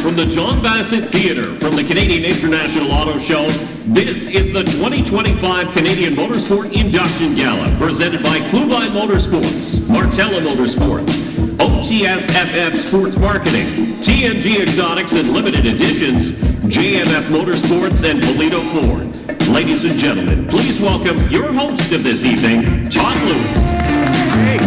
From the John Bassett Theatre, from the Canadian International Auto Show, this is the 2025 Canadian Motorsport Induction Gala, presented by Clubine Motorsports, Martella Motorsports, OTSFF Sports Marketing, TNG Exotics and Limited Editions, JMF Motorsports, and Polito Ford. Ladies and gentlemen, please welcome your host of this evening, Todd Lewis. Hey.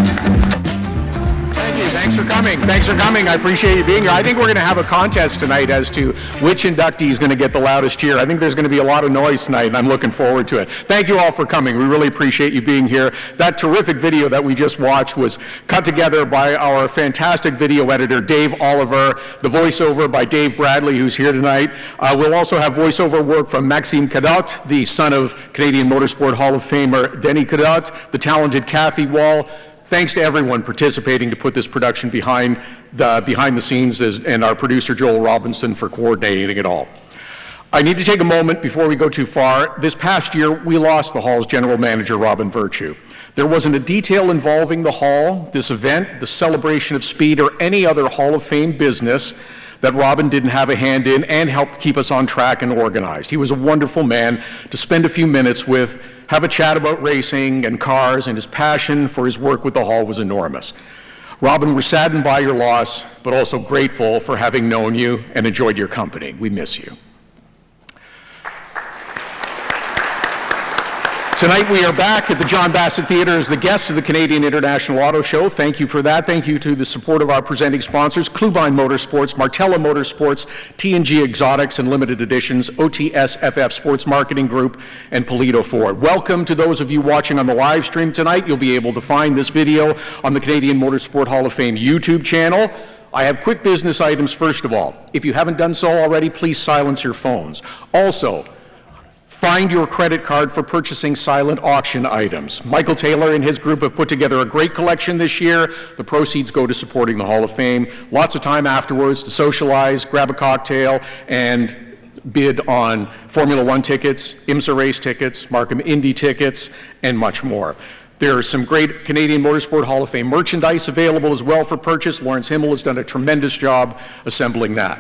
Thanks for coming. Thanks for coming. I appreciate you being here. I think we're going to have a contest tonight as to which inductee is going to get the loudest cheer. I think there's going to be a lot of noise tonight, and I'm looking forward to it. Thank you all for coming. We really appreciate you being here. That terrific video that we just watched was cut together by our fantastic video editor, Dave Oliver, the voiceover by Dave Bradley, who's here tonight. We'll also have voiceover work from Maxime Cadotte, the son of Canadian Motorsport Hall of Famer Denny Cadotte, the talented Kathy Wall. Thanks to everyone participating to put this production behind the scenes, and our producer Joel Robinson for coordinating it all. I need to take a moment before we go too far. This past year, we lost the Hall's general manager, Robin Virtue. There wasn't a detail involving the Hall, this event, the celebration of speed, or any other Hall of Fame business that Robin didn't have a hand in and helped keep us on track and organized. He was a wonderful man to spend a few minutes with, have a chat about racing and cars, and his passion for his work with the Hall was enormous. Robin, we're saddened by your loss, but also grateful for having known you and enjoyed your company. We miss you. Tonight we are back at the John Bassett Theatre as the guests of the Canadian International Auto Show. Thank you for that. Thank you to the support of our presenting sponsors, Clubine Motorsports, Martella Motorsports, TNG Exotics and Limited Editions, OTSFF Sports Marketing Group, and Polito Ford. Welcome to those of you watching on the live stream tonight. You'll be able to find this video on the Canadian Motorsport Hall of Fame YouTube channel. I have quick business items first of all. If you haven't done so already, please silence your phones. Also, find your credit card for purchasing silent auction items. Michael Taylor and his group have put together a great collection this year. The proceeds go to supporting the Hall of Fame. Lots of time afterwards to socialize, grab a cocktail, and bid on Formula One tickets, IMSA race tickets, Markham Indy tickets, and much more. There is some great Canadian Motorsport Hall of Fame merchandise available as well for purchase. Lawrence Himmel has done a tremendous job assembling that.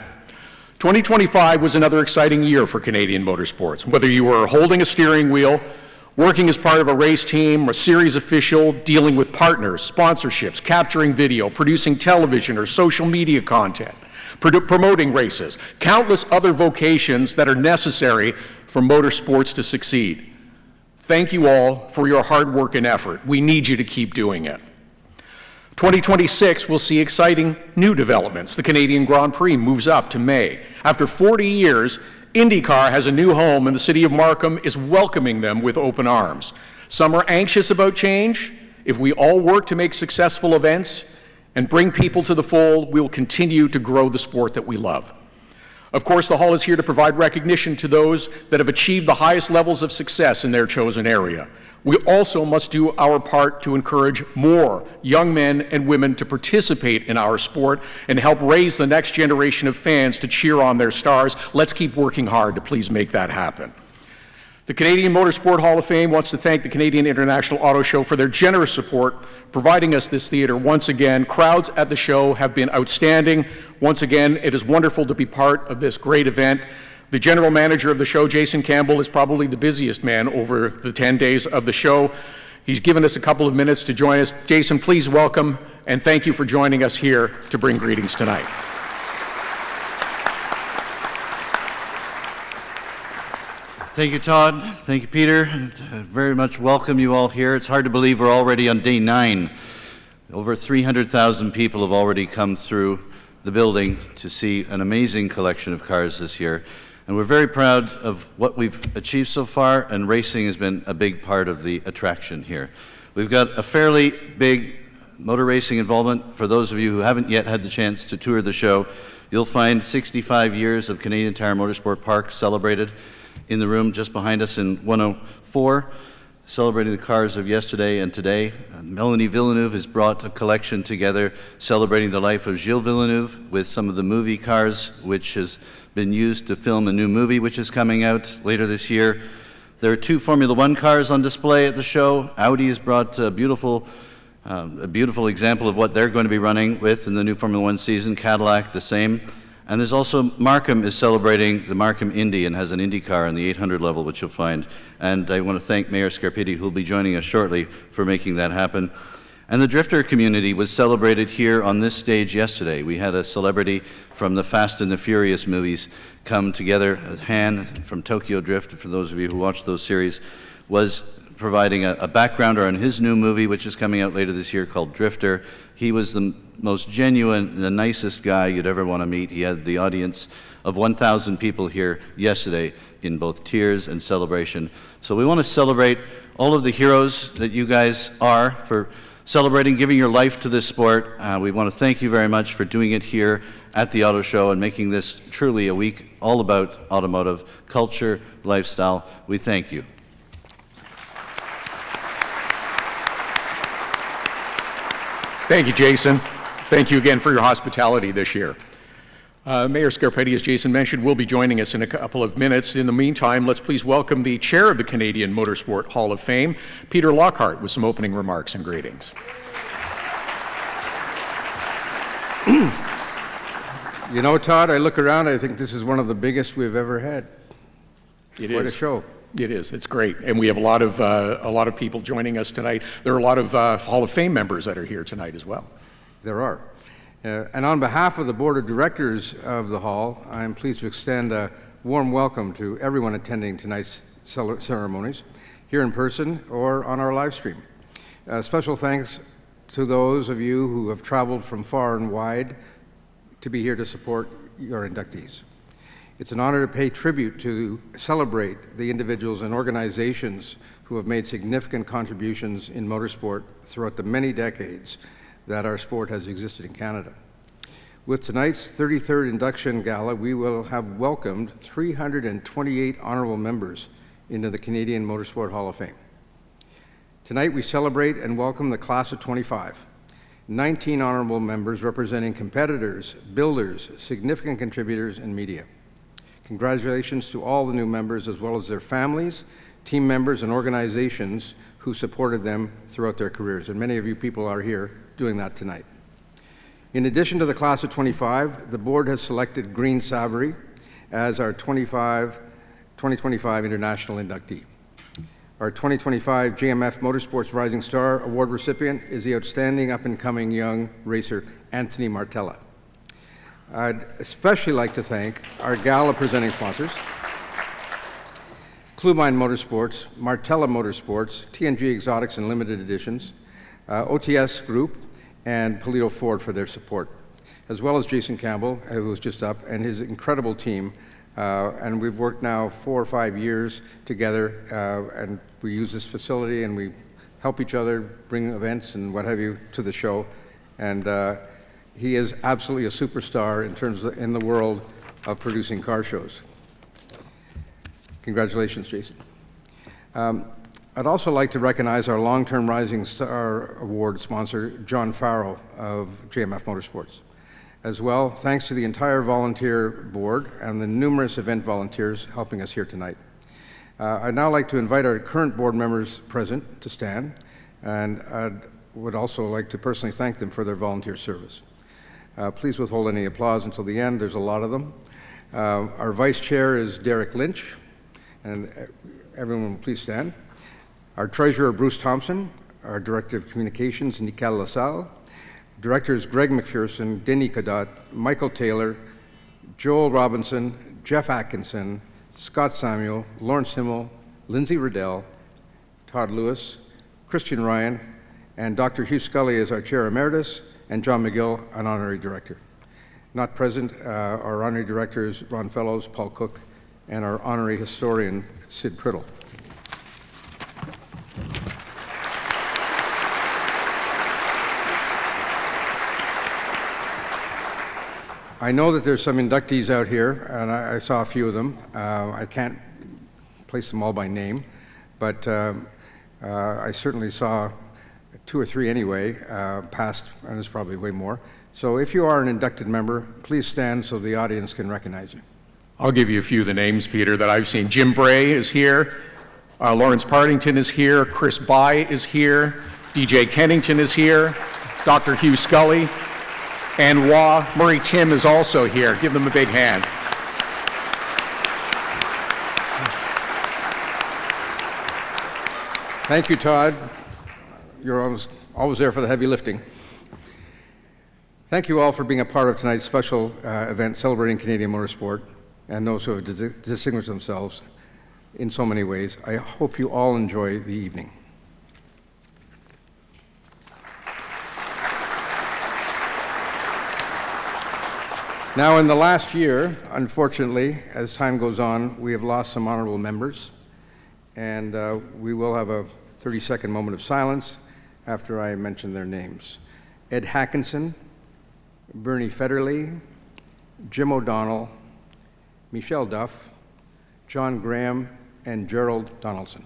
2025 was another exciting year for Canadian motorsports. Whether you were holding a steering wheel, working as part of a race team, a series official, dealing with partners, sponsorships, capturing video, producing television or social media content, promoting races, countless other vocations that are necessary for motorsports to succeed. Thank you all for your hard work and effort. We need you to keep doing it. 2026 will see exciting new developments. The Canadian Grand Prix moves up to May. After 40 years, IndyCar has a new home, and the city of Markham is welcoming them with open arms. Some are anxious about change. If we all work to make successful events and bring people to the fold, we will continue to grow the sport that we love. Of course, the Hall is here to provide recognition to those that have achieved the highest levels of success in their chosen area. We also must do our part to encourage more young men and women to participate in our sport and help raise the next generation of fans to cheer on their stars. Let's keep working hard to please make that happen. The Canadian Motorsport Hall of Fame wants to thank the Canadian International Auto Show for their generous support, providing us this theater once again. Crowds at the show have been outstanding. Once again, it is wonderful to be part of this great event. The general manager of the show, Jason Campbell, is probably the busiest man over the 10 days of the show. He's given us a couple of minutes to join us. Jason, please welcome and thank you for joining us here to bring greetings tonight. Thank you, Todd. Thank you, Peter. Very much welcome you all here. It's hard to believe we're already on day 9. Over 300,000 people have already come through the building to see an amazing collection of cars this year. And we're very proud of what we've achieved so far, and racing has been a big part of the attraction here. We've got a fairly big motor racing involvement. For those of you who haven't yet had the chance to tour the show, you'll find 65 years of Canadian Tire Motorsport Park celebrated in the room just behind us in 104, celebrating the cars of yesterday and today. Melanie Villeneuve has brought a collection together celebrating the life of Gilles Villeneuve with some of the movie cars, which has been used to film a new movie which is coming out later this year. There are 2 Formula One cars on display at the show. Audi has brought a beautiful example of what they're going to be running with in the new Formula One season. Cadillac, the same. And there's also Markham is celebrating the Markham Indy and has an Indy car on the 800 level, which you'll find. And I want to thank Mayor Scarpitti, who will be joining us shortly, for making that happen. And the drifter community was celebrated here on this stage yesterday. We had a celebrity from the Fast and the Furious movies come together. Han from Tokyo Drift, for those of you who watched those series, was providing a backgrounder on his new movie, which is coming out later this year, called Drifter. He was the most genuine, the nicest guy you'd ever want to meet. He had the audience of 1,000 people here yesterday in both tears and celebration. So we want to celebrate all of the heroes that you guys are for celebrating, giving your life to this sport. We want to thank you very much for doing it here at the Auto Show and making this truly a week all about automotive culture, lifestyle. We thank you. Thank you, Jason. Thank you again for your hospitality this year. Mayor Scarpitti, as Jason mentioned, will be joining us in a couple of minutes. In the meantime, let's please welcome the chair of the Canadian Motorsport Hall of Fame, Peter Lockhart, with some opening remarks and greetings. You know, Todd, I look around, I think this is one of the biggest we've ever had. It What is. a show. It is. It's great, and we have a lot of people joining us tonight. There are a lot of Hall of Fame members that are here tonight as well. There are. And on behalf of the Board of Directors of the Hall, I am pleased to extend a warm welcome to everyone attending tonight's ceremonies, here in person or on our live stream. Special thanks to those of you who have traveled from far and wide to be here to support your inductees. It's an honor to pay tribute to celebrate the individuals and organizations who have made significant contributions in motorsport throughout the many decades that our sport has existed in Canada. With tonight's 33rd Induction Gala, we will have welcomed 328 honorable members into the Canadian Motorsport Hall of Fame. Tonight we celebrate and welcome the class of 25. 19 honorable members representing competitors, builders, significant contributors, and media. Congratulations to all the new members as well as their families, team members, and organizations who supported them throughout their careers. And many of you people are here doing that tonight. In addition to the class of 25, the board has selected Green Savory as our 2025 international inductee. Our 2025 GMF Motorsports Rising Star Award recipient is the outstanding up-and-coming young racer, Anthony Martella. I'd especially like to thank our Gala presenting sponsors, Klubine Motorsports, Martella Motorsports, TNG Exotics and Limited Editions, OTS Group, and Polito Ford for their support, as well as Jason Campbell, who was just up, and his incredible team. And we've worked now 4 or 5 years together, and we use this facility and we help each other bring events and what have you to the show. And he is absolutely a superstar in the world of producing car shows. Congratulations, Jason. I'd also like to recognize our long-term Rising Star Award sponsor, John Farrow of JMF Motorsports. As well, thanks to the entire volunteer board and the numerous event volunteers helping us here tonight. I'd now like to invite our current board members present to stand, and I would also like to personally thank them for their volunteer service. Please withhold any applause until the end. There's a lot of them. Our vice chair is Derek Lynch, and everyone will please stand. Our treasurer, Bruce Thompson. Our director of communications, Nicole LaSalle. Directors Greg McPherson, Denny Cadotte, Michael Taylor, Joel Robinson, Jeff Atkinson, Scott Samuel, Lawrence Himmel, Lindsay Riddell, Todd Lewis, Christian Ryan, and Dr. Hugh Scully as our chair emeritus, and John McGill, an honorary director. Not present are honorary directors Ron Fellows, Paul Cook, and our honorary historian, Sid Priddle. I know that there's some inductees out here, and I saw a few of them. I can't place them all by name, but I certainly saw 2 or 3 anyway, past, and there's probably way more. So if you are an inducted member, please stand so the audience can recognize you. I'll give you a few of the names, Peter, that I've seen. Jim Bray is here. Lawrence Partington is here. Chris Bai is here. DJ Kennington is here. Dr. Hugh Scully. And Murray Tim is also here. Give them a big hand. Thank you, Todd. You're always there for the heavy lifting. Thank you all for being a part of tonight's special event celebrating Canadian motorsport and those who have distinguished themselves in so many ways. I hope you all enjoy the evening. Now, in the last year, unfortunately, as time goes on, we have lost some honorable members, and we will have a 30-second moment of silence after I mention their names. Ed Hackinson, Bernie Federley, Jim O'Donnell, Michelle Duff, John Graham, and Gerald Donaldson.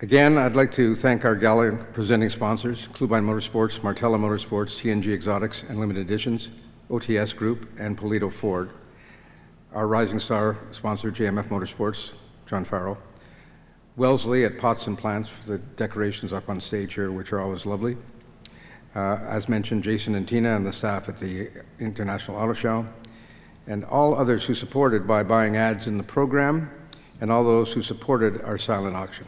Again, I'd like to thank our Gala presenting sponsors, Clubine Motorsports, Martella Motorsports, TNG Exotics and Limited Editions, OTS Group, and Polito Ford. Our Rising Star sponsor, JMF Motorsports, John Farrow. Wellesley at Pots and Plants for the decorations up on stage here, which are always lovely. As mentioned, Jason and Tina and the staff at the International Auto Show, and all others who supported by buying ads in the program, and all those who supported our silent auction.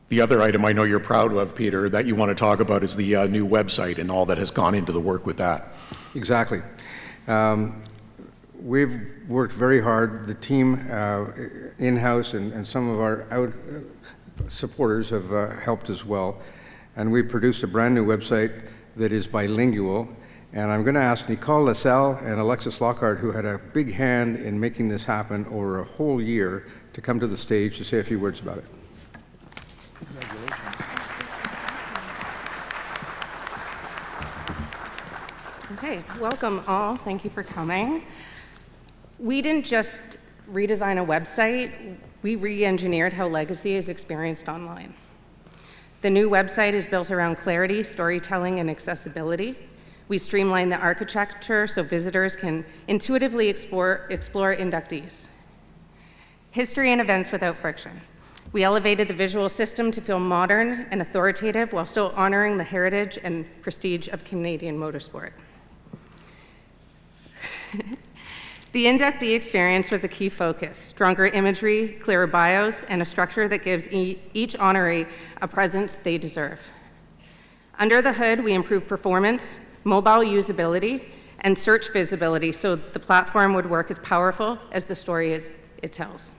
The other item I know you're proud of, Peter, that you want to talk about is the new website and all that has gone into the work with that. Exactly. we've worked very hard. The team in-house and some of our supporters have helped as well. And we've produced a brand new website that is bilingual. And I'm going to ask Nicole LaSalle and Alexis Lockhart, who had a big hand in making this happen over a whole year, to come to the stage to say a few words about it. Okay, welcome all. Thank you for coming. We didn't just redesign a website, we re-engineered how legacy is experienced online. The new website is built around clarity, storytelling, and accessibility. We streamlined the architecture so visitors can intuitively explore inductees. History and events without friction. We elevated the visual system to feel modern and authoritative while still honoring the heritage and prestige of Canadian motorsport. The inductee experience was a key focus. Stronger imagery, clearer bios, and a structure that gives each honoree a presence they deserve. Under the hood, we improved performance, mobile usability, and search visibility so the platform would work as powerful as the story it tells.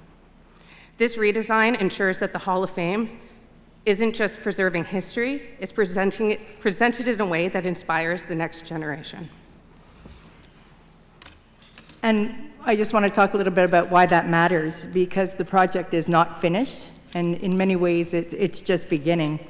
This redesign ensures that the Hall of Fame isn't just preserving history, it's presented in a way that inspires the next generation. And I just want to talk a little bit about why that matters, because the project is not finished, and in many ways it's just beginning.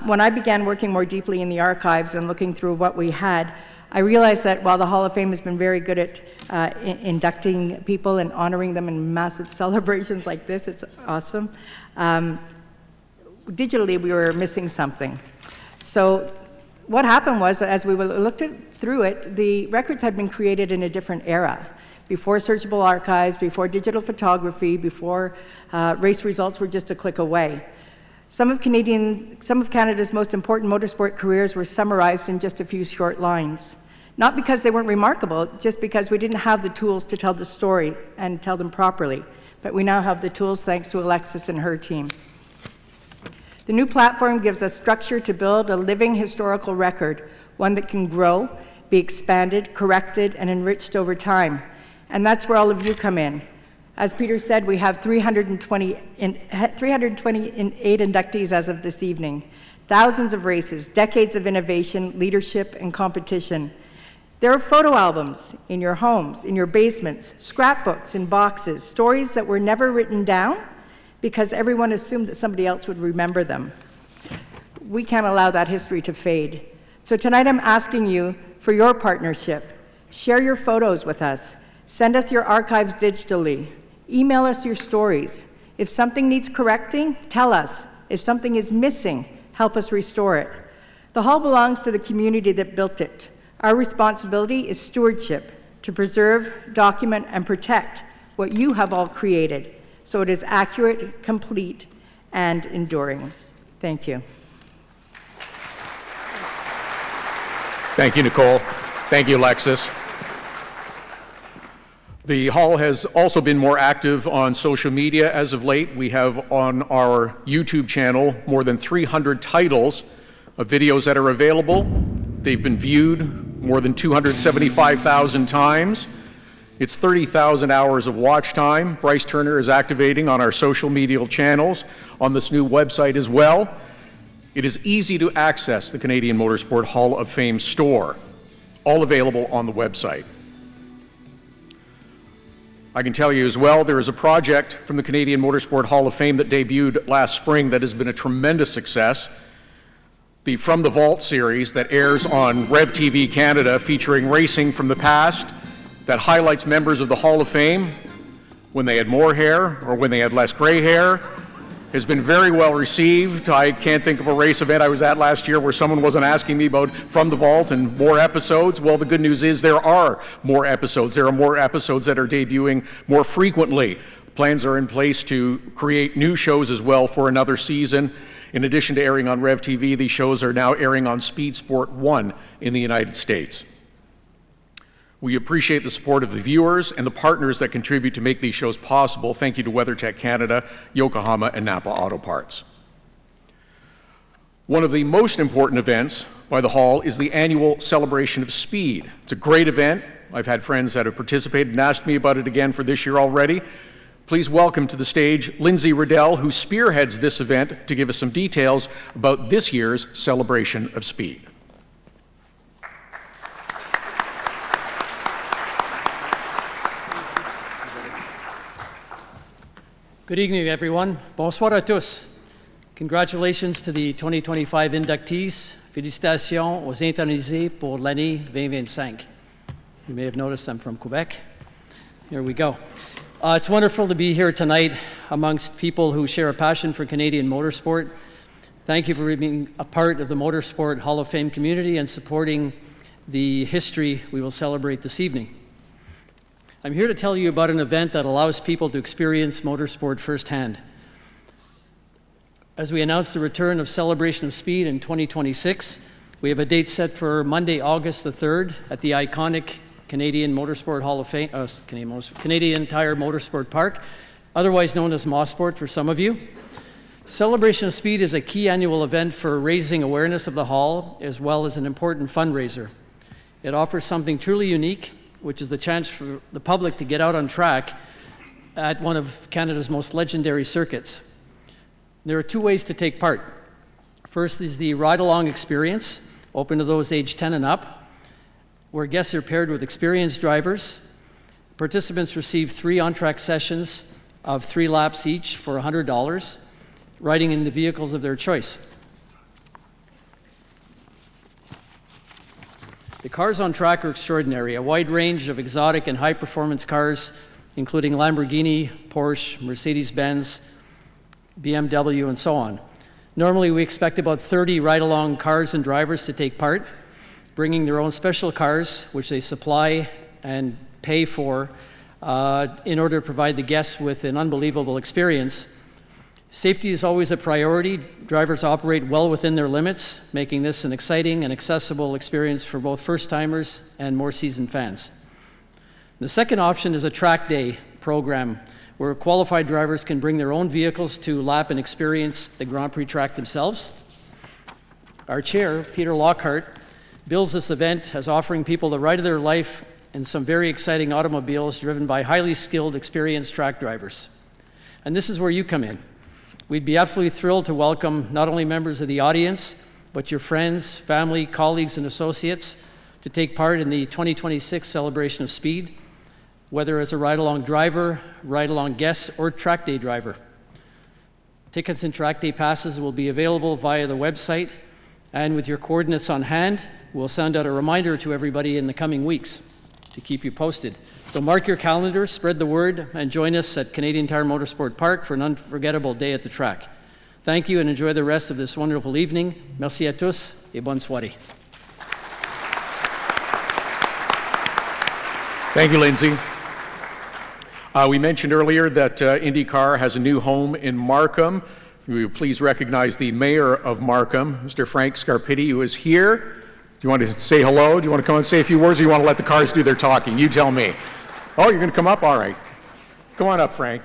When I began working more deeply in the archives and looking through what we had, I realized that while the Hall of Fame has been very good at inducting people and honoring them in massive celebrations like this, it's awesome, digitally we were missing something. So what happened was, as we looked through it, the records had been created in a different era, before searchable archives, before digital photography, before race results were just a click away. Some of Canada's most important motorsport careers were summarized in just a few short lines. Not because they weren't remarkable, just because we didn't have the tools to tell the story and tell them properly. But we now have the tools thanks to Alexis and her team. The new platform gives us structure to build a living historical record, one that can grow, be expanded, corrected, and enriched over time. And that's where all of you come in. As Peter said, we have 328 inductees as of this evening. Thousands of races, decades of innovation, leadership, and competition. There are photo albums in your homes, in your basements, scrapbooks in boxes, stories that were never written down because everyone assumed that somebody else would remember them. We can't allow that history to fade. So tonight I'm asking you for your partnership. Share your photos with us. Send us your archives digitally. Email us your stories. If something needs correcting, tell us. If something is missing, help us restore it. The hall belongs to the community that built it. Our responsibility is stewardship, to preserve, document, and protect what you have all created, so it is accurate, complete, and enduring. Thank you. Thank you, Nicole. Thank you, Alexis. The Hall has also been more active on social media as of late. We have on our YouTube channel more than 300 titles of videos that are available. They've been viewed more than 275,000 times. It's 30,000 hours of watch time. Bryce Turner is activating on our social media channels on this new website as well. It is easy to access the Canadian Motorsport Hall of Fame store, all available on the website. I can tell you as well, there is a project from the Canadian Motorsport Hall of Fame that debuted last spring that has been a tremendous success. The From the Vault series that airs on Rev TV Canada, featuring racing from the past that highlights members of the Hall of Fame when they had more hair or when they had less gray hair, has been very well received. I can't think of a race event I was at last year where someone wasn't asking me about From the Vault and more episodes. Well, the good news is there are more episodes. There are more episodes that are debuting more frequently. Plans are in place to create new shows as well for another season. In addition to airing on Rev TV, these shows are now airing on Speed Sport 1 in the United States. We appreciate the support of the viewers and the partners that contribute to make these shows possible. Thank you to WeatherTech Canada, Yokohama, and Napa Auto Parts. One of the most important events by the Hall is the annual Celebration of Speed. It's a great event. I've had friends that have participated and asked me about it again for this year already. Please welcome to the stage Lindsay Riddell, who spearheads this event, to give us some details about this year's celebration of speed. Good evening, everyone. Bonsoir à tous. Congratulations to the 2025 inductees. Félicitations aux internalisés pour l'année 2025. You may have noticed I'm from Quebec. Here we go. It's wonderful to be here tonight amongst people who share a passion for Canadian motorsport. Thank you for being a part of the Motorsport Hall of Fame community and supporting the history we will celebrate this evening. I'm here to tell you about an event that allows people to experience motorsport firsthand. As we announce the return of Celebration of Speed in 2026, we have a date set for Monday, August the 3rd at the iconic Canadian Motorsport Hall of Fame, Canadian Tire Motorsport Park, otherwise known as Mosport for some of you. Celebration of Speed is a key annual event for raising awareness of the Hall, as well as an important fundraiser. It offers something truly unique, which is the chance for the public to get out on track at one of Canada's most legendary circuits. There are two ways to take part. First is the ride-along experience, open to those aged 10 and up, where guests are paired with experienced drivers. Participants receive 3 on-track sessions of 3 laps each for $100, riding in the vehicles of their choice. The cars on track are extraordinary, a wide range of exotic and high-performance cars, including Lamborghini, Porsche, Mercedes-Benz, BMW, and so on. Normally, we expect about 30 ride-along cars and drivers to take part, bringing their own special cars, which they supply and pay for in order to provide the guests with an unbelievable experience. Safety is always a priority. Drivers operate well within their limits, making this an exciting and accessible experience for both first-timers and more seasoned fans. The second option is a track day program, where qualified drivers can bring their own vehicles to lap and experience the Grand Prix track themselves. Our chair, Peter Lockhart, bills this event as offering people the ride of their life in some very exciting automobiles driven by highly skilled, experienced track drivers. And this is where you come in. We'd be absolutely thrilled to welcome not only members of the audience, but your friends, family, colleagues, and associates to take part in the 2026 Celebration of Speed, whether as a ride-along driver, ride-along guest, or track day driver. Tickets and track day passes will be available via the website, and with your coordinates on hand, we'll send out a reminder to everybody in the coming weeks to keep you posted. So mark your calendar, spread the word, and join us at Canadian Tire Motorsport Park for an unforgettable day at the track. Thank you and enjoy the rest of this wonderful evening. Merci à tous et bonne soirée. Thank you, Lindsay. We mentioned earlier that IndyCar has a new home in Markham. Will you please recognize the mayor of Markham, Mr. Frank Scarpitti, who is here. Do you want to say hello? Do you want to come and say a few words, or do you want to let the cars do their talking? You tell me. Oh, you're going to come up? All right. Come on up, Frank.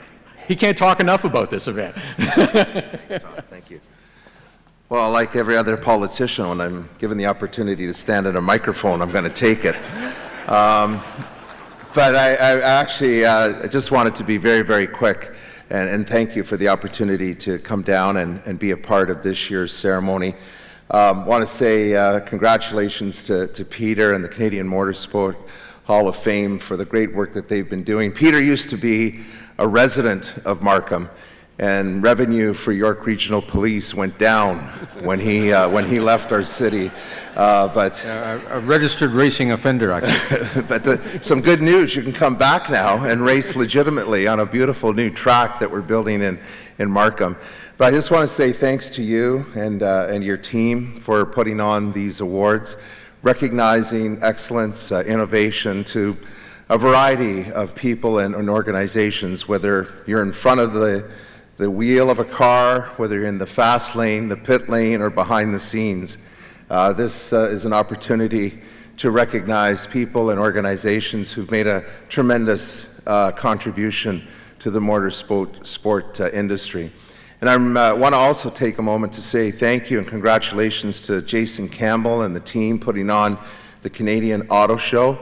He can't talk enough about this event. Thanks, Tom. Thank you. Well, like every other politician, when I'm given the opportunity to stand at a microphone, I'm going to take it. But I actually just wanted to be very, very quick and thank you for the opportunity to come down and be a part of this year's ceremony. Want to say congratulations to Peter and the Canadian Motorsport Hall of Fame for the great work that they've been doing. Peter used to be a resident of Markham, and revenue for York Regional Police went down when he left our city. A registered racing offender, actually. But some good news, you can come back now and race legitimately on a beautiful new track that we're building in Markham. But I just want to say thanks to you and your team for putting on these awards, recognizing excellence, innovation to a variety of people and organizations, whether you're in front of the wheel of a car, whether you're in the fast lane, the pit lane, or behind the scenes. This is an opportunity to recognize people and organizations who've made a tremendous contribution to the motorsport industry. And I want to also take a moment to say thank you and congratulations to Jason Campbell and the team putting on the Canadian Auto Show.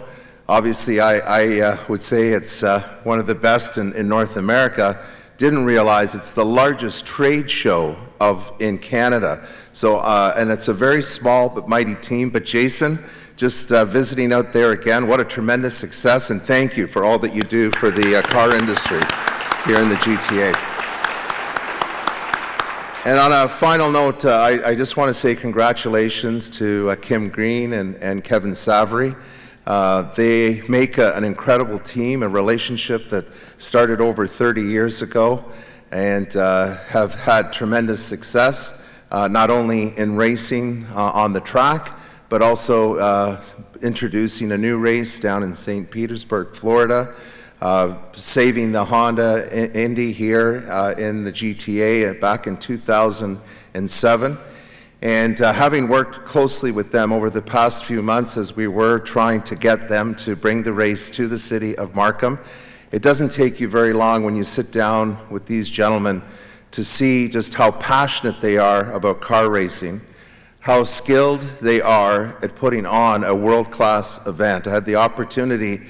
Obviously, I would say it's one of the best in North America. Didn't realize it's the largest trade show in Canada. So, and it's a very small but mighty team. But Jason, just visiting out there again, what a tremendous success, and thank you for all that you do for the car industry here in the GTA. And on a final note, I just want to say congratulations to Kim Green and Kevin Savary. They make an incredible team, a relationship that started over 30 years ago, and have had tremendous success, not only in racing on the track, but also introducing a new race down in St. Petersburg, Florida, saving the Honda Indy here in the GTA back in 2007. And having worked closely with them over the past few months as we were trying to get them to bring the race to the city of Markham, it doesn't take you very long when you sit down with these gentlemen to see just how passionate they are about car racing, how skilled they are at putting on a world-class event. I had the opportunity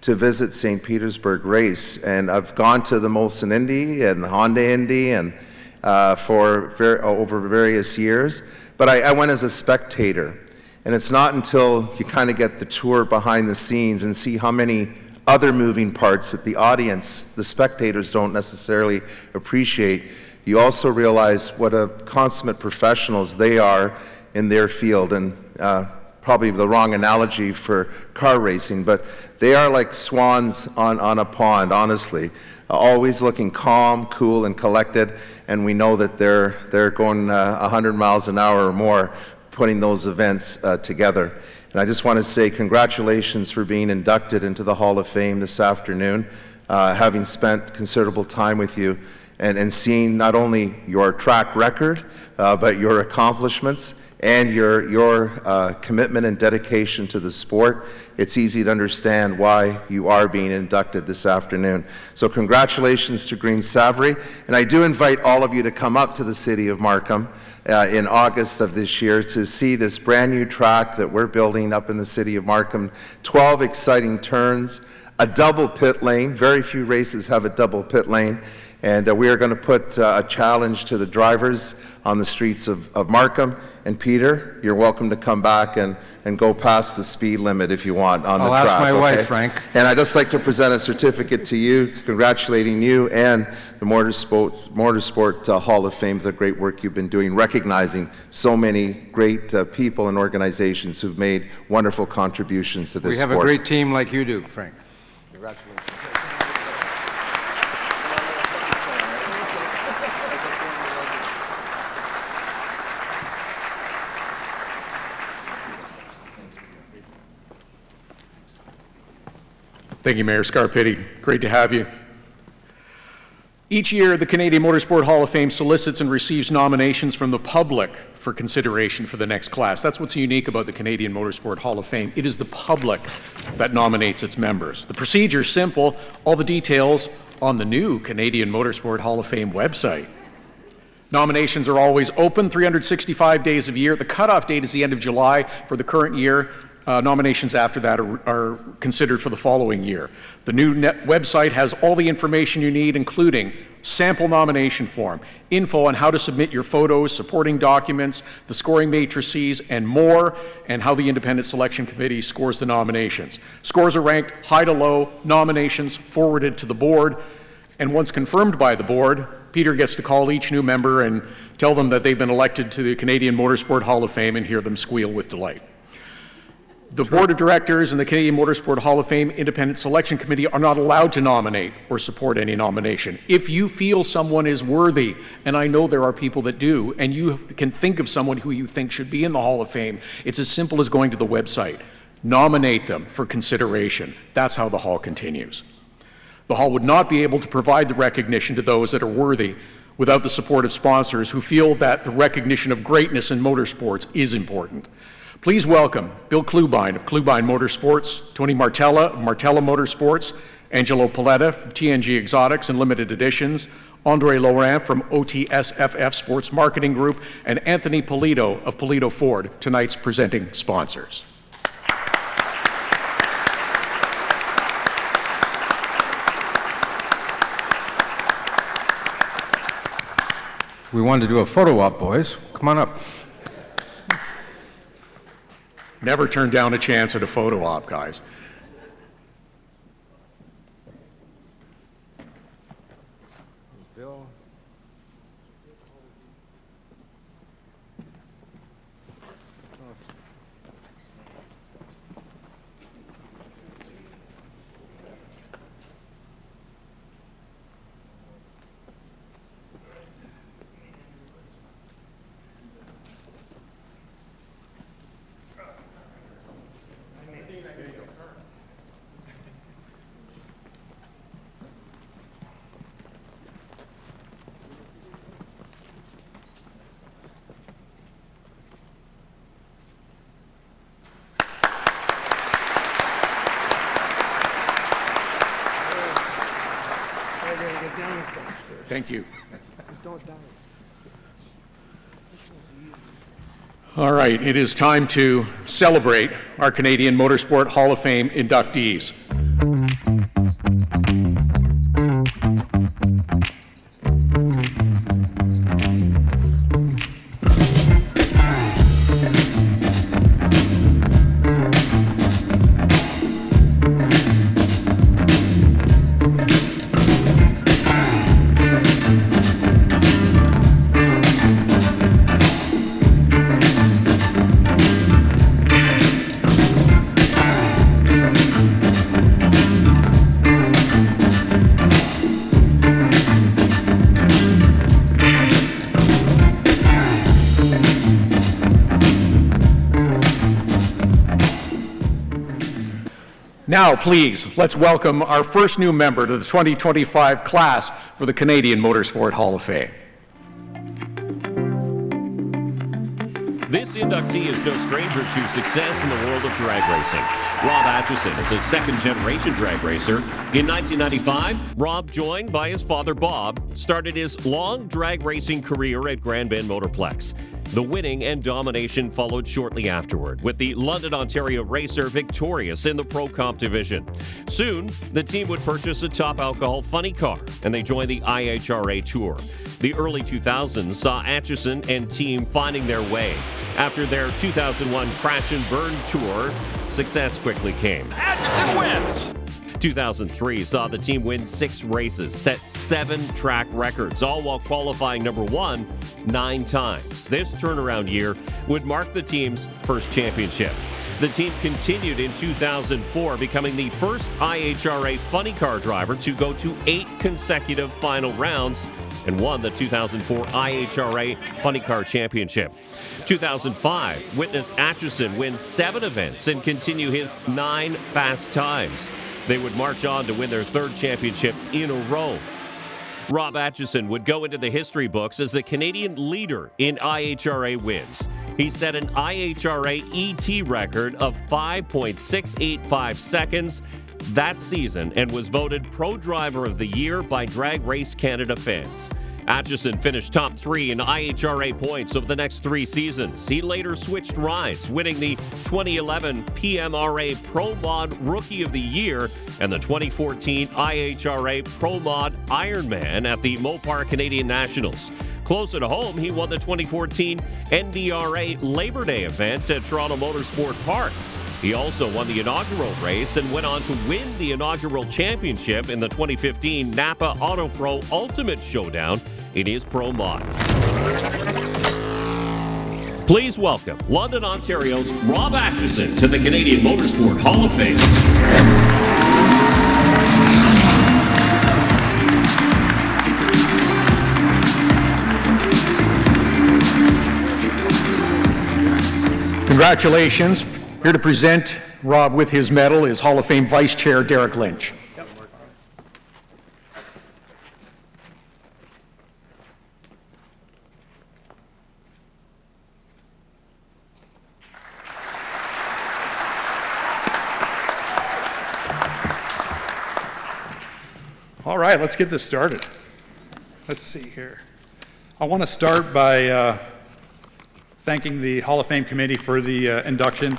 to visit St. Petersburg race, and I've gone to the Molson Indy and the Honda Indy and over various years, but I went as a spectator. And it's not until you kind of get the tour behind the scenes and see how many other moving parts that the audience, the spectators, don't necessarily appreciate, you also realize what a consummate professionals they are in their field. And probably the wrong analogy for car racing, but they are like swans on a pond, honestly, always looking calm, cool, and collected. And we know that they're going 100 miles an hour or more putting those events together. And I just want to say congratulations for being inducted into the Hall of Fame this afternoon, having spent considerable time with you and seeing not only your track record, but your accomplishments and your commitment and dedication to the sport. It's easy to understand why you are being inducted this afternoon. So congratulations to Green Savary, and I do invite all of you to come up to the city of Markham in August of this year to see this brand new track that we're building up in the city of Markham. 12 exciting turns, a double pit lane. Very few races have a double pit lane. And we are going to put a challenge to the drivers on the streets of Markham. And Peter, you're welcome to come back and go past the speed limit if you want on the track. I'll ask my wife, Frank. And I'd just like to present a certificate to you, congratulating you and the Motorsport Hall of Fame for the great work you've been doing, recognizing so many great people and organizations who've made wonderful contributions to this sport. We have a great team like you do, Frank. Congratulations. Thank you, Mayor Scarpitti. Great to have you. Each year, the Canadian Motorsport Hall of Fame solicits and receives nominations from the public for consideration for the next class. That's what's unique about the Canadian Motorsport Hall of Fame. It is the public that nominates its members. The procedure is simple. All the details on the new Canadian Motorsport Hall of Fame website. Nominations are always open 365 days of year. The cutoff date is the end of July for the current year. Nominations after that are considered for the following year. The new website has all the information you need, including sample nomination form, info on how to submit your photos, supporting documents, the scoring matrices, and more, and how the independent selection committee scores the nominations. Scores are ranked high to low, nominations forwarded to the board, and once confirmed by the board, Peter gets to call each new member and tell them that they've been elected to the Canadian Motorsport Hall of Fame and hear them squeal with delight. The Board of Directors and the Canadian Motorsport Hall of Fame Independent Selection Committee are not allowed to nominate or support any nomination. If you feel someone is worthy, and I know there are people that do, and you can think of someone who you think should be in the Hall of Fame, it's as simple as going to the website. Nominate them for consideration. That's how the Hall continues. The Hall would not be able to provide the recognition to those that are worthy without the support of sponsors who feel that the recognition of greatness in motorsports is important. Please welcome Bill Klubine of Klubine Motorsports, Tony Martella of Martella Motorsports, Angelo Paletta from TNG Exotics and Limited Editions, Andre Laurent from OTSFF Sports Marketing Group, and Anthony Polito of Polito Ford, tonight's presenting sponsors. We wanted to do a photo op, boys. Come on up. Never turn down a chance at a photo op, guys. Bill. Thank you. All right, it is time to celebrate our Canadian Motorsport Hall of Fame inductees. Now, please, let's welcome our first new member to the 2025 class for the Canadian Motorsport Hall of Fame. This inductee is no stranger to success in the world of drag racing. Rob Atchison is a second-generation drag racer. In 1995, Rob, joined by his father Bob, started his long drag racing career at Grand Bend Motorplex. The winning and domination followed shortly afterward, with the London, Ontario racer victorious in the Pro Comp division. Soon, the team would purchase a top alcohol funny car, and they joined the IHRA Tour. The early 2000s saw Atchison and team finding their way. After their 2001 Crash and Burn Tour, success quickly came. Atchison wins! 2003 saw the team win 6 races, set 7 track records, all while qualifying number 1 9 times. This turnaround year would mark the team's first championship. The team continued in 2004, becoming the first IHRA funny car driver to go to 8 consecutive final rounds and won the 2004 IHRA Funny Car Championship. 2005 witnessed Atchison win 7 events and continue his 9 fast times. They would march on to win their 3rd championship in a row. Rob Atchison would go into the history books as the Canadian leader in IHRA wins. He set an IHRA ET record of 5.685 seconds that season and was voted Pro Driver of the Year by Drag Race Canada fans. Atchison finished top 3 in IHRA points over the next 3 seasons. He later switched rides, winning the 2011 PMRA Pro Mod Rookie of the Year and the 2014 IHRA Pro Mod Ironman at the Mopar Canadian Nationals. Closer to home, he won the 2014 NDRA Labor Day event at Toronto Motorsport Park. He also won the inaugural race and went on to win the inaugural championship in the 2015 Napa Auto Pro Ultimate Showdown in his Pro Mod. Please welcome London, Ontario's Rob Atchison to the Canadian Motorsport Hall of Fame. Congratulations. Here to present Rob with his medal is Hall of Fame Vice Chair Derek Lynch. All right, let's get this started. Let's see here. I want to start by thanking the Hall of Fame committee for the induction.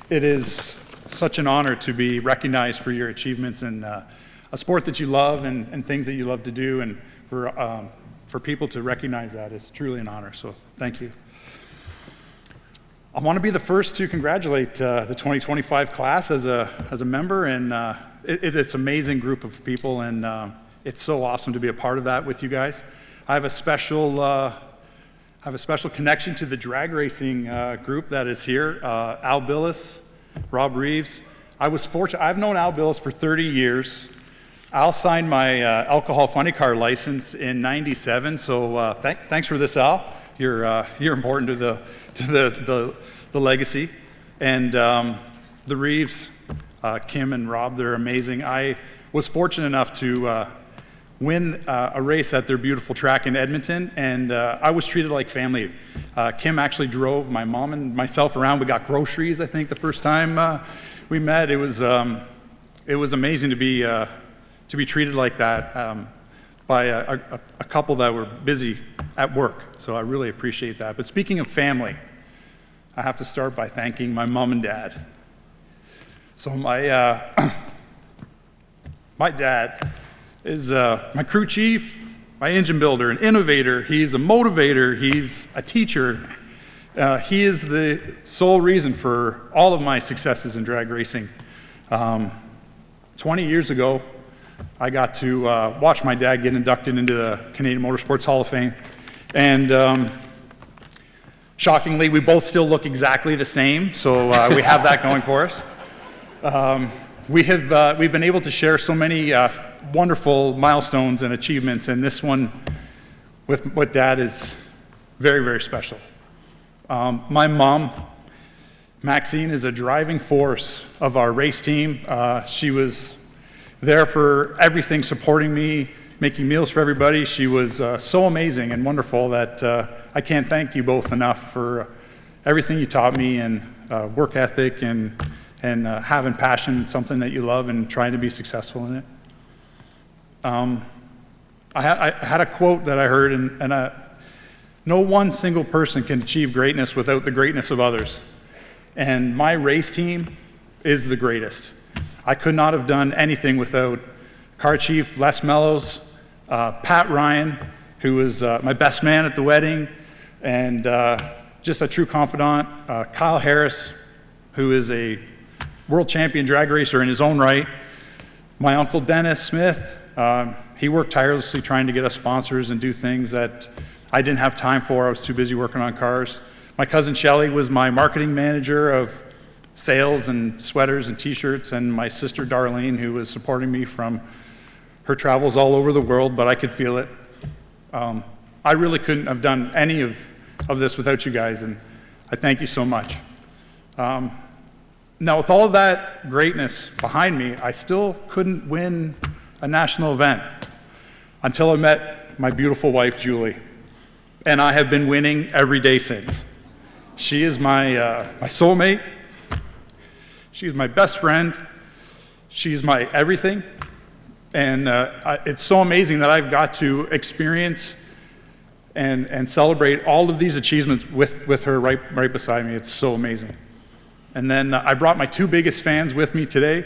It is such an honor to be recognized for your achievements in a sport that you love and things that you love to do, and for for people to recognize that is truly an honor, so thank you. I want to be the first to congratulate the 2025 class as a member, and it's an amazing group of people, and it's so awesome to be a part of that with you guys. I have a special connection to the drag racing group that is here. Al Billis, Rob Reeves. I was fortunate. I've known Al Billis for 30 years. Al signed my alcohol funny car license in '97. So thanks for this, Al. You're important to the legacy. And the Reeves, Kim and Rob, they're amazing. I was fortunate enough to win a race at their beautiful track in Edmonton, and I was treated like family. Kim actually drove my mom and myself around. We got groceries, I think, the first time we met. It was amazing to be treated like that by a couple that were busy at work. So I really appreciate that. But speaking of family, I have to start by thanking my mom and dad. So my dad is my crew chief, my engine builder, an innovator. He's a motivator. He's a teacher. He is the sole reason for all of my successes in drag racing. 20 years ago, I got to watch my dad get inducted into the Canadian Motorsports Hall of Fame. And shockingly, we both still look exactly the same, so we have that going for us. We've been able to share so many wonderful milestones and achievements, and this one with Dad is very, very special. My mom, Maxine, is a driving force of our race team. She was there for everything, supporting me, making meals for everybody. She was so amazing and wonderful that I can't thank you both enough for everything you taught me, and work ethic, and having passion, something that you love, and trying to be successful in it. I had a quote that I heard, and no one single person can achieve greatness without the greatness of others. And my race team is the greatest. I could not have done anything without Car Chief Les Mellows, Pat Ryan, who was my best man at the wedding, and just a true confidant, Kyle Harris, who is a world champion drag racer in his own right, my uncle Dennis Smith. He worked tirelessly trying to get us sponsors and do things that I didn't have time for. I was too busy working on cars. My cousin Shelly was my marketing manager of sales and sweaters and t-shirts, and my sister Darlene, who was supporting me from her travels all over the world, but I could feel it. I really couldn't have done any of this without you guys, and I thank you so much. Now, with all of that greatness behind me, I still couldn't win a national event until I met my beautiful wife, Julie. And I have been winning every day since. She is my soulmate. She's my best friend. She's my everything. And it's so amazing that I've got to experience and celebrate all of these achievements with her right beside me. It's so amazing. And then I brought my two biggest fans with me today,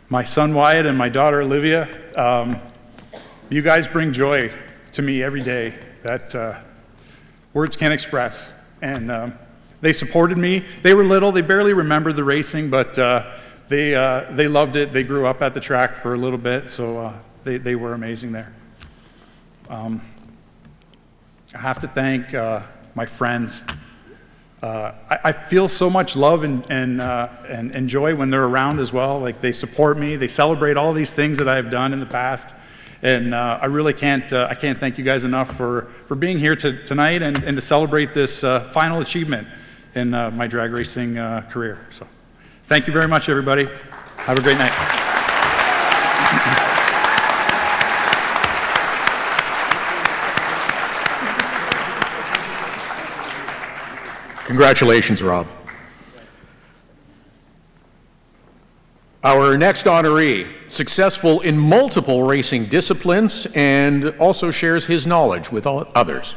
my son Wyatt and my daughter Olivia. You guys bring joy to me every day that words can't express. And they supported me. They were little, they barely remembered the racing, but they loved it. They grew up at the track for a little bit, so they were amazing there. I have to thank my friends. I feel so much love and joy when they're around as well. Like, they support me, they celebrate all these things that I've done in the past, and I really can't thank you guys enough for being here tonight and to celebrate this final achievement in my drag racing career. So, thank you very much, everybody. Have a great night. Congratulations, Rob. Our next honoree, successful in multiple racing disciplines and also shares his knowledge with others.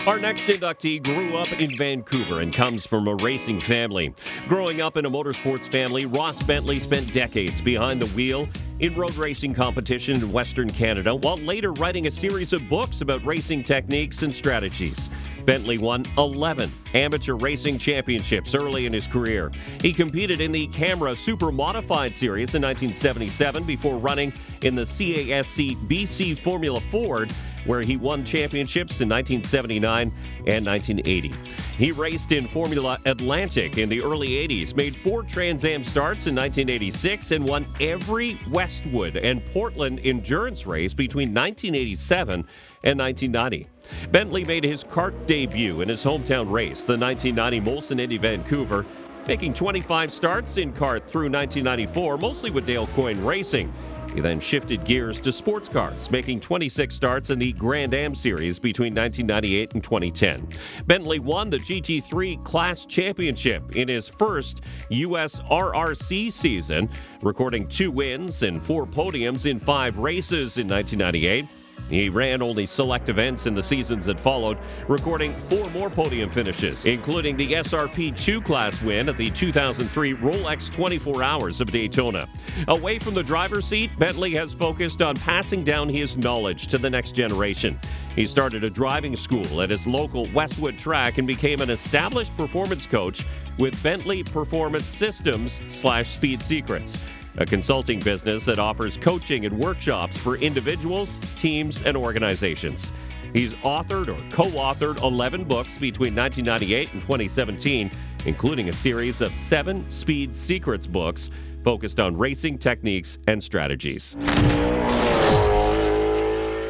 Our next inductee grew up in Vancouver and comes from a racing family. Growing up in a motorsports family, Ross Bentley spent decades behind the wheel in road racing competition in Western Canada, while later writing a series of books about racing techniques and strategies. Bentley won 11 amateur racing championships early in his career. He competed in the Camera Super Modified Series in 1977 before running in the CASC BC Formula Ford, where he won championships in 1979 and 1980. He raced in Formula Atlantic in the early 80s, made 4 Trans Am starts in 1986, and won every Westwood and Portland endurance race between 1987 and 1990. Bentley made his kart debut in his hometown race, the 1990 Molson Indy Vancouver, making 25 starts in kart through 1994, mostly with Dale Coyne Racing. He then shifted gears to sports cars, making 26 starts in the Grand Am Series between 1998 and 2010. Bentley won the GT3 Class Championship in his first U.S. RRC season, recording 2 wins and 4 podiums in 5 races in 1998. He ran only select events in the seasons that followed, recording 4 more podium finishes, including the SRP2 class win at the 2003 Rolex 24 Hours of Daytona. Away from the driver's seat, Bentley has focused on passing down his knowledge to the next generation. He started a driving school at his local Westwood track and became an established performance coach with Bentley Performance Systems/Speed Secrets, a consulting business that offers coaching and workshops for individuals, teams, and organizations. He's authored or co-authored 11 books between 1998 and 2017, including a series of 7 Speed Secrets books focused on racing techniques and strategies.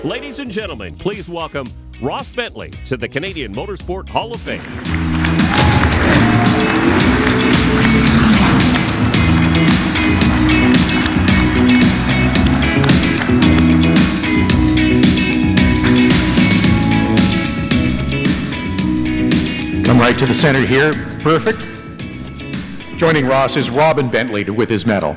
Ladies and gentlemen, please welcome Ross Bentley to the Canadian Motorsport Hall of Fame. Come right to the center here. Perfect. Joining Ross is Robin Bentley with his medal.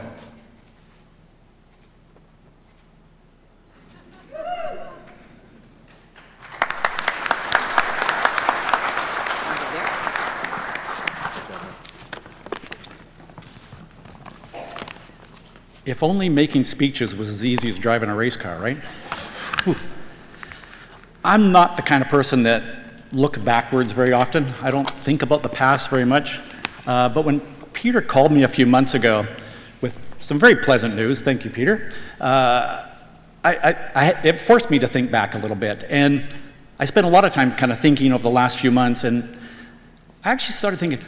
If only making speeches was as easy as driving a race car, right? Whew. I'm not the kind of person that looks backwards very often. I don't think about the past very much. But when Peter called me a few months ago with some very pleasant news, thank you, Peter, it forced me to think back a little bit. And I spent a lot of time kind of thinking over the last few months, and I actually started thinking,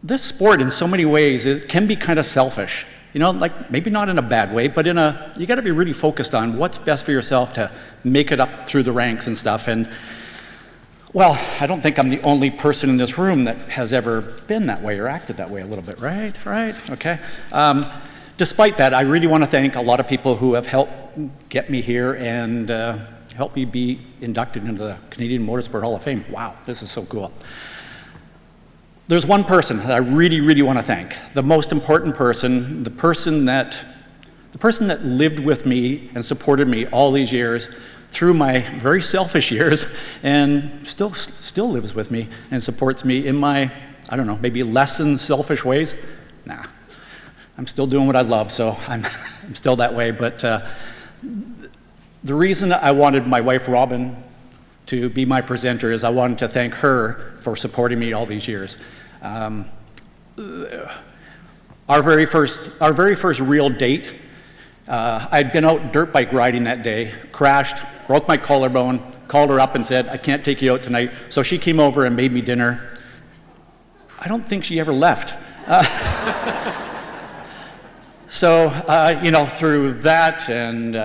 this sport in so many ways, it can be kind of selfish. You know, like maybe not in a bad way, but you got to be really focused on what's best for yourself to make it up through the ranks and stuff. And well, I don't think I'm the only person in this room that has ever been that way or acted that way a little bit, right? Okay. Despite that, I really want to thank a lot of people who have helped get me here and helped me be inducted into the Canadian Motorsport Hall of Fame. Wow, this is so cool. There's one person that I really, really want to thank. The most important person, the person that lived with me and supported me all these years through my very selfish years, and still lives with me and supports me in my, I don't know, maybe less than selfish ways. Nah, I'm still doing what I love, so I'm still that way. But the reason that I wanted my wife Robin to be my presenter is I wanted to thank her for supporting me all these years. Our very first real date, I'd been out dirt bike riding that day, crashed, broke my collarbone, called her up and said, I can't take you out tonight. So she came over and made me dinner. I don't think she ever left. So, through that and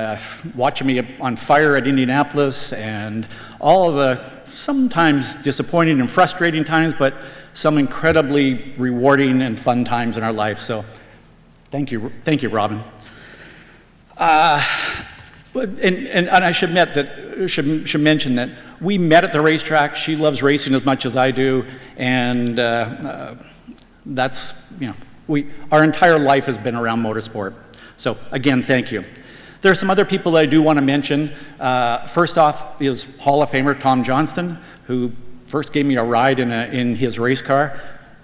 watching me on fire at Indianapolis and all of the sometimes disappointing and frustrating times, but some incredibly rewarding and fun times in our life. So, thank you, Robin. And I should mention that we met at the racetrack. She loves racing as much as I do, and that's, our entire life has been around motorsport. So again, thank you. There are some other people that I do want to mention. First off is Hall of Famer Tom Johnston, who first gave me a ride in his race car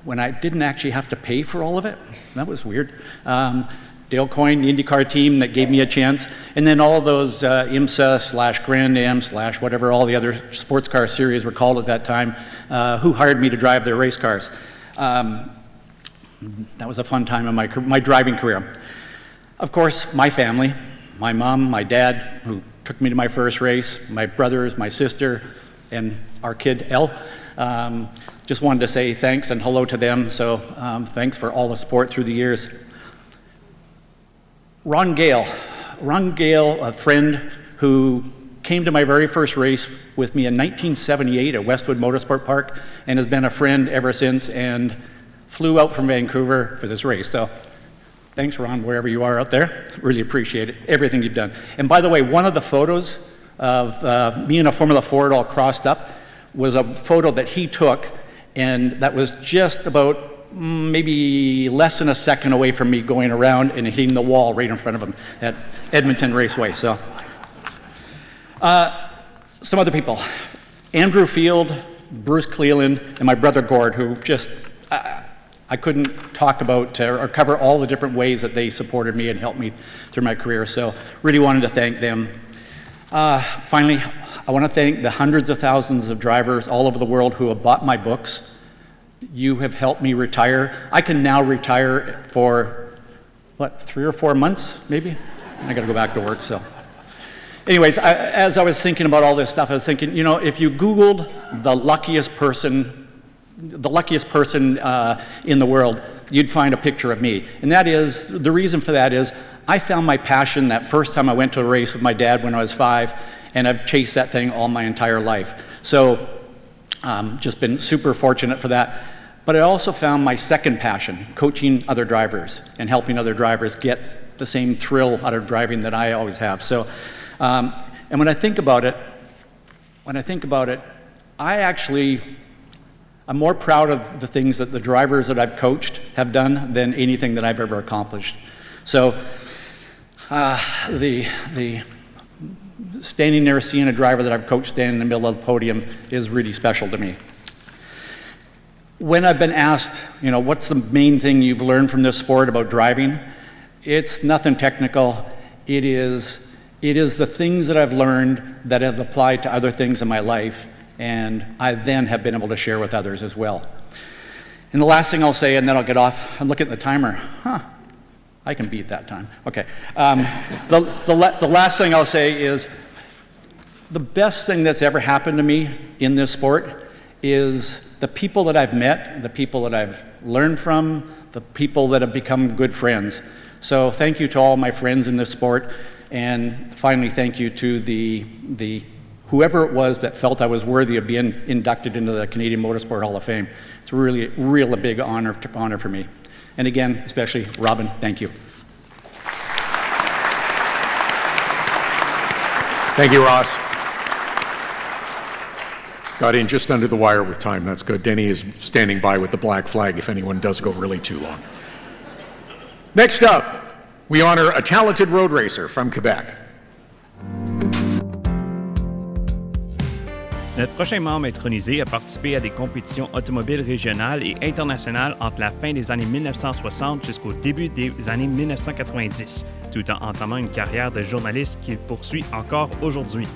when I didn't actually have to pay for all of it. That was weird. Dale Coyne, the IndyCar team that gave me a chance, and then all those IMSA/Grand Am/whatever all the other sports car series were called at that time, who hired me to drive their race cars. That was a fun time in my driving career. Of course, my family, my mom, my dad, who took me to my first race, my brothers, my sister, and our kid, Elle. Just wanted to say thanks and hello to them, so thanks for all the support through the years. Ron Gale, a friend who came to my very first race with me in 1978 at Westwood Motorsport Park and has been a friend ever since and flew out from Vancouver for this race. So thanks, Ron, wherever you are out there. Really appreciate it, everything you've done. And by the way, one of the photos of me in a Formula Ford all crossed up was a photo that he took, and that was just about maybe less than a second away from me going around and hitting the wall right in front of him at Edmonton Raceway. So, some other people. Andrew Field, Bruce Cleland, and my brother Gord, who just, I couldn't talk about or cover all the different ways that they supported me and helped me through my career. So really wanted to thank them. Finally, I want to thank the hundreds of thousands of drivers all over the world who have bought my books. You have helped me retire. I can now retire for, 3 or 4 months, maybe? I got to go back to work, so. Anyways, as I was thinking about all this stuff, I was thinking, if you Googled the luckiest person in the world, you'd find a picture of me. And that is, the reason for that is, I found my passion that first time I went to a race with my dad when I was 5, and I've chased that thing all my entire life. So, just been super fortunate for that. But I also found my second passion, coaching other drivers and helping other drivers get the same thrill out of driving that I always have. So, and when I think about it, I'm more proud of the things that the drivers that I've coached have done than anything that I've ever accomplished. So, the standing there seeing a driver that I've coached stand in the middle of the podium is really special to me. When I've been asked, what's the main thing you've learned from this sport about driving? It's nothing technical. It is the things that I've learned that have applied to other things in my life, and I then have been able to share with others as well. And the last thing I'll say, and then I'll get off, I'm looking at the timer. I can beat that time. Okay. The last thing I'll say is the best thing that's ever happened to me in this sport is the people that I've met, the people that I've learned from, the people that have become good friends. So thank you to all my friends in this sport, and finally thank you to the whoever it was that felt I was worthy of being inducted into the Canadian Motorsport Hall of Fame. It's really a big honor for me. And again, especially Robin, thank you. Thank you, Ross. Got in just under the wire with time. That's good. Denny is standing by with the black flag if anyone does go really too long. Next up, we honor a talented road racer from Quebec. Notre prochain membre intronisé a participé à des compétitions automobiles régionales et internationales entre la fin des années 1960 jusqu'au début des années 1990, tout en entamant une carrière de journaliste qu'il poursuit encore aujourd'hui.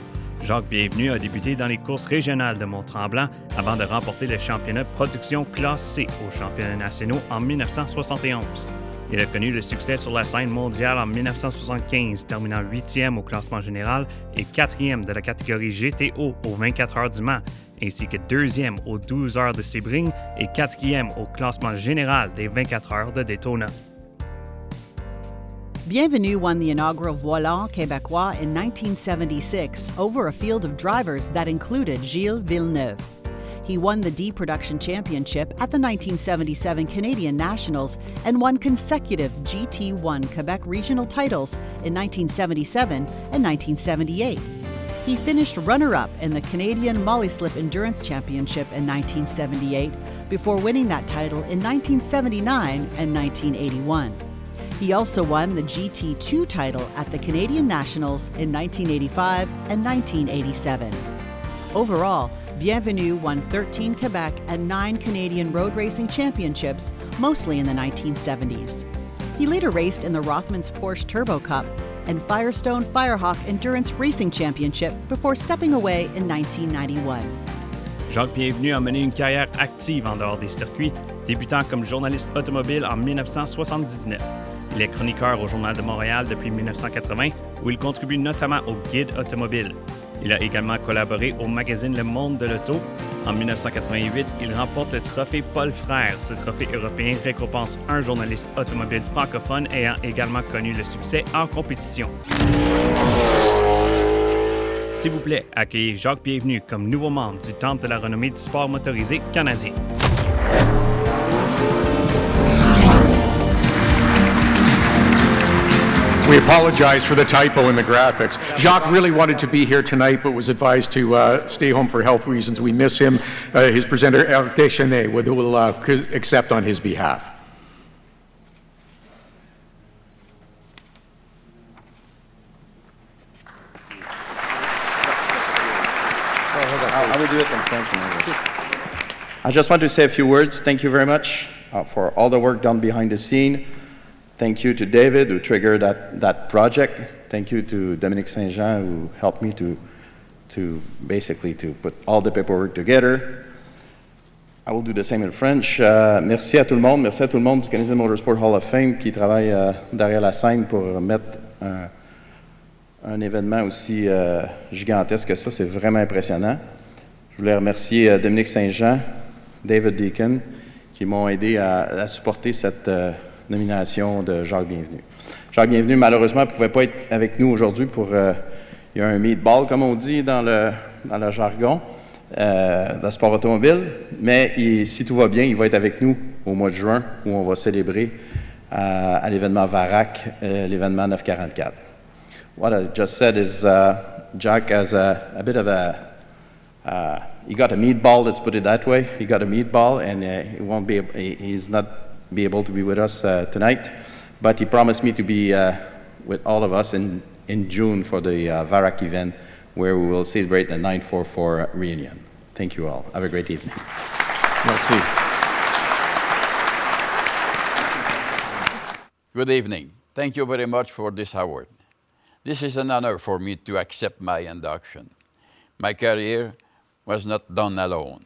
Jacques Bienvenu a débuté dans les courses régionales de Mont-Tremblant avant de remporter le championnat production classe C aux championnats nationaux en 1971. Il a connu le succès sur la scène mondiale en 1975, terminant 8e au classement général et 4e de la catégorie GTO aux 24 heures du Mans, ainsi que 2e aux 12 heures de Sebring et 4e au classement général des 24 heures de Daytona. Bienvenu won the inaugural Volant Québécois in 1976 over a field of drivers that included Gilles Villeneuve. He won the D Production Championship at the 1977 Canadian Nationals and won consecutive GT1 Quebec regional titles in 1977 and 1978. He finished runner-up in the Canadian Molly Slip Endurance Championship in 1978 before winning that title in 1979 and 1981. He also won the GT2 title at the Canadian Nationals in 1985 and 1987. Overall, Bienvenu won 13 Quebec and 9 Canadian road racing championships, mostly in the 1970s. He later raced in the Rothmans Porsche Turbo Cup and Firestone Firehawk Endurance Racing Championship before stepping away in 1991. Jacques Bienvenu a mené une carrière active en dehors des circuits, débutant comme journaliste automobile en 1979. Il est chroniqueur au Journal de Montréal depuis 1980, où il contribue notamment au Guide automobile. Il a également collaboré au magazine Le Monde de l'Auto. En 1988, il remporte le trophée Paul Frère. Ce trophée européen récompense un journaliste automobile francophone ayant également connu le succès en compétition. S'il vous plaît, accueillez Jacques Bienvenu comme nouveau membre du Temple de la renommée du sport motorisé canadien. We apologize for the typo in the graphics. Jacques really wanted to be here tonight, but was advised to stay home for health reasons. We miss him. His presenter, Eric Deschanel, will accept on his behalf. I will do it in French and English. I just want to say a few words. Thank you very much for all the work done behind the scene. Thank you to David, who triggered that project. Thank you to Dominique Saint-Jean, who helped me to basically put all the paperwork together. I will do the same in French. Merci à tout le monde. Merci à tout le monde du Canadian Motorsport Hall of Fame qui travaille derrière la scène pour mettre un événement aussi gigantesque que ça. C'est vraiment impressionnant. Je voulais remercier Dominique Saint-Jean, David Deacon, qui m'ont aidé à supporter cette nomination de Jacques Bienvenu. Jacques Bienvenu, malheureusement, ne pouvait pas être avec nous aujourd'hui pour... il y a un meatball, comme on dit dans le jargon, dans le sport automobile, mais si tout va bien, il va être avec nous au mois de juin, où on va célébrer à l'événement VARAC, l'événement 944. What I just said is Jack has a bit of he got a meatball, let's put it that way. He got a meatball, and he's not be able to be with us tonight, but he promised me to be with all of us in June for the VARAC event, where we will celebrate the 944 reunion. Thank you all. Have a great evening. Merci. Good evening. Thank you very much for this award. This is an honor for me to accept my induction. My career was not done alone.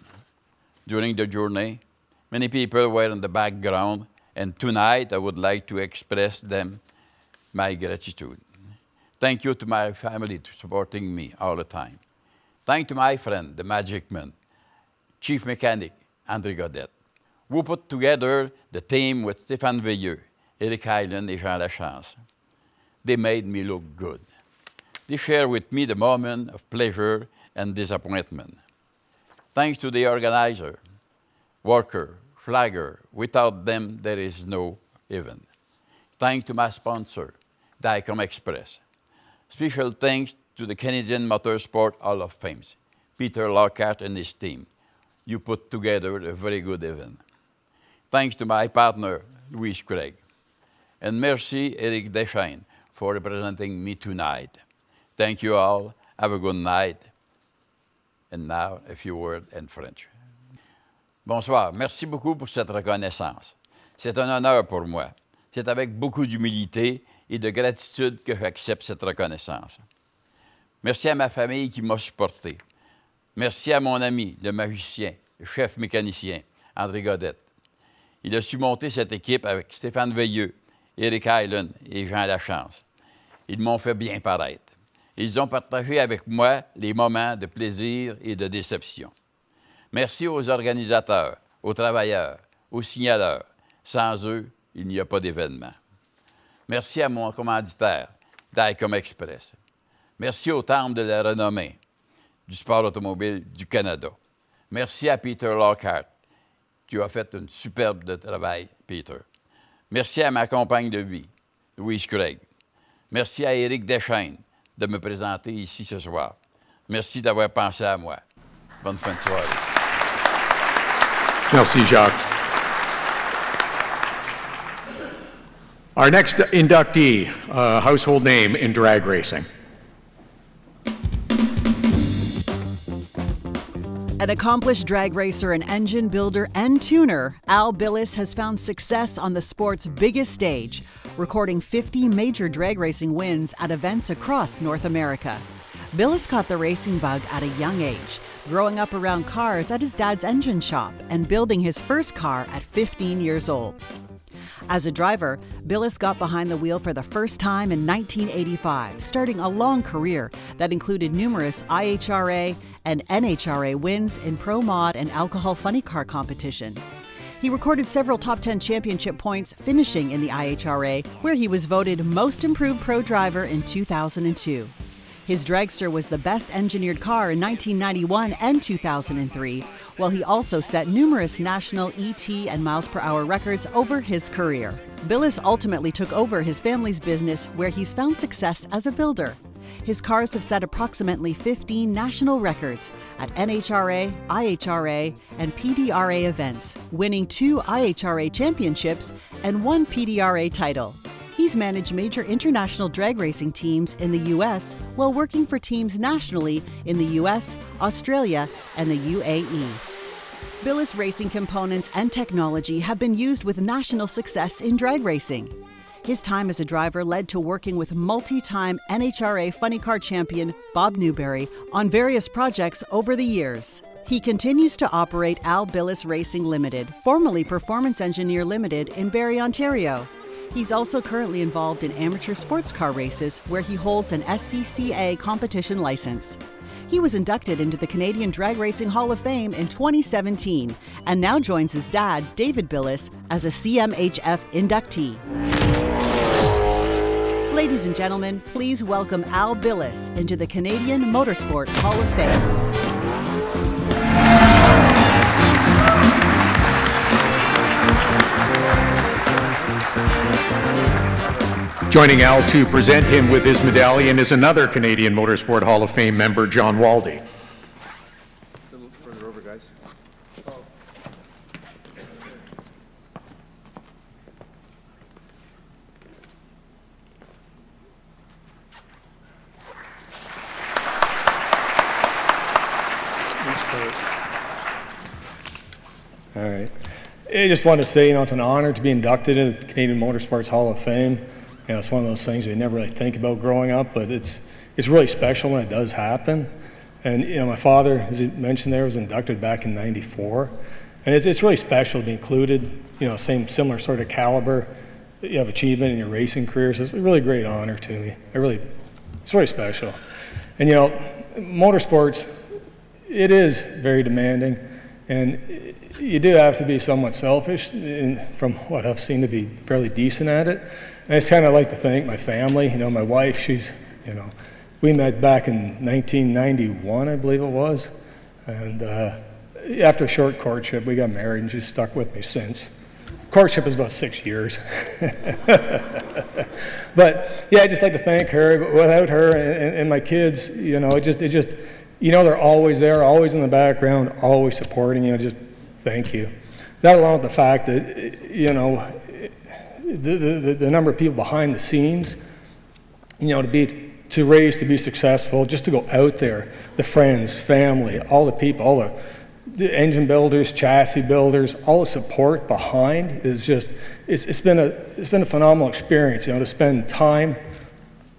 During the journey, many people were in the background, and tonight I would like to express them my gratitude. Thank you to my family for supporting me all the time. Thank to my friend, the Magic Man, Chief Mechanic, André Godet, who put together the team with Stéphane Veilleux, Eric Hyland, and Jean Lachance. They made me look good. They share with me the moment of pleasure and disappointment. Thanks to the organizer, worker, flagger. Without them, there is no event. Thanks to my sponsor, Dicom Express. Special thanks to the Canadian Motorsport Hall of Fame, Peter Lockhart and his team. You put together a very good event. Thanks to my partner, Louis Craig. And merci, Eric Deschanel, for representing me tonight. Thank you all. Have a good night. And now, a few words in French. Bonsoir. Merci beaucoup pour cette reconnaissance. C'est un honneur pour moi. C'est avec beaucoup d'humilité et de gratitude que j'accepte cette reconnaissance. Merci à ma famille qui m'a supporté. Merci à mon ami, le magicien, le chef mécanicien, André Godet. Il a su monter cette équipe avec Stéphane Veilleux, Eric Hyland et Jean Lachance. Ils m'ont fait bien paraître. Ils ont partagé avec moi les moments de plaisir et de déception. Merci aux organisateurs, aux travailleurs, aux signaleurs. Sans eux, il n'y a pas d'événement. Merci à mon commanditaire, Dicom Express. Merci au Temple de la renommée du sport automobile du Canada. Merci à Peter Lockhart. Tu as fait un superbe travail, Peter. Merci à ma compagne de vie, Louise Craig. Merci à Éric Deschanel de me présenter ici ce soir. Merci d'avoir pensé à moi. Bonne fin de soirée. Merci, Jacques. Our next inductee, a household name in drag racing. An accomplished drag racer and engine builder and tuner, Al Billis has found success on the sport's biggest stage. recording 50 major drag racing wins at events across North America. Billis caught the racing bug at a young age, growing up around cars at his dad's engine shop and building his first car at 15 years old. As a driver, Billis got behind the wheel for the first time in 1985, starting a long career that included numerous IHRA and NHRA wins in Pro Mod and Alcohol Funny Car competition. He recorded several top 10 championship points, finishing in the IHRA, where he was voted Most Improved Pro Driver in 2002. His dragster was the best engineered car in 1991 and 2003, while he also set numerous national ET and miles per hour records over his career. Billis ultimately took over his family's business, where he's found success as a builder. His cars have set approximately 15 national records at NHRA, IHRA, and PDRA events, winning 2 IHRA championships and 1 PDRA title. He's managed major international drag racing teams in the U.S. while working for teams nationally in the U.S., Australia, and the UAE. Billis racing components and technology have been used with national success in drag racing. His time as a driver led to working with multi-time NHRA Funny Car champion Bob Newberry on various projects over the years. He continues to operate Al Billis Racing Limited, formerly Performance Engineer Limited in Barrie, Ontario. He's also currently involved in amateur sports car races, where he holds an SCCA competition license. He was inducted into the Canadian Drag Racing Hall of Fame in 2017 and now joins his dad, David Billis, as a CMHF inductee. Ladies and gentlemen, please welcome Al Billis into the Canadian Motorsport Hall of Fame. Joining Al to present him with his medallion is another Canadian Motorsport Hall of Fame member, John Waldy. A little further over, guys. All right. I just wanted to say, it's an honor to be inducted into the Canadian Motorsports Hall of Fame. It's one of those things you never really think about growing up, but it's really special when it does happen. And my father, as you mentioned there, was inducted back in '94, and it's really special to be included. Similar sort of caliber that you have achievement in your racing career. So it's a really great honor to me. It's really special. And motorsports, it is very demanding, and you do have to be somewhat selfish, from what I've seen, to be fairly decent at it. And I just kind of like to thank my family. My wife, she's, we met back in 1991, I believe it was. And after a short courtship, we got married, and she's stuck with me since. Courtship is about 6 years. But yeah, I'd just like to thank her. But without her and my kids, they're always there, always in the background, always supporting you. Just thank you. That along with the fact that, the number of people behind the scenes, to race, to be successful, just to go out there, the friends, family, all the people, all the engine builders, chassis builders, all the support behind is just, it's been a phenomenal experience, to spend time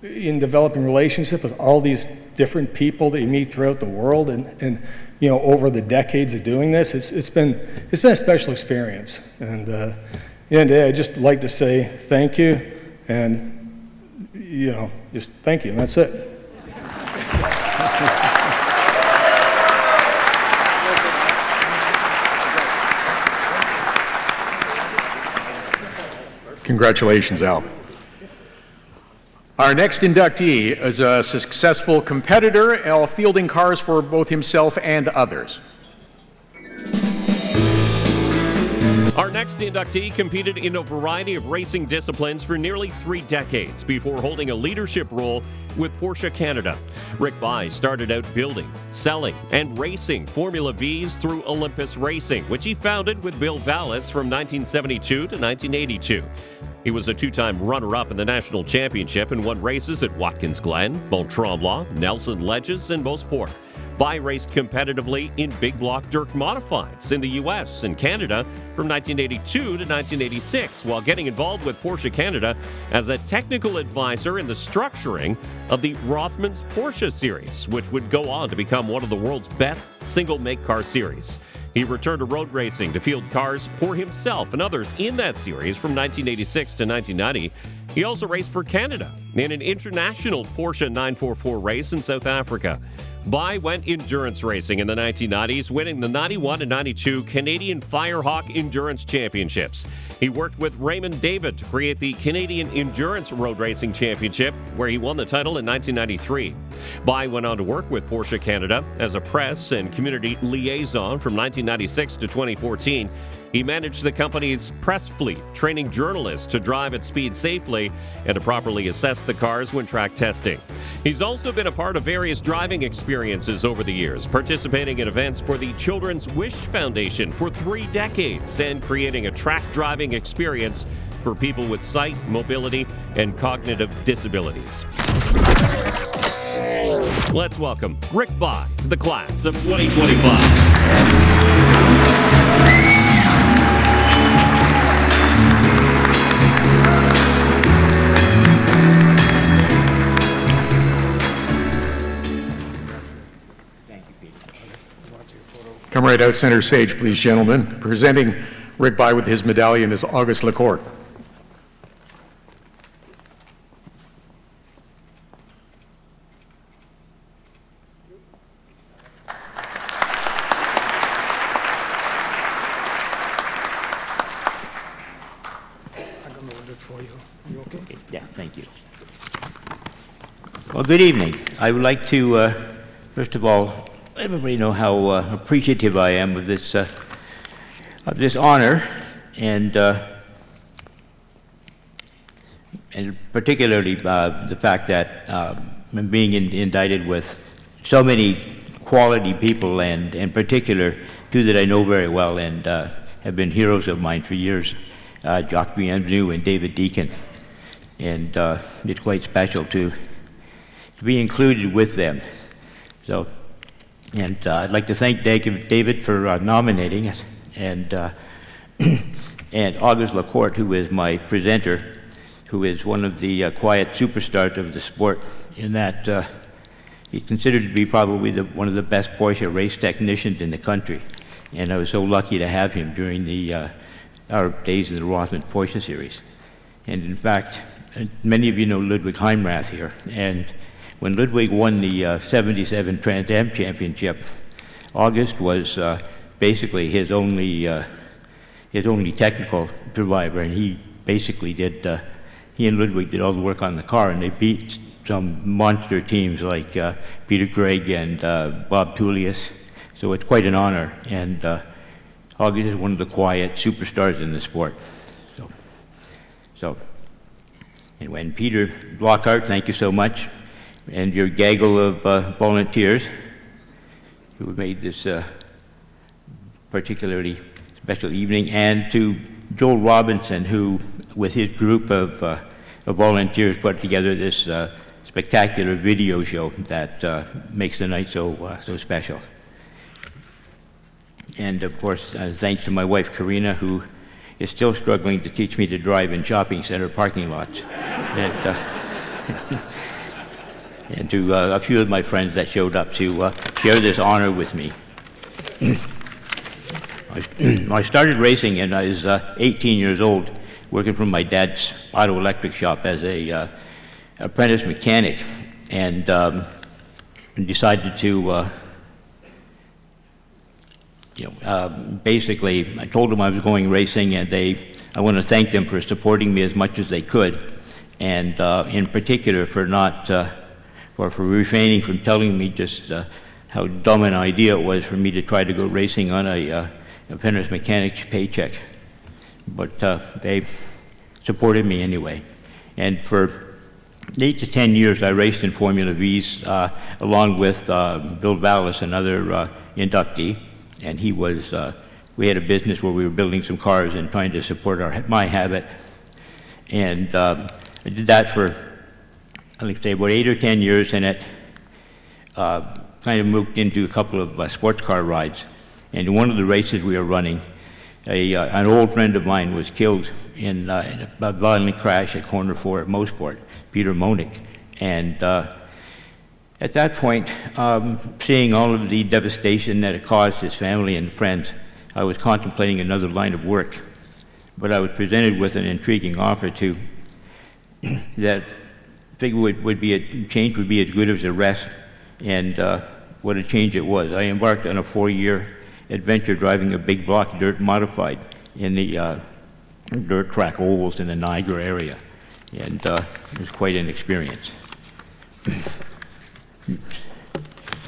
in developing relationships with all these different people that you meet throughout the world, and over the decades of doing this, it's been a special experience. And I'd just like to say thank you, and just thank you, and that's it. Congratulations, Al. Our next inductee is a successful competitor, fielding cars for both himself and others. Our next inductee competed in a variety of racing disciplines for nearly 3 decades before holding a leadership role with Porsche Canada. Rick Bai started out building, selling, and racing Formula Vs through Olympus Racing, which he founded with Bill Vallis from 1972 to 1982. He was a 2-time runner-up in the national championship and won races at Watkins Glen, Mont Tremblant, Nelson Ledges, and Beausport. Bai raced competitively in big block dirt modifieds in the U.S. and Canada from 1982 to 1986, while getting involved with Porsche Canada as a technical advisor in the structuring of the Rothmans Porsche series, which would go on to become one of the world's best single-make car series. He returned to road racing to field cars for himself and others in that series from 1986 to 1990. He also raced for Canada in an international Porsche 944 race in South Africa. Bai went endurance racing in the 1990s, winning the 91 and 92 Canadian Firehawk Endurance Championships. He worked with Raymond David to create the Canadian Endurance Road Racing Championship, where he won the title in 1993. Bai went on to work with Porsche Canada as a press and community liaison from 1996 to 2014. He managed the company's press fleet, training journalists to drive at speed safely and to properly assess the cars when track testing. He's also been a part of various driving experiences over the years, participating in events for the Children's Wish Foundation for 3 decades and creating a track driving experience for people with sight, mobility, and cognitive disabilities. Let's welcome Rick Bai to the class of 2025. Come right out center stage, please, gentlemen. Presenting Rick Bai with his medallion is Auguste Lacourt. Yeah, thank you. Well, good evening. I would like to, first of all, let everybody know how appreciative I am of this honor, and particularly the fact that I'm being indicted with so many quality people, and in particular, 2 that I know very well and have been heroes of mine for years, Jacques Bienvenu and David Deacon. And it's quite special to be included with them. So, and I'd like to thank David for nominating us, and and Auguste Lacourt, who is my presenter, who is one of the quiet superstars of the sport, in that he's considered to be probably one of the best Porsche race technicians in the country. And I was so lucky to have him during our days in the Rothmans Porsche series. And in fact, many of you know Ludwig Heimrath here, and when Ludwig won the 77 Trans Am Championship, August was basically his only technical survivor, and he basically did, he and Ludwig did all the work on the car, and they beat some monster teams like Peter Gregg and Bob Tullius, so it's quite an honor, and August is one of the quiet superstars in the sport. So anyway, and Peter Lockhart, thank you so much, and your gaggle of volunteers who made this particularly special evening, and to Joel Robinson, who, with his group of volunteers, put together this spectacular video show that makes the night so special. And of course, thanks to my wife, Karina, who is still struggling to teach me to drive in shopping center parking lots. And to a few of my friends that showed up to share this honor with me. I started racing and I was 18 years old, working from my dad's auto electric shop as a apprentice mechanic, and decided to basically, I told them I was going racing, and I want to thank them for supporting me as much as they could, and in particular for not, for refraining from telling me just how dumb an idea it was for me to try to go racing on a apprentice mechanic's paycheck. But they supported me anyway. And for 8 to 10 years, I raced in Formula Vs along with Bill Vallis, another inductee. And he was, we had a business where we were building some cars and trying to support my habit. And I did that for, I'd like to say, about 8 or 10 years, and kind of moved into a couple of sports car rides. And in one of the races we were running, an old friend of mine was killed in a violent crash at Corner 4 at Motorsport, Peter Monick. And at that point, seeing all of the devastation that it caused his family and friends, I was contemplating another line of work. But I was presented with an intriguing offer to that figured would be a change would be as good as a rest, and what a change it was. I embarked on a 4-year adventure driving a big block dirt modified in the dirt track ovals in the Niagara area, and it was quite an experience. And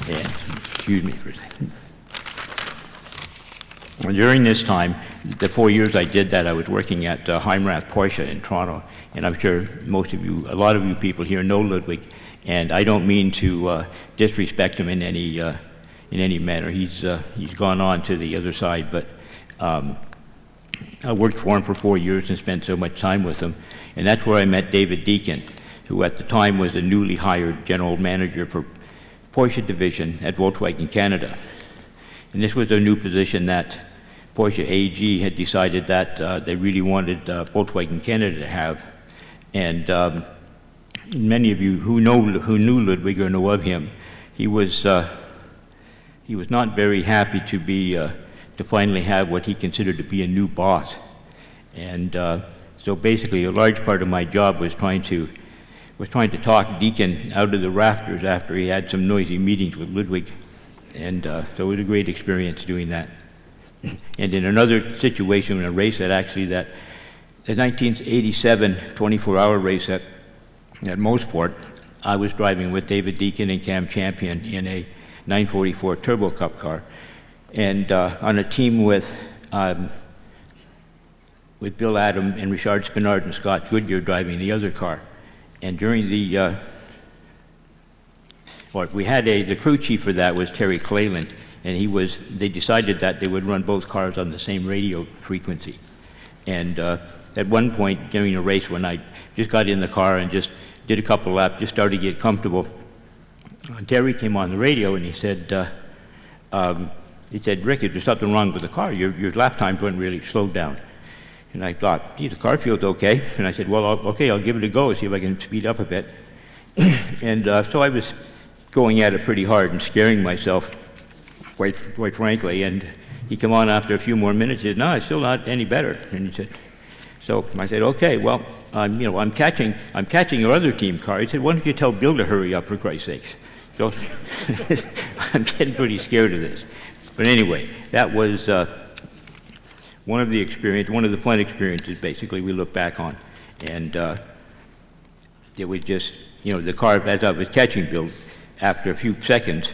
excuse me for a second. During this time, the 4 years I did that, I was working at Heimrath Porsche in Toronto, and I'm sure most of you, a lot of you people here know Ludwig, and I don't mean to disrespect him in any manner. He's gone on to the other side, but I worked for him for 4 years and spent so much time with him, and that's where I met David Deacon, who at the time was the newly hired general manager for Porsche division at Volkswagen Canada. And this was a new position that Porsche AG had decided that they really wanted Volkswagen Canada to have. And many of you who knew Ludwig or know of him, he was not very happy to finally have what he considered to be a new boss. And so basically, a large part of my job was trying to talk Deacon out of the rafters after he had some noisy meetings with Ludwig. And so it was a great experience doing that. And in another situation, in a race the 1987 24-hour race at Motorsport, I was driving with David Deacon and Cam Champion in a 944 Turbo Cup car, and on a team with Bill Adam and Richard Spinard and Scott Goodyear driving the other car. And during the the crew chief for that was Terry Clayland, and they decided that they would run both cars on the same radio frequency. And at one point during a race when I just got in the car and just did a couple laps, just started to get comfortable, Terry came on the radio and he said, Rick, there's something wrong with the car. Your lap times weren't really slowed down. And I thought, gee, the car feels okay. And I said, well, okay, I'll give it a go, see if I can speed up a bit. And so I was going at it pretty hard and scaring myself, quite frankly. And he came on after a few more minutes. He said, no, it's still not any better. And he said, so I said, okay, well, I'm catching your other team car. He said, why don't you tell Bill to hurry up, for Christ's sakes? So I'm getting pretty scared of this. But anyway, that was one of the fun experiences, basically, we look back on. And it was just, the car, as I was catching Bill, after a few seconds,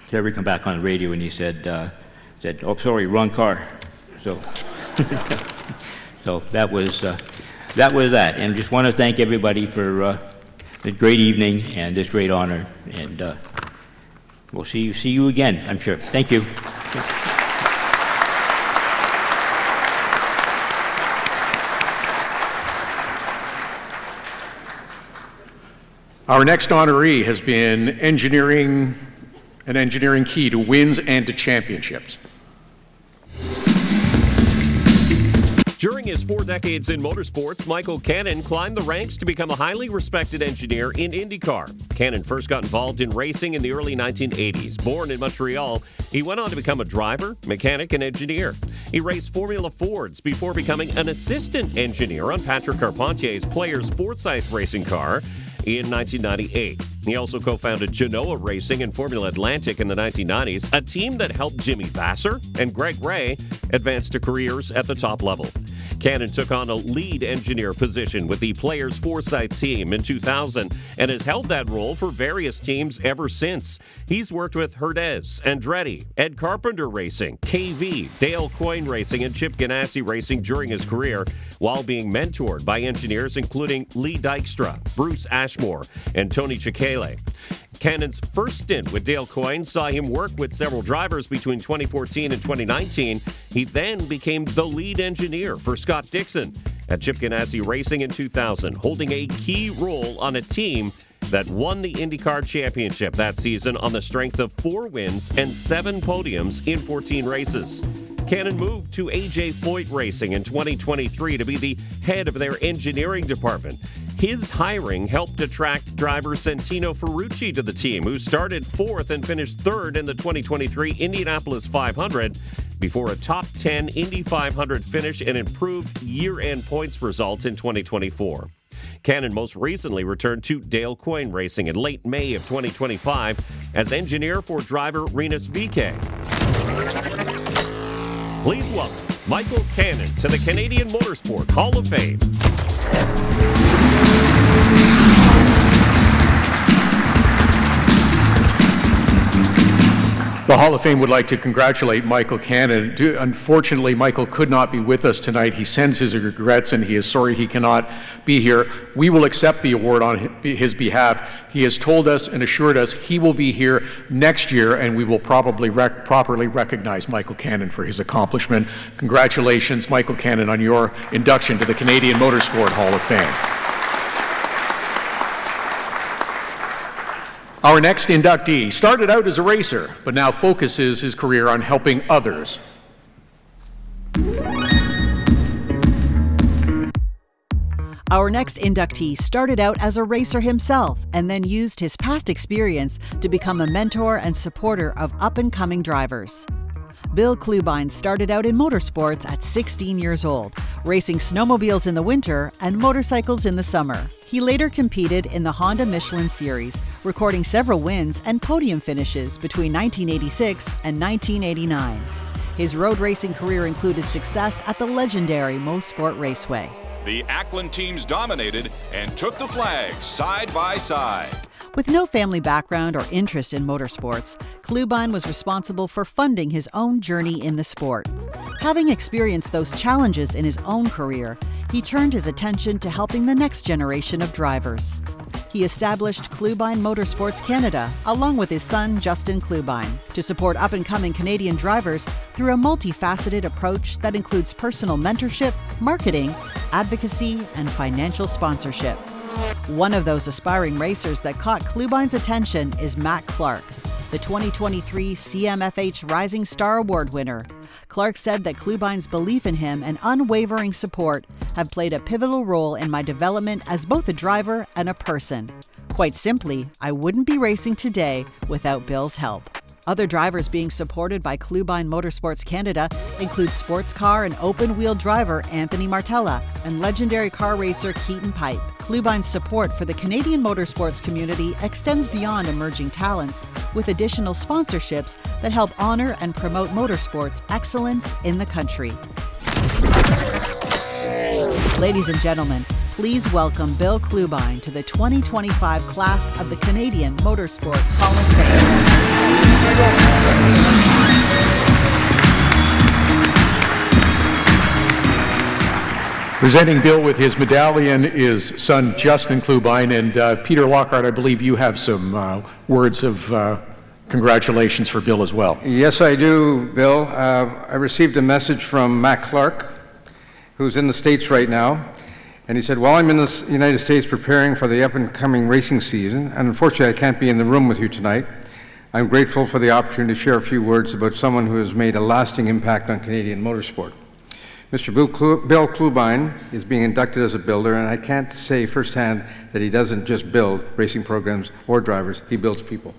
Terry come back on the radio and he said, oh, sorry, wrong car. So, so that was that. And just want to thank everybody for a great evening and this great honor. And we'll see you again, I'm sure. Thank you. Our next honoree has been an engineering key to wins and to championships. During his 4 decades in motorsports, Michael Cannon climbed the ranks to become a highly respected engineer in IndyCar. Cannon first got involved in racing in the early 1980s. Born in Montreal, he went on to become a driver, mechanic, and engineer. He raced Formula Fords before becoming an assistant engineer on Patrick Carpentier's Players Forsyth racing car in 1998. He also co-founded Genoa Racing and Formula Atlantic in the 1990s, a team that helped Jimmy Vasser and Greg Ray advance to careers at the top level. Cannon took on a lead engineer position with the Players Forsyth team in 2000 and has held that role for various teams ever since. He's worked with Herdez, Andretti, Ed Carpenter Racing, KV, Dale Coyne Racing, and Chip Ganassi Racing during his career, while being mentored by engineers including Lee Dykstra, Bruce Ashmore, and Tony Ciccale. Cannon's first stint with Dale Coyne saw him work with several drivers between 2014 and 2019. He then became the lead engineer for Scott Dixon at Chip Ganassi Racing in 2000, holding a key role on a team that won the IndyCar Championship that season on the strength of 4 wins and 7 podiums in 14 races. Cannon moved to A.J. Foyt Racing in 2023 to be the head of their engineering department. His hiring helped attract driver Santino Ferrucci to the team, who started 4th and finished 3rd in the 2023 Indianapolis 500 before a top 10 Indy 500 finish and improved year-end points result in 2024. Cannon most recently returned to Dale Coyne Racing in late May of 2025 as engineer for driver Rinus VeeKay. Please welcome Michael Cannon to the Canadian Motorsport Hall of Fame. The Hall of Fame would like to congratulate Michael Cannon. Unfortunately, Michael could not be with us tonight. He sends his regrets and he is sorry he cannot be here. We will accept the award on his behalf. He has told us and assured us he will be here next year, and we will probably properly recognize Michael Cannon for his accomplishment. Congratulations, Michael Cannon, on your induction to the Canadian Motorsport Hall of Fame. Our next inductee started out as a racer, but now focuses his career on helping others. Our next inductee started out as a racer himself and then used his past experience to become a mentor and supporter of up-and-coming drivers. Bill Klubine started out in motorsports at 16 years old, racing snowmobiles in the winter and motorcycles in the summer. He later competed in the Honda Michelin Series, recording several wins and podium finishes between 1986 and 1989. His road racing career included success at the legendary Motorsport Raceway. The Ackland teams dominated and took the flags side by side. With no family background or interest in motorsports, Klubine was responsible for funding his own journey in the sport. Having experienced those challenges in his own career, he turned his attention to helping the next generation of drivers. He established Klubine Motorsports Canada, along with his son Justin Klubine, to support up-and-coming Canadian drivers through a multifaceted approach that includes personal mentorship, marketing, advocacy, and financial sponsorship. One of those aspiring racers that caught Klubine's attention is Matt Clark, the 2023 CMHF Rising Star Award winner. Clark said that Klubine's belief in him and unwavering support have played a pivotal role in my development as both a driver and a person. Quite simply, I wouldn't be racing today without Bill's help. Other drivers being supported by Klubine Motorsports Canada include sports car and open-wheel driver Anthony Martella and legendary car racer Keaton Pipe. Klubine's support for the Canadian motorsports community extends beyond emerging talents, with additional sponsorships that help honor and promote motorsports excellence in the country. Ladies and gentlemen, please welcome Bill Klubine to the 2025 class of the Canadian Motorsport Hall of Fame. Presenting Bill with his medallion is son Justin Klubine, and Peter Lockhart, I believe you have some words of congratulations for Bill as well. Yes, I do, Bill. I received a message from Matt Clark, who's in the States right now, and he said, while I'm in the United States preparing for the up-and-coming racing season, and unfortunately I can't be in the room with you tonight, I'm grateful for the opportunity to share a few words about someone who has made a lasting impact on Canadian motorsport. Mr. Bill Klubine is being inducted as a builder, and I can't say firsthand that he doesn't just build racing programs or drivers, he builds people.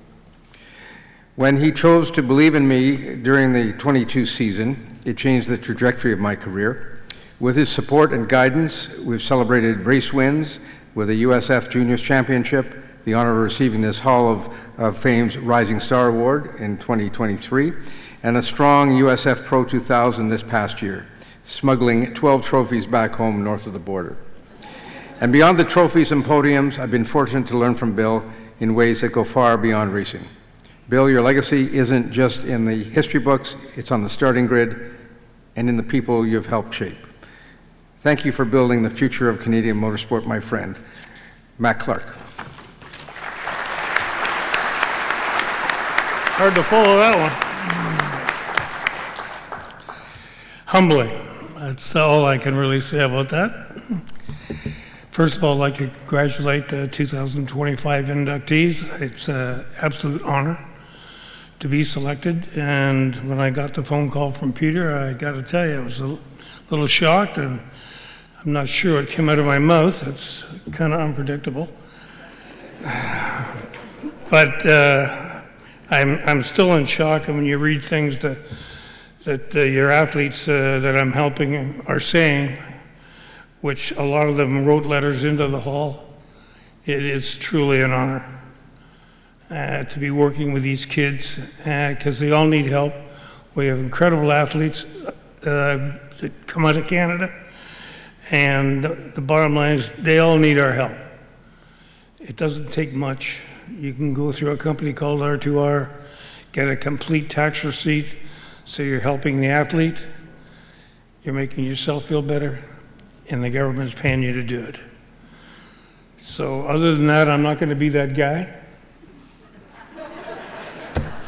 When he chose to believe in me during the 22 season, it changed the trajectory of my career. With his support and guidance, we've celebrated race wins with a USF Juniors Championship, the honor of receiving this Hall of Fame's Rising Star Award in 2023, and a strong USF Pro 2000 this past year, smuggling 12 trophies back home north of the border. And beyond the trophies and podiums, I've been fortunate to learn from Bill in ways that go far beyond racing. Bill, your legacy isn't just in the history books, it's on the starting grid and in the people you've helped shape. Thank you for building the future of Canadian motorsport, my friend. Matt Clark. Hard to follow that one. Humbling. That's all I can really say about that. First of all, I'd like to congratulate the 2025 inductees. It's an absolute honor to be selected. And when I got the phone call from Peter, I got to tell you, I was a little shocked, and I'm not sure what came out of my mouth. It's kind of unpredictable. But I'm still in shock, and when you read things that your athletes that I'm helping are saying, which a lot of them wrote letters into the hall, it is truly an honor to be working with these kids, because they all need help. We have incredible athletes that come out of Canada, and the bottom line is they all need our help. It doesn't take much. You can go through a company called R2R, get a complete tax receipt, so you're helping the athlete, you're making yourself feel better, and the government's paying you to do it. So other than that, I'm not going to be that guy.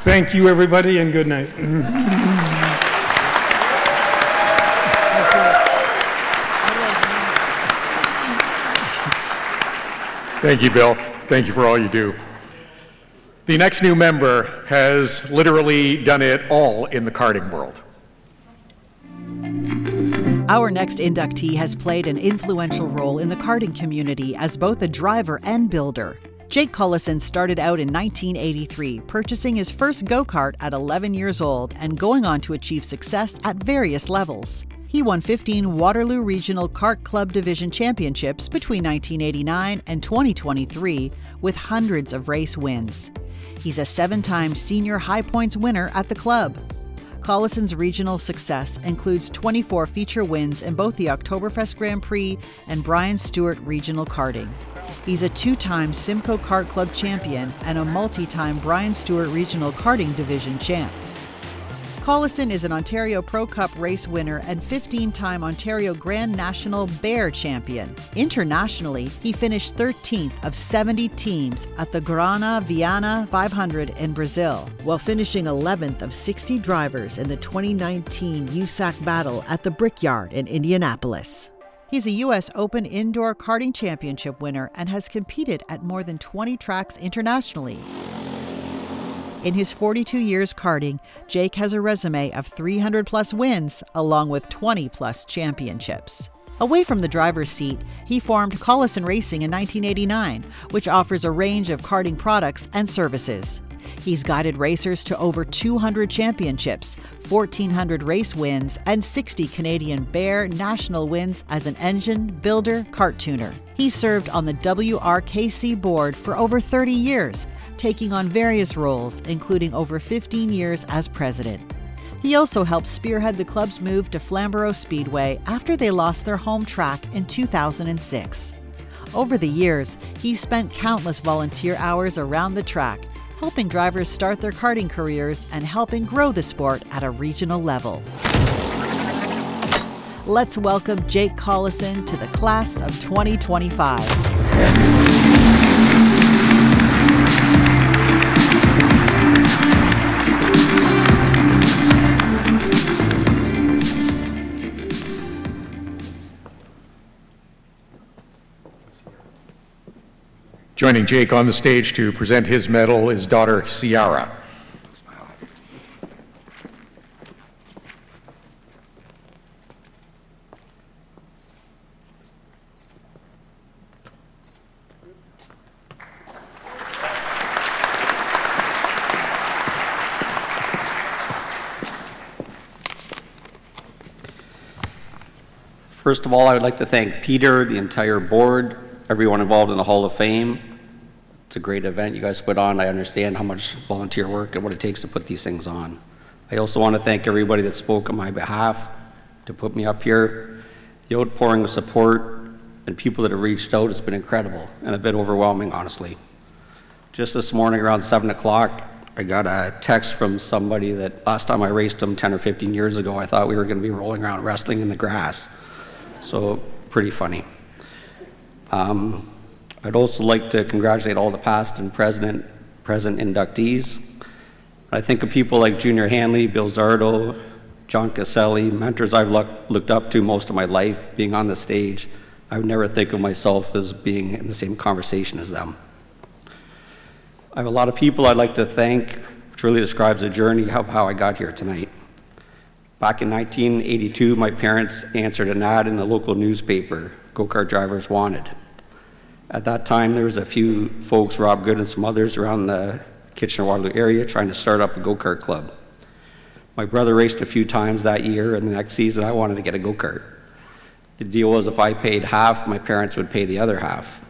Thank you, everybody, and good night. Thank you, Bill. Thank you for all you do. The next new member has literally done it all in the karting world. Our next inductee has played an influential role in the karting community as both a driver and builder. Jake Collison started out in 1983, purchasing his first go-kart at 11 years old and going on to achieve success at various levels. He won 15 Waterloo Regional Kart Club Division Championships between 1989 and 2023, with hundreds of race wins. He's a 7-time senior high points winner at the club. Collison's regional success includes 24 feature wins in both the Oktoberfest Grand Prix and Brian Stewart Regional Karting. He's a 2-time Simcoe Kart Club champion and a multi-time Brian Stewart Regional Karting Division champ. Collison is an Ontario Pro Cup race winner and 15-time Ontario Grand National Bear champion. Internationally, he finished 13th of 70 teams at the Grana Viana 500 in Brazil, while finishing 11th of 60 drivers in the 2019 USAC Battle at the Brickyard in Indianapolis. He's a U.S. Open Indoor Karting Championship winner and has competed at more than 20 tracks internationally. In his 42 years karting, Jake has a resume of 300-plus wins, along with 20-plus championships. Away from the driver's seat, he formed Collison Racing in 1989, which offers a range of karting products and services. He's guided racers to over 200 championships, 1,400 race wins, and 60 Canadian Bear national wins as an engine, builder, kart tuner. He served on the WRKC board for over 30 years, taking on various roles, including over 15 years as president. He also helped spearhead the club's move to Flamborough Speedway after they lost their home track in 2006. Over the years, he spent countless volunteer hours around the track, helping drivers start their karting careers and helping grow the sport at a regional level. Let's welcome Jake Collison to the class of 2025. Joining Jake on the stage to present his medal is daughter Ciara. First of all, I would like to thank Peter, the entire board, everyone involved in the Hall of Fame. It's a great event you guys put on. I understand how much volunteer work and what it takes to put these things on. I also want to thank everybody that spoke on my behalf to put me up here. The outpouring of support and people that have reached out has been incredible and a bit overwhelming, honestly. Just this morning around 7 o'clock, I got a text from somebody that last time I raced him 10 or 15 years ago, I thought we were going to be rolling around wrestling in the grass. So pretty funny. I'd also like to congratulate all the past and present inductees. I think of people like Junior Hanley, Bill Zardo, John Caselli, mentors I've looked up to most of my life, being on the stage, I would never think of myself as being in the same conversation as them. I have a lot of people I'd like to thank, which really describes the journey of how I got here tonight. Back in 1982, my parents answered an ad in the local newspaper, go-kart drivers wanted. At that time, there was a few folks, Rob Good and some others around the Kitchener-Waterloo area trying to start up a go-kart club. My brother raced a few times that year, and the next season I wanted to get a go-kart. The deal was if I paid half, my parents would pay the other half.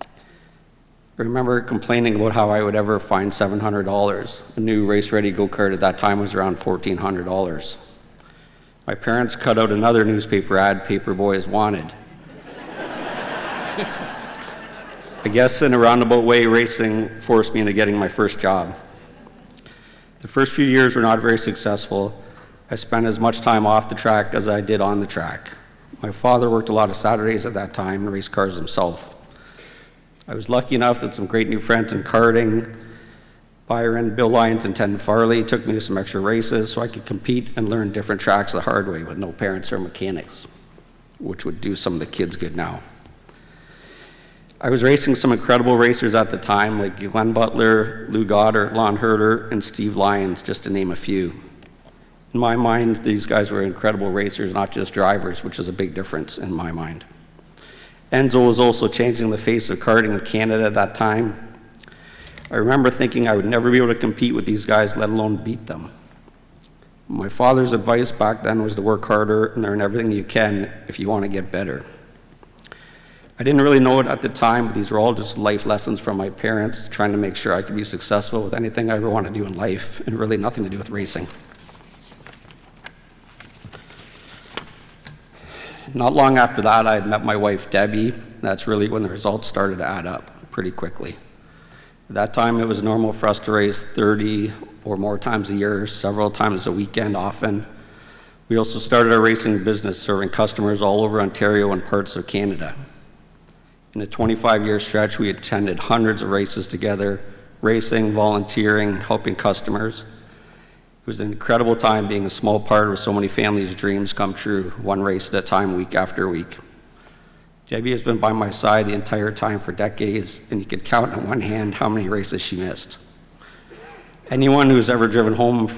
I remember complaining about how I would ever find $700. A new race-ready go-kart at that time was around $1,400. My parents cut out another newspaper ad, Paper Boys Wanted. I guess in a roundabout way, racing forced me into getting my first job. The first few years were not very successful. I spent as much time off the track as I did on the track. My father worked a lot of Saturdays at that time and raced cars himself. I was lucky enough that some great new friends in karting, Byron, Bill Lyons, and Ted Farley took me to some extra races so I could compete and learn different tracks the hard way with no parents or mechanics, which would do some of the kids good now. I was racing some incredible racers at the time, like Glenn Butler, Lou Goddard, Lon Herter, and Steve Lyons, just to name a few. In my mind, these guys were incredible racers, not just drivers, which is a big difference in my mind. Enzo was also changing the face of karting in Canada at that time. I remember thinking I would never be able to compete with these guys, let alone beat them. My father's advice back then was to work harder and learn everything you can if you want to get better. I didn't really know it at the time, but these were all just life lessons from my parents, trying to make sure I could be successful with anything I ever want to do in life, and really nothing to do with racing. Not long after that, I had met my wife, Debbie. That's really when the results started to add up pretty quickly. At that time, it was normal for us to race 30 or more times a year, several times a weekend often. We also started our racing business, serving customers all over Ontario and parts of Canada. In a 25-year stretch, we attended hundreds of races together, racing, volunteering, helping customers. It was an incredible time being a small part of so many families' dreams come true, one race at a time, week after week. Debbie has been by my side the entire time for decades, and you could count on one hand how many races she missed. Anyone who's ever driven home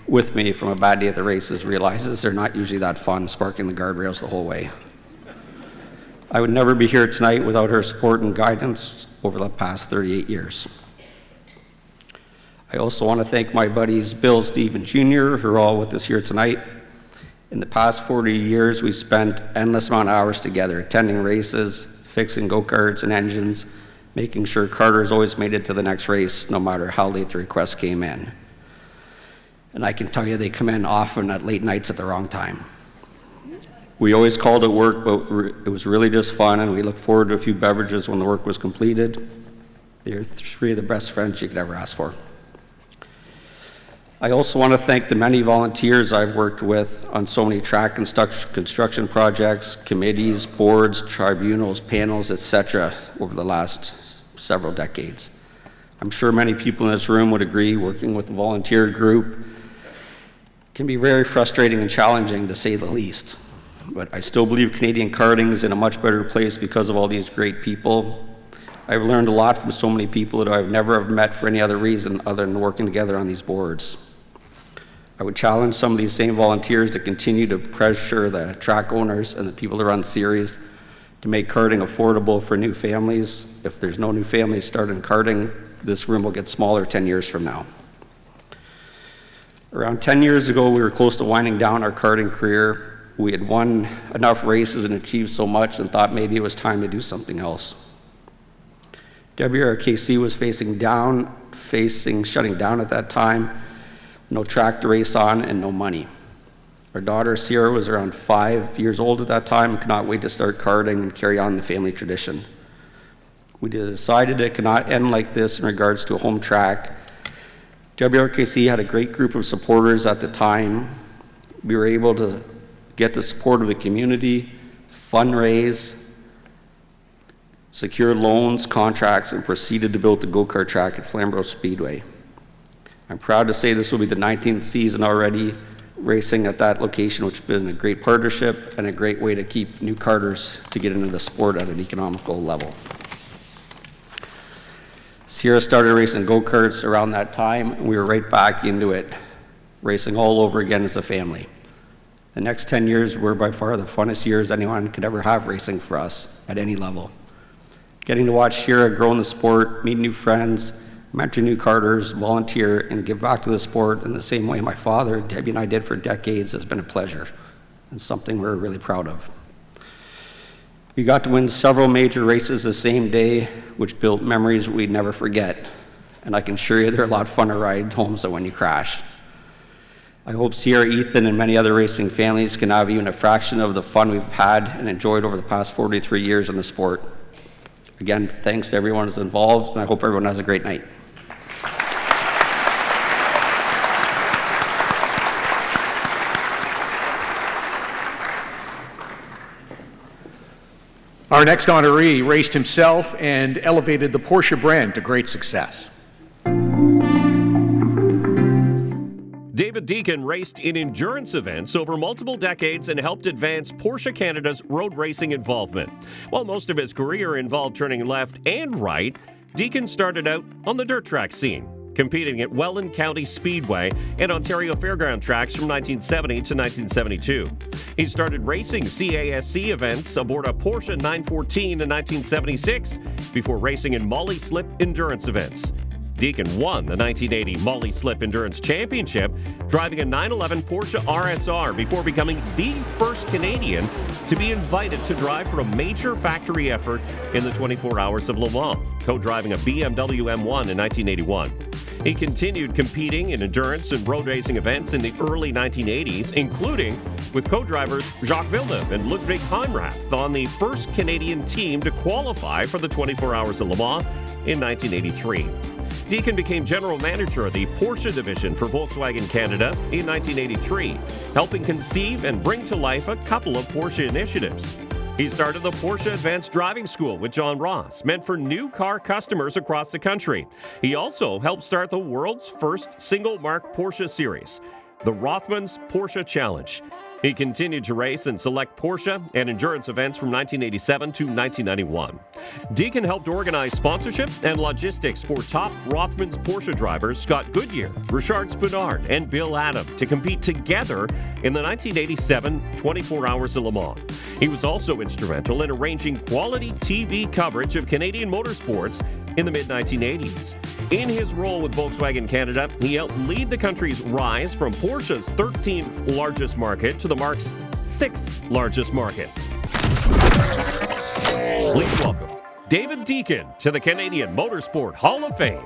with me from a bad day at the races realizes they're not usually that fun, sparking the guardrails the whole way. I would never be here tonight without her support and guidance over the past 38 years. I also want to thank my buddies Bill, Steve, and Junior, who are all with us here tonight. In the past 40 years, we spent endless amount of hours together, attending races, fixing go-karts and engines, making sure karters always made it to the next race, no matter how late the requests came in. And I can tell you they come in often at late nights at the wrong time. We always called it work, but it was really just fun, and we looked forward to a few beverages when the work was completed. They're three of the best friends you could ever ask for. I also want to thank the many volunteers I've worked with on so many track construction projects, committees, boards, tribunals, panels, etc. over the last several decades. I'm sure many people in this room would agree working with the volunteer group can be very frustrating and challenging, to say the least. But I still believe Canadian karting is in a much better place because of all these great people. I've learned a lot from so many people that I've never have met for any other reason other than working together on these boards. I would challenge some of these same volunteers to continue to pressure the track owners and the people that run series to make karting affordable for new families. If there's no new families starting karting, this room will get smaller 10 years from now. Around 10 years ago, we were close to winding down our karting career. We had won enough races and achieved so much and thought maybe it was time to do something else. WRKC was shutting down at that time. No track to race on and no money. Our daughter Sierra was around 5 years old at that time and could not wait to start karting and carry on the family tradition. We decided it could not end like this in regards to a home track. WRKC had a great group of supporters at the time. We were able to get the support of the community, fundraise, secure loans, contracts, and proceeded to build the go-kart track at Flamborough Speedway. I'm proud to say this will be the 19th season already racing at that location, which has been a great partnership and a great way to keep new karters to get into the sport at an economical level. Sierra started racing go-karts around that time, and we were right back into it, racing all over again as a family. The next 10 years were by far the funnest years anyone could ever have racing for us at any level. Getting to watch Sierra grow in the sport, meet new friends, mentor new karters, volunteer, and give back to the sport in the same way my father, Debbie, and I did for decades has been a pleasure and something we're really proud of. We got to win several major races the same day, which built memories we'd never forget. And I can assure you they're a lot of fun to ride home so when you crash. I hope Sierra, Ethan, and many other racing families can have even a fraction of the fun we've had and enjoyed over the past 43 years in the sport. Again, thanks to everyone who's involved, and I hope everyone has a great night. Our next honoree raced himself and elevated the Porsche brand to great success. David Deacon raced in endurance events over multiple decades and helped advance Porsche Canada's road racing involvement. While most of his career involved turning left and right, Deacon started out on the dirt track scene, competing at Welland County Speedway and Ontario Fairground tracks from 1970 to 1972. He started racing CASC events aboard a Porsche 914 in 1976 before racing in Molly Slip endurance events. Deacon won the 1980 Molly Slip Endurance Championship, driving a 911 Porsche RSR before becoming the first Canadian to be invited to drive for a major factory effort in the 24 Hours of Le Mans, co-driving a BMW M1 in 1981. He continued competing in endurance and road racing events in the early 1980s, including with co-drivers Jacques Villeneuve and Ludwig Heimrath on the first Canadian team to qualify for the 24 Hours of Le Mans in 1983. Deacon became general manager of the Porsche division for Volkswagen Canada in 1983, helping conceive and bring to life a couple of Porsche initiatives. He started the Porsche Advanced Driving School with John Ross, meant for new car customers across the country. He also helped start the world's first single-mark Porsche series, the Rothmans Porsche Challenge. He continued to race and select Porsche and endurance events from 1987 to 1991. Deacon helped organize sponsorship and logistics for top Rothmans Porsche drivers Scott Goodyear, Richard Spenard, and Bill Adam to compete together in the 1987 24 Hours of Le Mans. He was also instrumental in arranging quality TV coverage of Canadian motorsports in the mid-1980s. In his role with Volkswagen Canada, he helped lead the country's rise from Porsche's 13th largest market to the marque's 6th largest market. Please welcome David Deacon to the Canadian Motorsport Hall of Fame.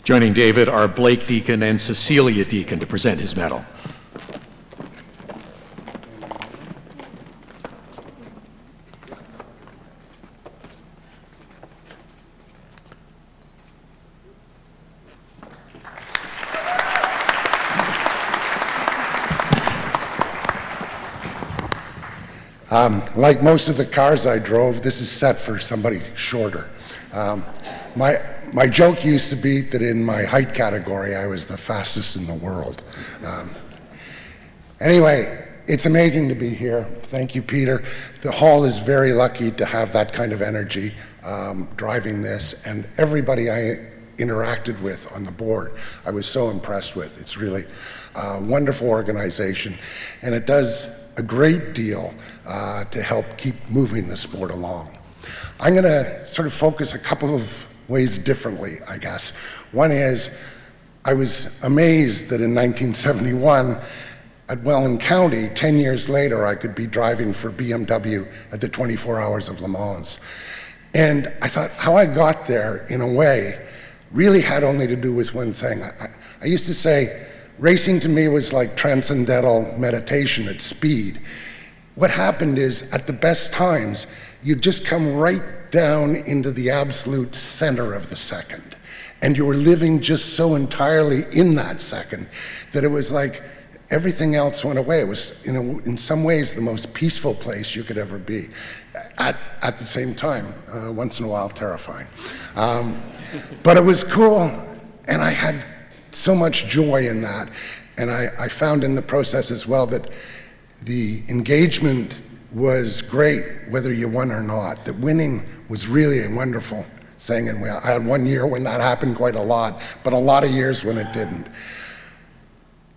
Joining David are Blake Deacon and Cecilia Deacon to present his medal. Like most of the cars I drove, this is set for somebody shorter. My joke used to be that in my height category, I was the fastest in the world. Anyway, it's amazing to be here. Thank you, Peter. The hall is very lucky to have that kind of energy driving this, and everybody I interacted with on the board, I was so impressed with. It's really a wonderful organization, and it does a great deal to help keep moving the sport along. I'm going to sort of focus a couple of ways differently, I guess. One is, I was amazed that in 1971, at Welland County, 10 years later, I could be driving for BMW at the 24 Hours of Le Mans. And I thought how I got there, in a way, really had only to do with one thing. I used to say, racing to me was like transcendental meditation at speed. What happened is, at the best times, you'd just come right down into the absolute center of the second. And you were living just so entirely in that second that it was like everything else went away. It was, in some ways, the most peaceful place you could ever be. At the same time, once in a while, terrifying. But it was cool, and I had so much joy in that. And I found in the process as well that the engagement was great, whether you won or not. That winning was really a wonderful thing, and I had one year when that happened quite a lot, but a lot of years when it didn't.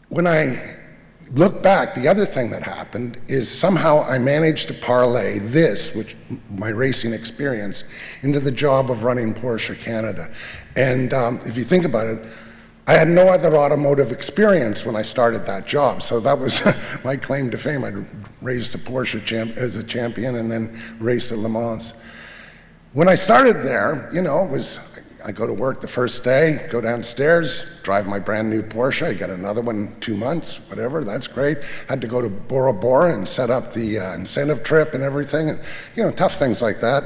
When I look back, the other thing that happened is somehow I managed to parlay this, which my racing experience, into the job of running Porsche Canada. And if you think about it, I had no other automotive experience when I started that job, so that was my claim to fame. I'd raced a Porsche as a champion and then raced at Le Mans. When I started there, I go to work the first day, go downstairs, drive my brand new Porsche. I got another one 2 months, whatever, that's great. Had to go to Bora Bora and set up the incentive trip and everything, and tough things like that.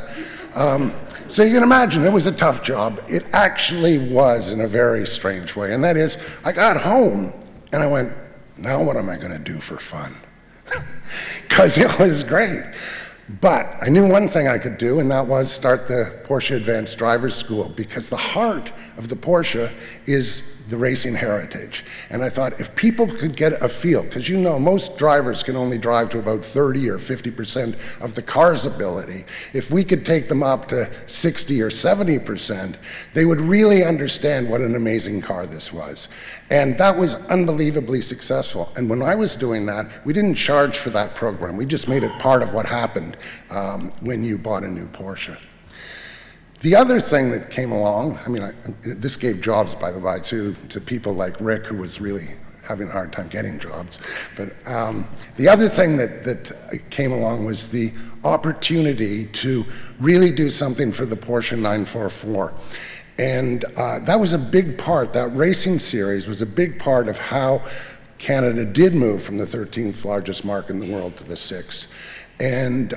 So you can imagine, it was a tough job. It actually was in a very strange way, and that is, I got home and I went, now what am I going to do for fun? Because it was great. But I knew one thing I could do, and that was start the Porsche Advanced Drivers School, because the heart of the Porsche is the racing heritage. And I thought if people could get a feel, because most drivers can only drive to about 30 or 50% of the car's ability. If we could take them up to 60 or 70%, they would really understand what an amazing car this was. And that was unbelievably successful. And when I was doing that, we didn't charge for that program. We just made it part of what happened when you bought a new Porsche. The other thing that came along, this gave jobs, by the way, to people like Rick, who was really having a hard time getting jobs. But the other thing that came along was the opportunity to really do something for the Porsche 944. And that was a big part, that racing series was a big part of how Canada did move from the 13th largest market in the world to the 6th. And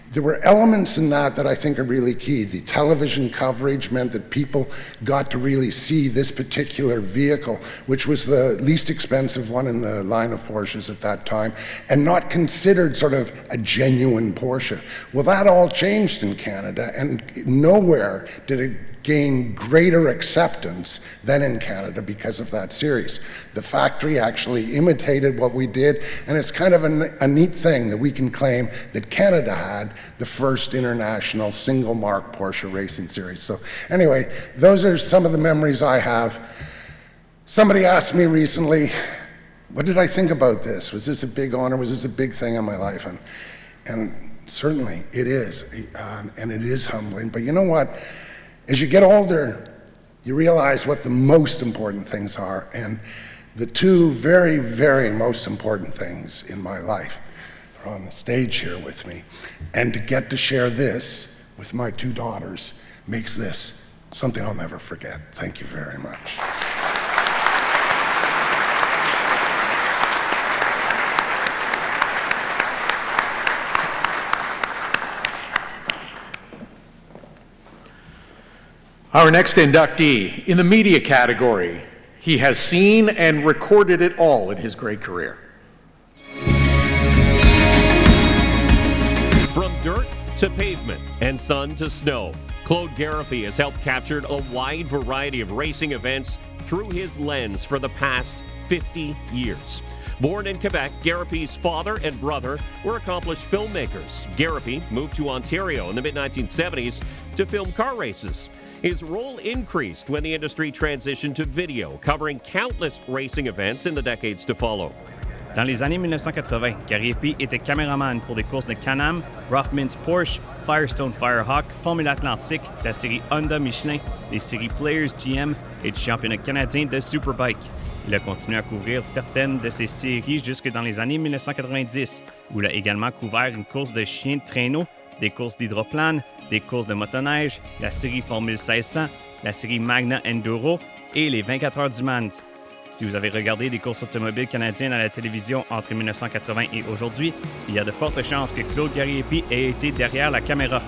there were elements in that I think are really key. The television coverage meant that people got to really see this particular vehicle, which was the least expensive one in the line of Porsches at that time, and not considered sort of a genuine Porsche. Well, that all changed in Canada, and nowhere did it gain greater acceptance than in Canada because of that series. The factory actually imitated what we did, and it's kind of a neat thing that we can claim that Canada had the first international single-mark Porsche racing series. So anyway, those are some of the memories I have. Somebody asked me recently, what did I think about this? Was this a big honor? Was this a big thing in my life? And certainly it is, and it is humbling. But you know what? As you get older, you realize what the most important things are, and the two very, very most important things in my life are on the stage here with me. And to get to share this with my two daughters makes this something I'll never forget. Thank you very much. Our next inductee in the media category, he has seen and recorded it all in his great career. From dirt to pavement and sun to snow, Claude Garapi has helped capture a wide variety of racing events through his lens for the past 50 years. Born in Quebec, Garapi's father and brother were accomplished filmmakers. Garapi moved to Ontario in the mid-1970s to film car races. His role increased when the industry transitioned to video, covering countless racing events in the decades to follow. Dans les années 1980, Garapi était caméraman pour des courses de Can-Am, Rothmans Porsche, Firestone Firehawk, Formule Atlantique, la série Honda Michelin, les séries Players GM et du championnat canadien de Superbike. Il a continué à couvrir certaines de ces séries jusque dans les années 1990, où il a également couvert une course de chiens de traîneau, des courses d'hydroplane, des courses de motoneige, la série Formule 1600, la série Magna Enduro et les 24 heures du Mans. Si vous avez regardé des courses automobiles canadiennes à la télévision entre 1980 et aujourd'hui, il y a de fortes chances que Claude Garapi ait été derrière la caméra.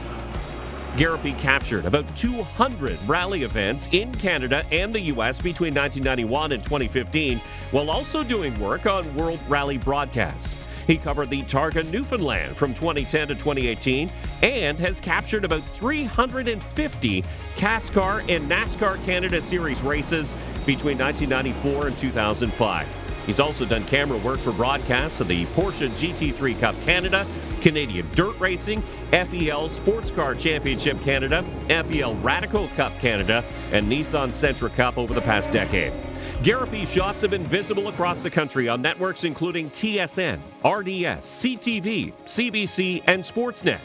Garapy captured about 200 rally events in Canada and the U.S. between 1991 and 2015, while also doing work on World Rally broadcasts. He covered the Targa, Newfoundland from 2010 to 2018 and has captured about 350 CASCAR and NASCAR Canada Series races between 1994 and 2005. He's also done camera work for broadcasts of the Porsche GT3 Cup Canada, Canadian Dirt Racing, FEL Sports Car Championship Canada, FEL Radical Cup Canada, and Nissan Sentra Cup over the past decade. Garapy's shots have been visible across the country on networks including TSN, RDS, CTV, CBC, and Sportsnet.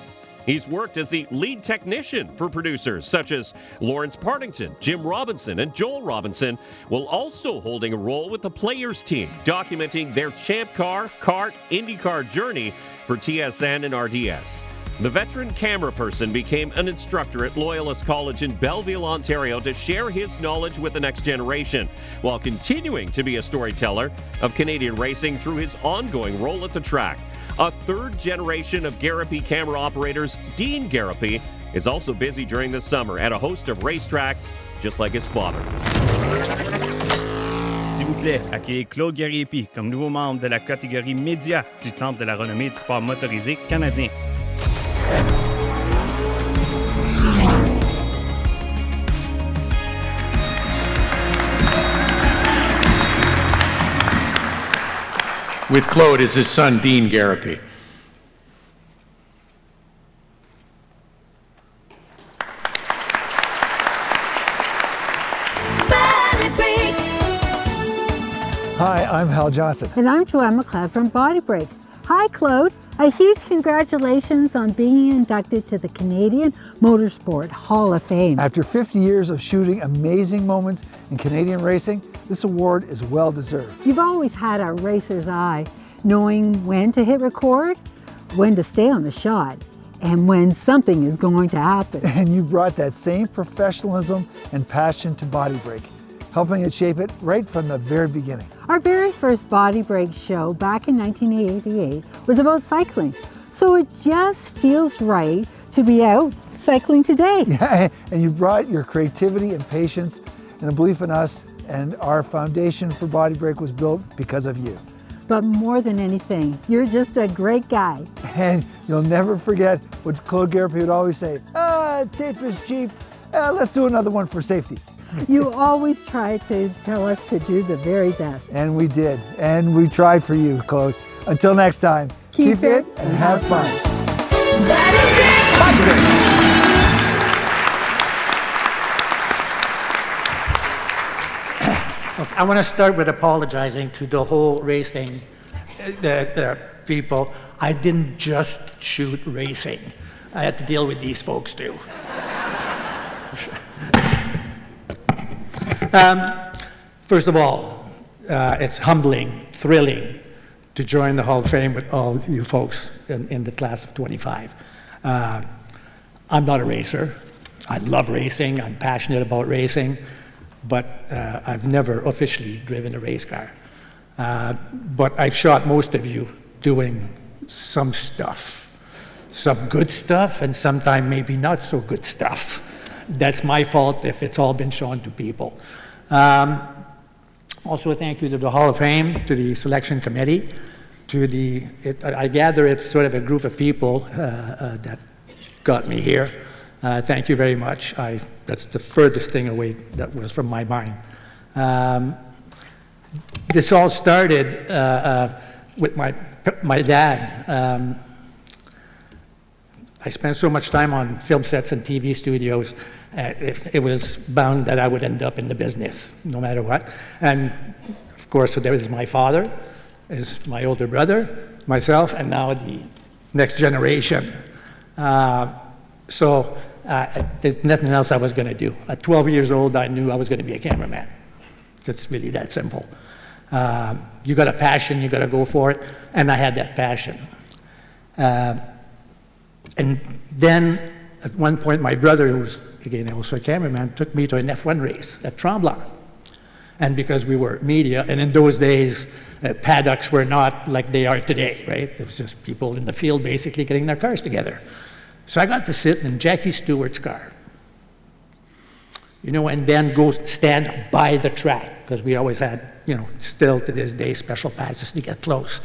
He's worked as the lead technician for producers such as Lawrence Partington, Jim Robinson, and Joel Robinson, while also holding a role with the players team, documenting their Champ Car, kart, IndyCar journey for TSN and RDS. The veteran camera person became an instructor at Loyalist College in Belleville, Ontario, to share his knowledge with the next generation, while continuing to be a storyteller of Canadian racing through his ongoing role at the track. A third generation of Garapy camera operators, Dean Garapy, is also busy during the summer at a host of racetracks, just like his father. S'il vous plaît, accueillez Claude Garapy comme nouveau membre de la catégorie média du Temple de la renommée du sport motorisé canadien. With Claude is his son, Dean Garapy. Hi, I'm Hal Johnson. And I'm Joanne McLeod from Body Break. Hi, Claude. A huge congratulations on being inducted to the Canadian Motorsport Hall of Fame. After 50 years of shooting amazing moments in Canadian racing, this award is well deserved. You've always had a racer's eye, knowing when to hit record, when to stay on the shot, and when something is going to happen. And you brought that same professionalism and passion to Body Break, helping it shape it right from the very beginning. Our very first Body Break show back in 1988 was about cycling, so it just feels right to be out cycling today. Yeah, and you brought your creativity and patience and a belief in us, and our foundation for Body Break was built because of you. But more than anything, you're just a great guy. And you'll never forget what Claude Garapy would always say, tape is cheap, let's do another one for safety. You always try to tell us to do the very best. And we did, and we tried for you, Claude. Until next time, keep fit and have fun. I want to start with apologizing to the whole racing the people. I didn't just shoot racing. I had to deal with these folks too. First of all, it's humbling, thrilling to join the Hall of Fame with all you folks in the class of 25. I'm not a racer. I love racing. I'm passionate about racing, but I've never officially driven a race car. But I've shot most of you doing some stuff. Some good stuff and sometimes maybe not so good stuff. That's my fault if it's all been shown to people. Also a thank you to the Hall of Fame, to the selection committee, to I gather it's sort of a group of people that got me here. Thank you very much. That's the furthest thing away that was from my mind. This all started with my dad. I spent so much time on film sets and TV studios, it was bound that I would end up in the business, no matter what. And of course, so there is my father, is my older brother, myself, and now the next generation. So there's nothing else I was going to do. At 12 years old, I knew I was going to be a cameraman. It's really that simple. You got a passion, you got to go for it, and I had that passion. And then, at one point, my brother, who was, again, also a cameraman, took me to an F1 race at Tremblant. And because we were media, and in those days, paddocks were not like they are today, right? There was just people in the field basically getting their cars together. So I got to sit in Jackie Stewart's car, you know, and then go stand by the track, because we always had, you know, still to this day, special passes to get close.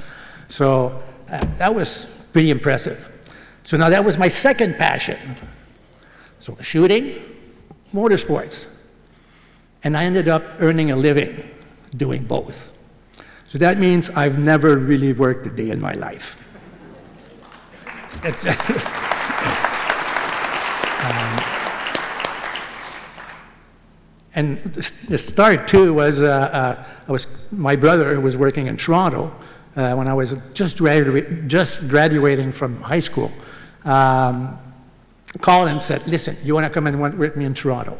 So that was pretty impressive. So now that was my second passion. So shooting, motorsports. And I ended up earning a living doing both. So that means I've never really worked a day in my life. It's and the start too was, my brother, who was working in Toronto when I was just graduating from high school, called and said, listen, you want to come and work with me in Toronto?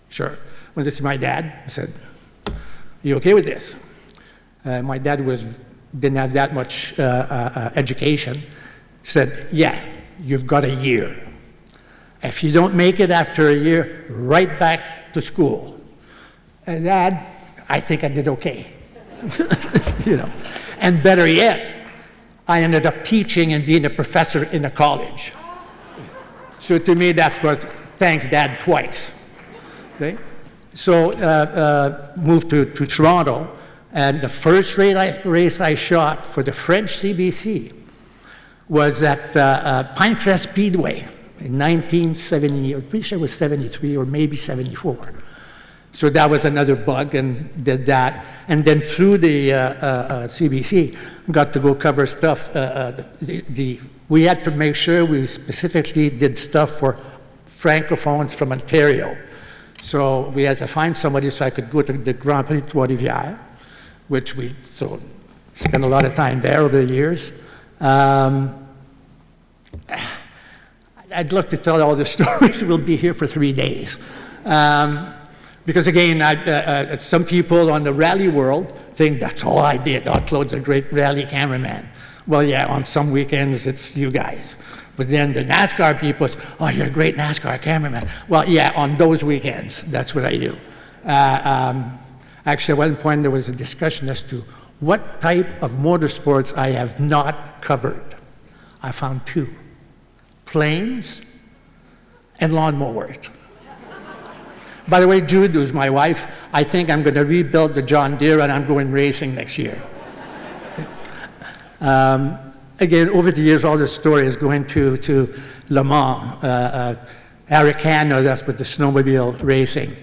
Sure. Went to see my dad. I said, you okay with this? My dad didn't have that much education. Said, yeah, you've got a year. If you don't make it after a year, right back to school. And Dad, I think I did okay. You know, and better yet, I ended up teaching and being a professor in a college. So to me, that's what, thanks Dad twice. Okay? So moved to Toronto, and the first race I shot for the French CBC was at Pinecrest Speedway in 1970, I'm pretty sure it was 73 or maybe 74. So that was another bug, and did that. And then through the CBC, got to go cover stuff. We had to make sure we specifically did stuff for francophones from Ontario. So we had to find somebody so I could go to the Grand Prix de Trois-Rivières, which we spent a lot of time there over the years. I'd love to tell all the stories. We'll be here for 3 days. Because again, some people on the rally world think that's all I did. Oh, Claude's a great rally cameraman. Well, yeah, on some weekends it's you guys. But then the NASCAR people say, oh, you're a great NASCAR cameraman. Well, yeah, on those weekends, that's what I do. Actually, at one point there was a discussion as to what type of motorsports I have not covered. I found 2. Planes and lawnmowers. By the way, Jude, who's my wife, I think I'm going to rebuild the John Deere and I'm going racing next year. Again, over the years, all the stories going to Le Mans, Araucana, that's with the snowmobile racing.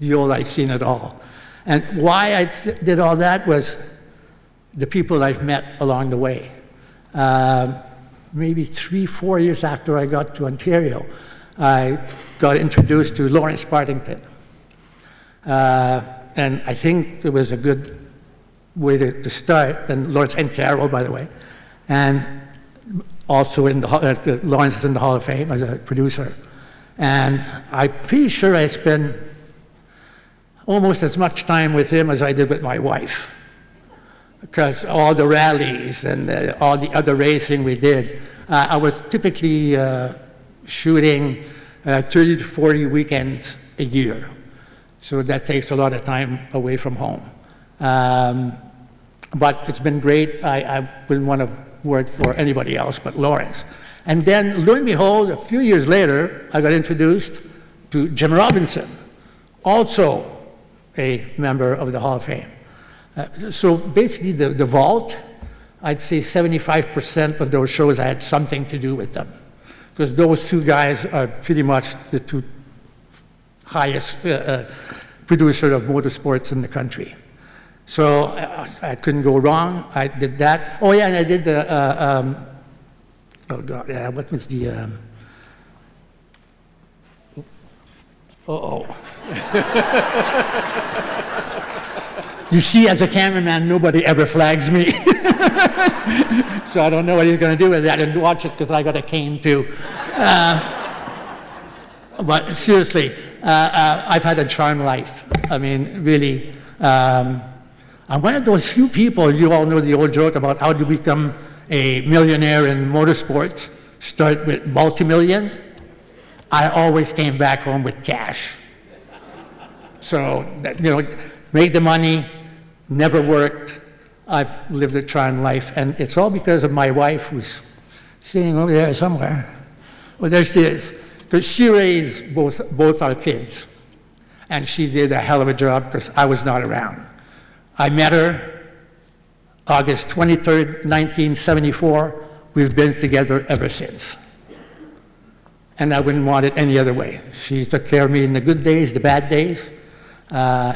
The old, I've seen it all. And why I did all that was the people I've met along the way. Maybe 3-4 years after I got to Ontario, I got introduced to Lawrence Partington. And I think it was a good way to start, and Lawrence and Carol, by the way. And also Lawrence is in the Hall of Fame as a producer. And I'm pretty sure I spent almost as much time with him as I did with my wife, because all the rallies and all the other racing we did, I was typically shooting 30 to 40 weekends a year. So that takes a lot of time away from home. But it's been great. I wouldn't want to work for anybody else but Lawrence. And then, lo and behold, a few years later, I got introduced to Jim Robinson, also a member of the Hall of Fame. So basically, the vault, I'd say 75% of those shows I had something to do with them, because those 2 guys are pretty much the 2 highest producers of motorsports in the country. So I couldn't go wrong. I did that. Oh yeah, and I did the, oh God, yeah, what was the, You see, as a cameraman, nobody ever flags me. So I don't know what he's going to do with that. I didn't watch it because I got a cane too. But seriously, I've had a charmed life. I mean, really. I'm one of those few people, you all know the old joke about how to become a millionaire in motorsports. Start with multi-million. I always came back home with cash. So, you know, made the money, never worked, I've lived a trying life, and it's all because of my wife, who's sitting over there somewhere. Well, there she is, because she raised both our kids, and she did a hell of a job because I was not around. I met her August 23rd, 1974. We've been together ever since. And I wouldn't want it any other way. She took care of me in the good days, the bad days.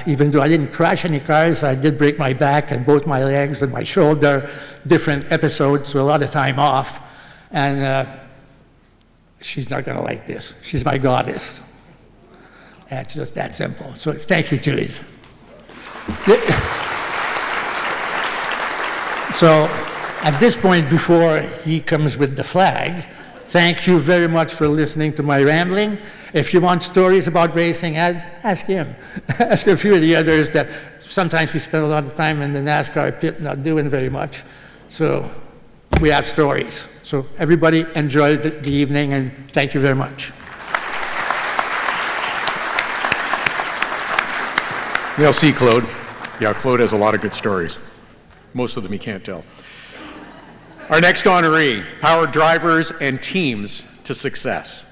Even though I didn't crash any cars, I did break my back and both my legs and my shoulder, different episodes, so a lot of time off. And she's not gonna like this. She's my goddess. And it's just that simple. So thank you, Julie. So at this point, before he comes with the flag, thank you very much for listening to my rambling. If you want stories about racing, ask him. Ask a few of the others that sometimes we spend a lot of time in the NASCAR pit not doing very much. So we have stories. So everybody enjoy the evening, and thank you very much. Merci, Claude. Yeah, Claude has a lot of good stories. Most of them he can't tell. Our next honoree, power drivers and teams to success.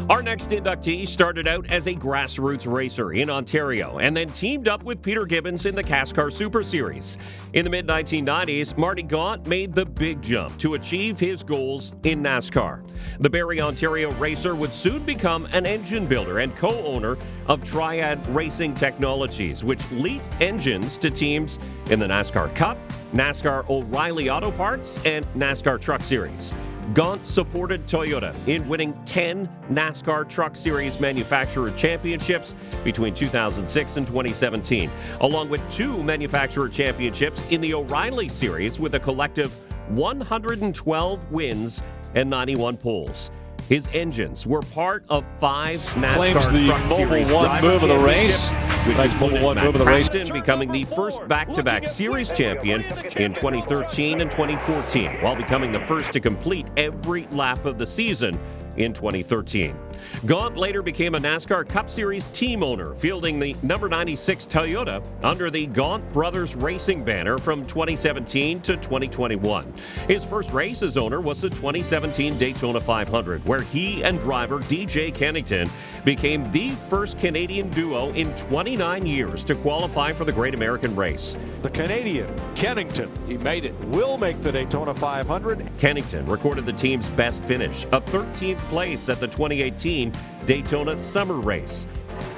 Our next inductee started out as a grassroots racer in Ontario and then teamed up with Peter Gibbons in the CASCAR Super Series. In the mid-1990s, Marty Gaunt made the big jump to achieve his goals in NASCAR. The Barrie, Ontario racer would soon become an engine builder and co-owner of Triad Racing Technologies, which leased engines to teams in the NASCAR Cup, NASCAR O'Reilly Auto Parts, and NASCAR Truck Series. Gaunt supported Toyota in winning 10 NASCAR Truck Series Manufacturer Championships between 2006 and 2017, along with 2 Manufacturer Championships in the O'Reilly Series with a collective 112 wins and 91 poles. His engines were part of 5 NASCAR Claims the Truck Mobile Series 1 move of the race. which Nice included Mobile 1 Matt move of the race. Crafton becoming the first back-to-back series champion in 2013 and 2014, while becoming the first to complete every lap of the season in 2013. Gaunt later became a NASCAR Cup Series team owner, fielding the number 96 Toyota under the Gaunt Brothers Racing banner from 2017 to 2021. His first race as owner was the 2017 Daytona 500, where he and driver DJ Kennington became the first Canadian duo in 29 years to qualify for the Great American Race. The Canadian, Kennington, he made it, will make the Daytona 500. Kennington recorded the team's best finish, a 13th place at the 2018 Daytona Summer Race.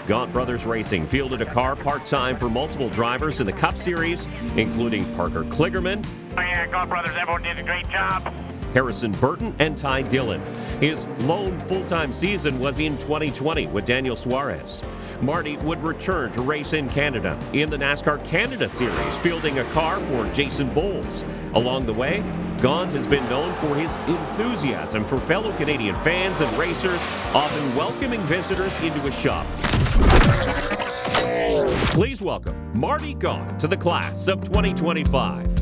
Gaunt Brothers Racing fielded a car part-time for multiple drivers in the Cup Series, including Parker Kligerman. Oh yeah, Gaunt Brothers, everyone did a great job. Harrison Burton and Ty Dillon. His lone full-time season was in 2020 with Daniel Suarez. Marty would return to race in Canada in the NASCAR Canada Series, fielding a car for Jason Bowles. Along the way, Gaunt has been known for his enthusiasm for fellow Canadian fans and racers, often welcoming visitors into his shop. Please welcome Marty Gaunt to the class of 2025.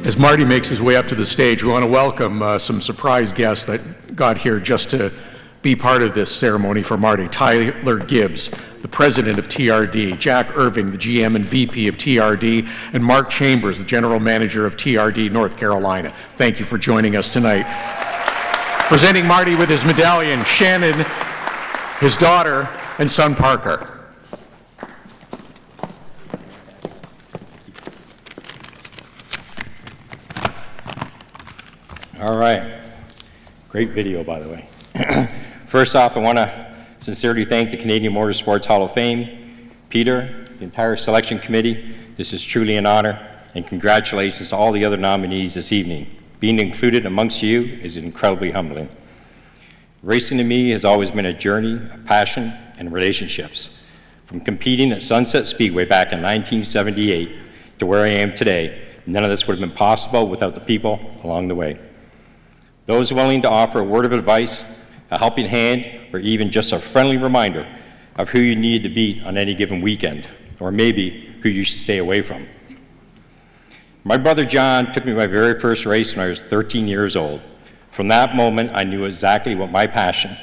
As Marty makes his way up to the stage, we want to welcome some surprise guests that got here just to be part of this ceremony for Marty. Tyler Gibbs, the president of TRD, Jack Irving, the GM and VP of TRD, and Mark Chambers, the general manager of TRD North Carolina. Thank you for joining us tonight. Presenting Marty with his medallion, Shannon, his daughter, and son Parker. All right. Great video, by the way. First off, I want to sincerely thank the Canadian Motorsports Hall of Fame, Peter, the entire selection committee. This is truly an honor, and congratulations to all the other nominees this evening. Being included amongst you is incredibly humbling. Racing to me has always been a journey of passion and relationships. From competing at Sunset Speedway back in 1978 to where I am today, none of this would have been possible without the people along the way. Those willing to offer a word of advice, a helping hand, or even just a friendly reminder of who you needed to beat on any given weekend, or maybe who you should stay away from. My brother John took me to my very first race when I was 13 years old. From that moment, I knew exactly what my passion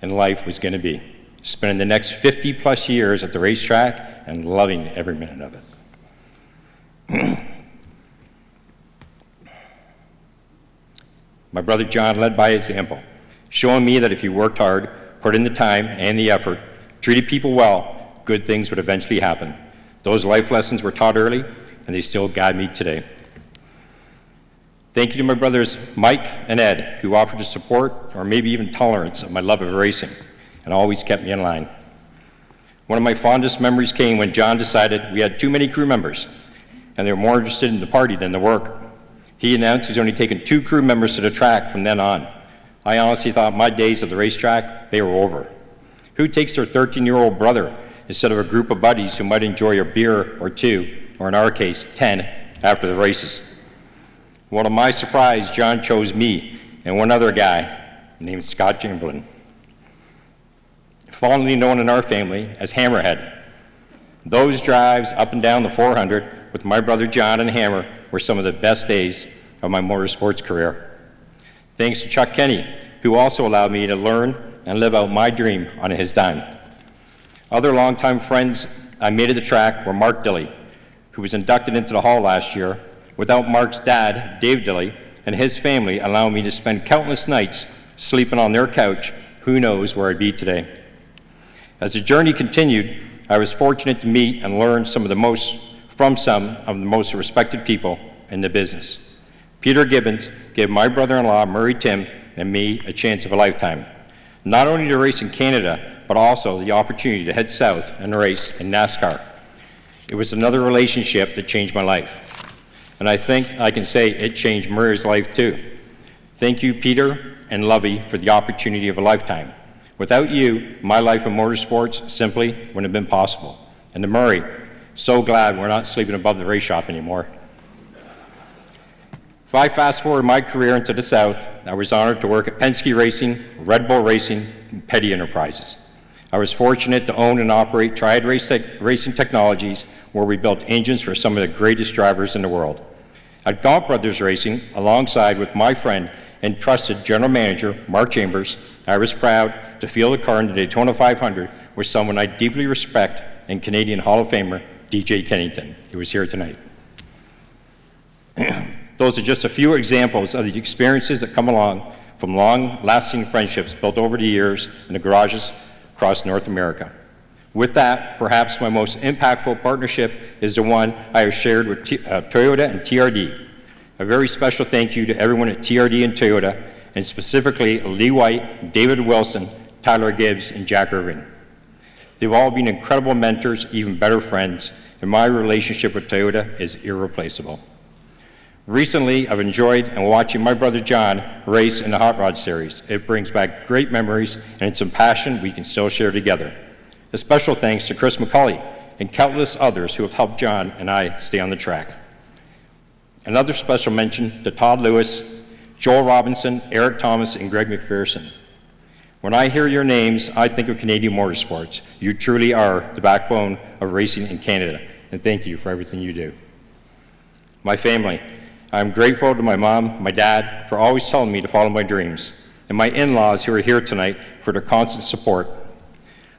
in life was going to be, spending the next 50 plus years at the racetrack and loving every minute of it. My brother John led by example, showing me that if you worked hard, put in the time and the effort, treated people well, good things would eventually happen. Those life lessons were taught early, and they still guide me today. Thank you to my brothers Mike and Ed, who offered the support or maybe even tolerance of my love of racing and always kept me in line. One of my fondest memories came when John decided we had too many crew members and they were more interested in the party than the work. He announced he's only taken 2 crew members to the track from then on. I honestly thought my days at the racetrack, they were over. Who takes their 13-year-old brother instead of a group of buddies who might enjoy a beer or 2, or in our case, 10, after the races? Well, to my surprise, John chose me and one other guy named Scott Chamberlain, fondly known in our family as Hammerhead. Those drives up and down the 400 with my brother John and Hammer were some of the best days of my motorsports career. Thanks to Chuck Kenny, who also allowed me to learn and live out my dream on his dime. Other longtime friends I made at the track were Mark Dilley, who was inducted into the Hall last year. Without Mark's dad, Dave Dilley, and his family allowing me to spend countless nights sleeping on their couch, who knows where I'd be today. As the journey continued, I was fortunate to meet and learn from some of the most respected people in the business. Peter Gibbons gave my brother-in-law, Murray Tim, and me a chance of a lifetime, not only to race in Canada, but also the opportunity to head south and race in NASCAR. It was another relationship that changed my life. And I think I can say it changed Murray's life too. Thank you, Peter and Lovey, for the opportunity of a lifetime. Without you, my life in motorsports simply wouldn't have been possible. And to Murray, so glad we're not sleeping above the race shop anymore. If I fast forward my career into the South, I was honored to work at Penske Racing, Red Bull Racing, and Petty Enterprises. I was fortunate to own and operate Triad Racing Technologies, where we built engines for some of the greatest drivers in the world. At Gaunt Brothers Racing, alongside with my friend and trusted general manager, Mark Chambers, I was proud to field a car in the Daytona 500 with someone I deeply respect and Canadian Hall of Famer, DJ Kennington, who is here tonight. Those are just a few examples of the experiences that come along from long-lasting friendships built over the years in the garages across North America. With that, perhaps my most impactful partnership is the one I have shared with Toyota and TRD. A very special thank you to everyone at TRD and Toyota, and specifically Lee White, David Wilson, Tyler Gibbs, and Jack Irving. They've all been incredible mentors, even better friends, and my relationship with Toyota is irreplaceable. Recently, I've enjoyed and watching my brother John race in the Hot Rod Series. It brings back great memories, and it's a passion we can still share together. A special thanks to Chris McCauley and countless others who have helped John and I stay on the track. Another special mention to Todd Lewis, Joel Robinson, Eric Thomas, and Greg McPherson. When I hear your names, I think of Canadian motorsports. You truly are the backbone of racing in Canada, and thank you for everything you do. My family. I'm grateful to my mom, my dad, for always telling me to follow my dreams, and my in-laws who are here tonight for their constant support.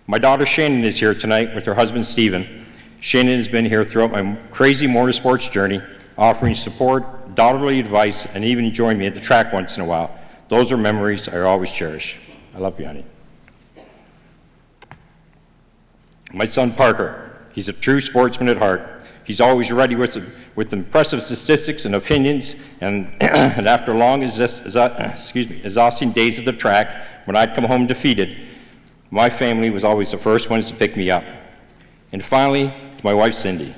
My daughter Shannon is here tonight with her husband Stephen. Shannon has been here throughout my crazy motorsports journey, offering support, daughterly advice, and even joining me at the track once in a while. Those are memories I always cherish. I love you, honey. My son Parker, he's a true sportsman at heart. He's always ready with impressive statistics and opinions, and, and after long exhausting days at the track, when I'd come home defeated, my family was always the first ones to pick me up. And finally, to my wife Cindy.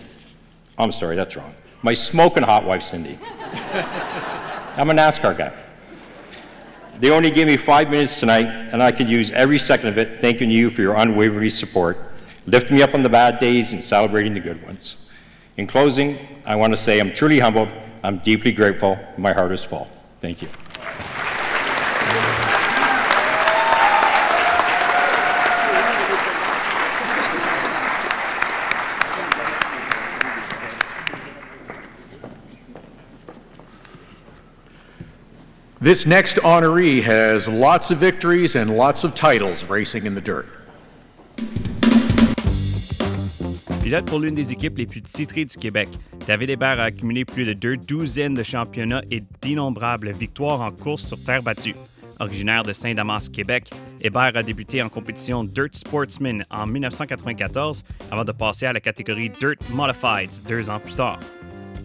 I'm sorry, that's wrong. My smoking hot wife Cindy. I'm a NASCAR guy. They only gave me 5 minutes tonight, and I could use every second of it thanking you for your unwavering support, lifting me up on the bad days and celebrating the good ones. In closing, I want to say I'm truly humbled, I'm deeply grateful, and my heart is full. Thank you. This next honoree has lots of victories and lots of titles racing in the dirt. Pilote pour l'une des équipes les plus titrées du Québec, David Hébert a accumulé plus de 2 douzaines de championnats et d'innombrables victoires en course sur terre battue. Originaire de Saint-Damas, Québec, Hébert a débuté en compétition Dirt Sportsman en 1994 avant de passer à la catégorie Dirt Modifieds 2 ans plus tard.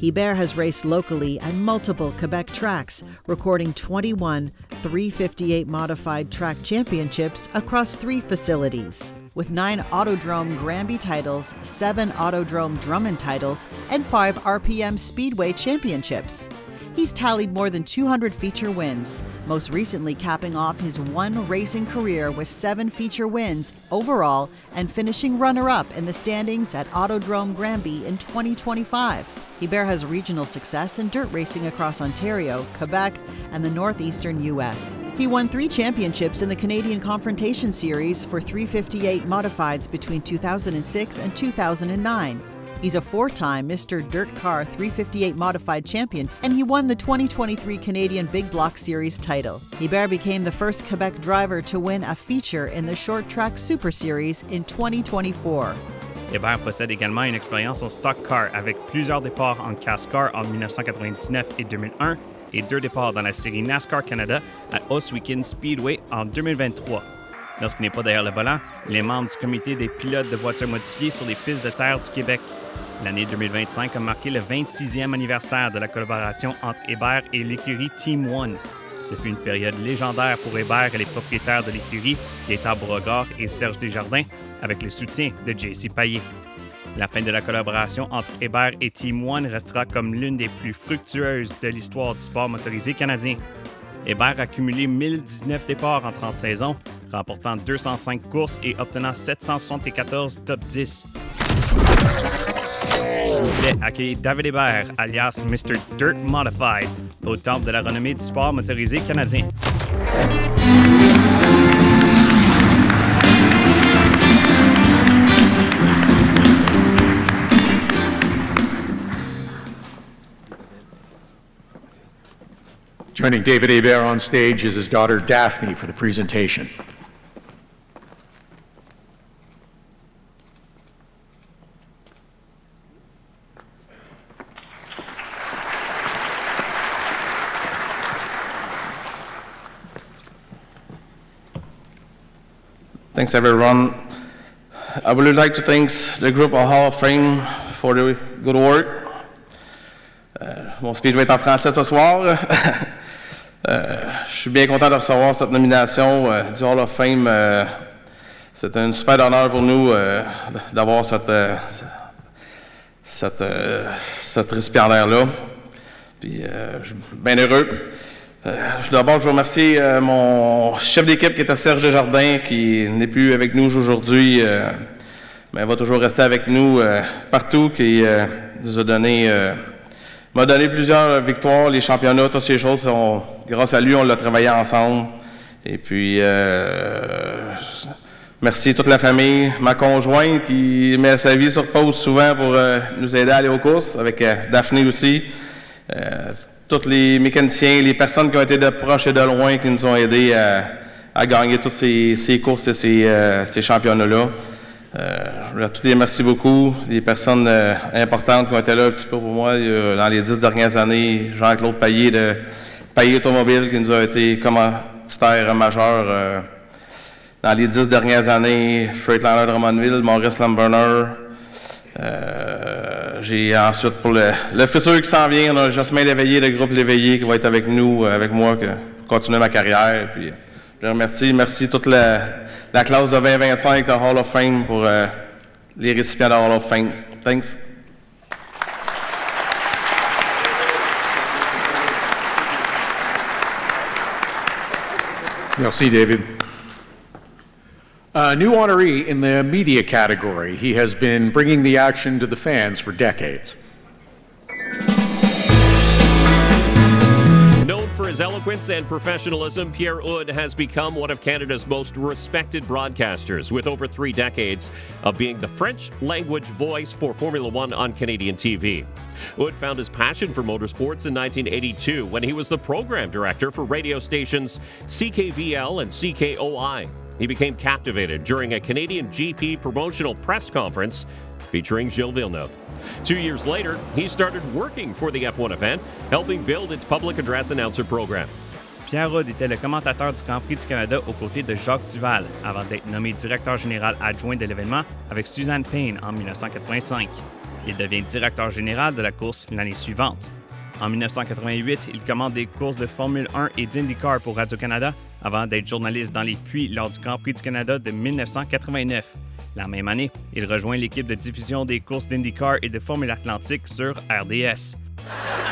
Hébert has raced locally at multiple Quebec tracks, recording 21 358 modified track championships across 3 facilities. With 9 Autodrome Granby titles, 7 Autodrome Drummond titles, and 5 RPM Speedway championships. He's tallied more than 200 feature wins, most recently capping off his one racing career with 7 feature wins overall and finishing runner-up in the standings at Autodrome Granby in 2025. Hébert has regional success in dirt racing across Ontario, Quebec, and the northeastern U.S. He won 3 championships in the Canadian Confrontation Series for 358 modifieds between 2006 and 2009. He's a 4-time Mr. Dirt Car 358 modified champion, and he won the 2023 Canadian Big Block Series title. Hébert became the first Quebec driver to win a feature in the Short Track Super Series in 2024. Hébert possède également une expérience en stock car avec plusieurs départs en CASCAR en 1999 et 2001 et 2 départs dans la série NASCAR Canada à Oswego Speedway en 2023. Lorsqu'il n'est pas derrière le volant, il est membre du comité des pilotes de voitures modifiées sur les pistes de terre du Québec. L'année 2025 a marqué le 26e anniversaire de la collaboration entre Hébert et l'écurie Team One. Ce fut une période légendaire pour Hébert et les propriétaires de l'écurie, Gaétan Beauregard et Serge Desjardins, avec le soutien de JC Payet. La fin de la collaboration entre Hébert et Team One restera comme l'une des plus fructueuses de l'histoire du sport motorisé canadien. Hébert a cumulé 1019 départs en 30 saisons, remportant 205 courses et obtenant 774 top 10. S'il vous plaît, accueillez David Hébert, alias Mr. Dirt Modified, au temple de la renommée du sport motorisé canadien. Joining David Hébert on stage is his daughter Daphne for the presentation. Thanks, everyone. I would like to thank the group of Hall of Fame for the good work. Mon speech va être en français ce soir. Je suis bien content de recevoir cette nomination du Hall of Fame. C'est un super honneur pour nous d'avoir cette récipiendaire-là. Puis, je suis bien heureux. D'abord, je veux remercier mon chef d'équipe qui était Serge Desjardins, qui n'est plus avec nous aujourd'hui, mais va toujours rester avec nous partout, qui nous a m'a donné plusieurs victoires, les championnats, toutes ces choses. Grâce à lui, on l'a travaillé ensemble. Et puis, merci à toute la famille, ma conjointe qui met sa vie sur pause souvent pour nous aider à aller aux courses, avec Daphné aussi. Tous les mécaniciens, les personnes qui ont été de proche et de loin, qui nous ont aidés à gagner toutes ces courses et ces championnats-là. Je voulais tous les remercier beaucoup, les personnes importantes qui ont été là un petit peu pour moi dans les 10 dernières années. Jean-Claude Payet de Payet Automobile qui nous a été commanditaire majeur dans les 10 dernières années. Freightliner de Drummondville, Maurice Lamberner. J'ai ensuite pour le futur qui s'en vient, on a Jasmin Léveillé, le groupe Léveillé qui va être avec nous, avec moi, pour continuer ma carrière. Puis, je remercie toute la classe de 2025 de Hall of Fame pour les récipients de Hall of Fame. Thanks. Merci, David. A new honoree in the media category. He has been bringing the action to the fans for decades. Known for his eloquence and professionalism, Pierre Houde has become one of Canada's most respected broadcasters, with over 3 decades of being the French-language voice for Formula One on Canadian TV. Houde found his passion for motorsports in 1982 when he was the program director for radio stations CKVL and CKOI. He became captivated during a Canadian GP promotional press conference featuring Gilles Villeneuve. 2 years later, he started working for the F1 event, helping build its public address announcer program. Pierre Houde était le commentateur du Grand Prix du Canada aux côtés de Jacques Duval, avant d'être nommé directeur général adjoint de l'événement avec Suzanne Payne en 1985. Il devient directeur général de la course l'année suivante. En 1988, il commande des courses de Formule 1 et d'IndyCar pour Radio-Canada, avant d'être journaliste dans les puits lors du Grand Prix du Canada de 1989. La même année, il rejoint l'équipe de diffusion des courses d'IndyCar et de Formule Atlantique sur RDS.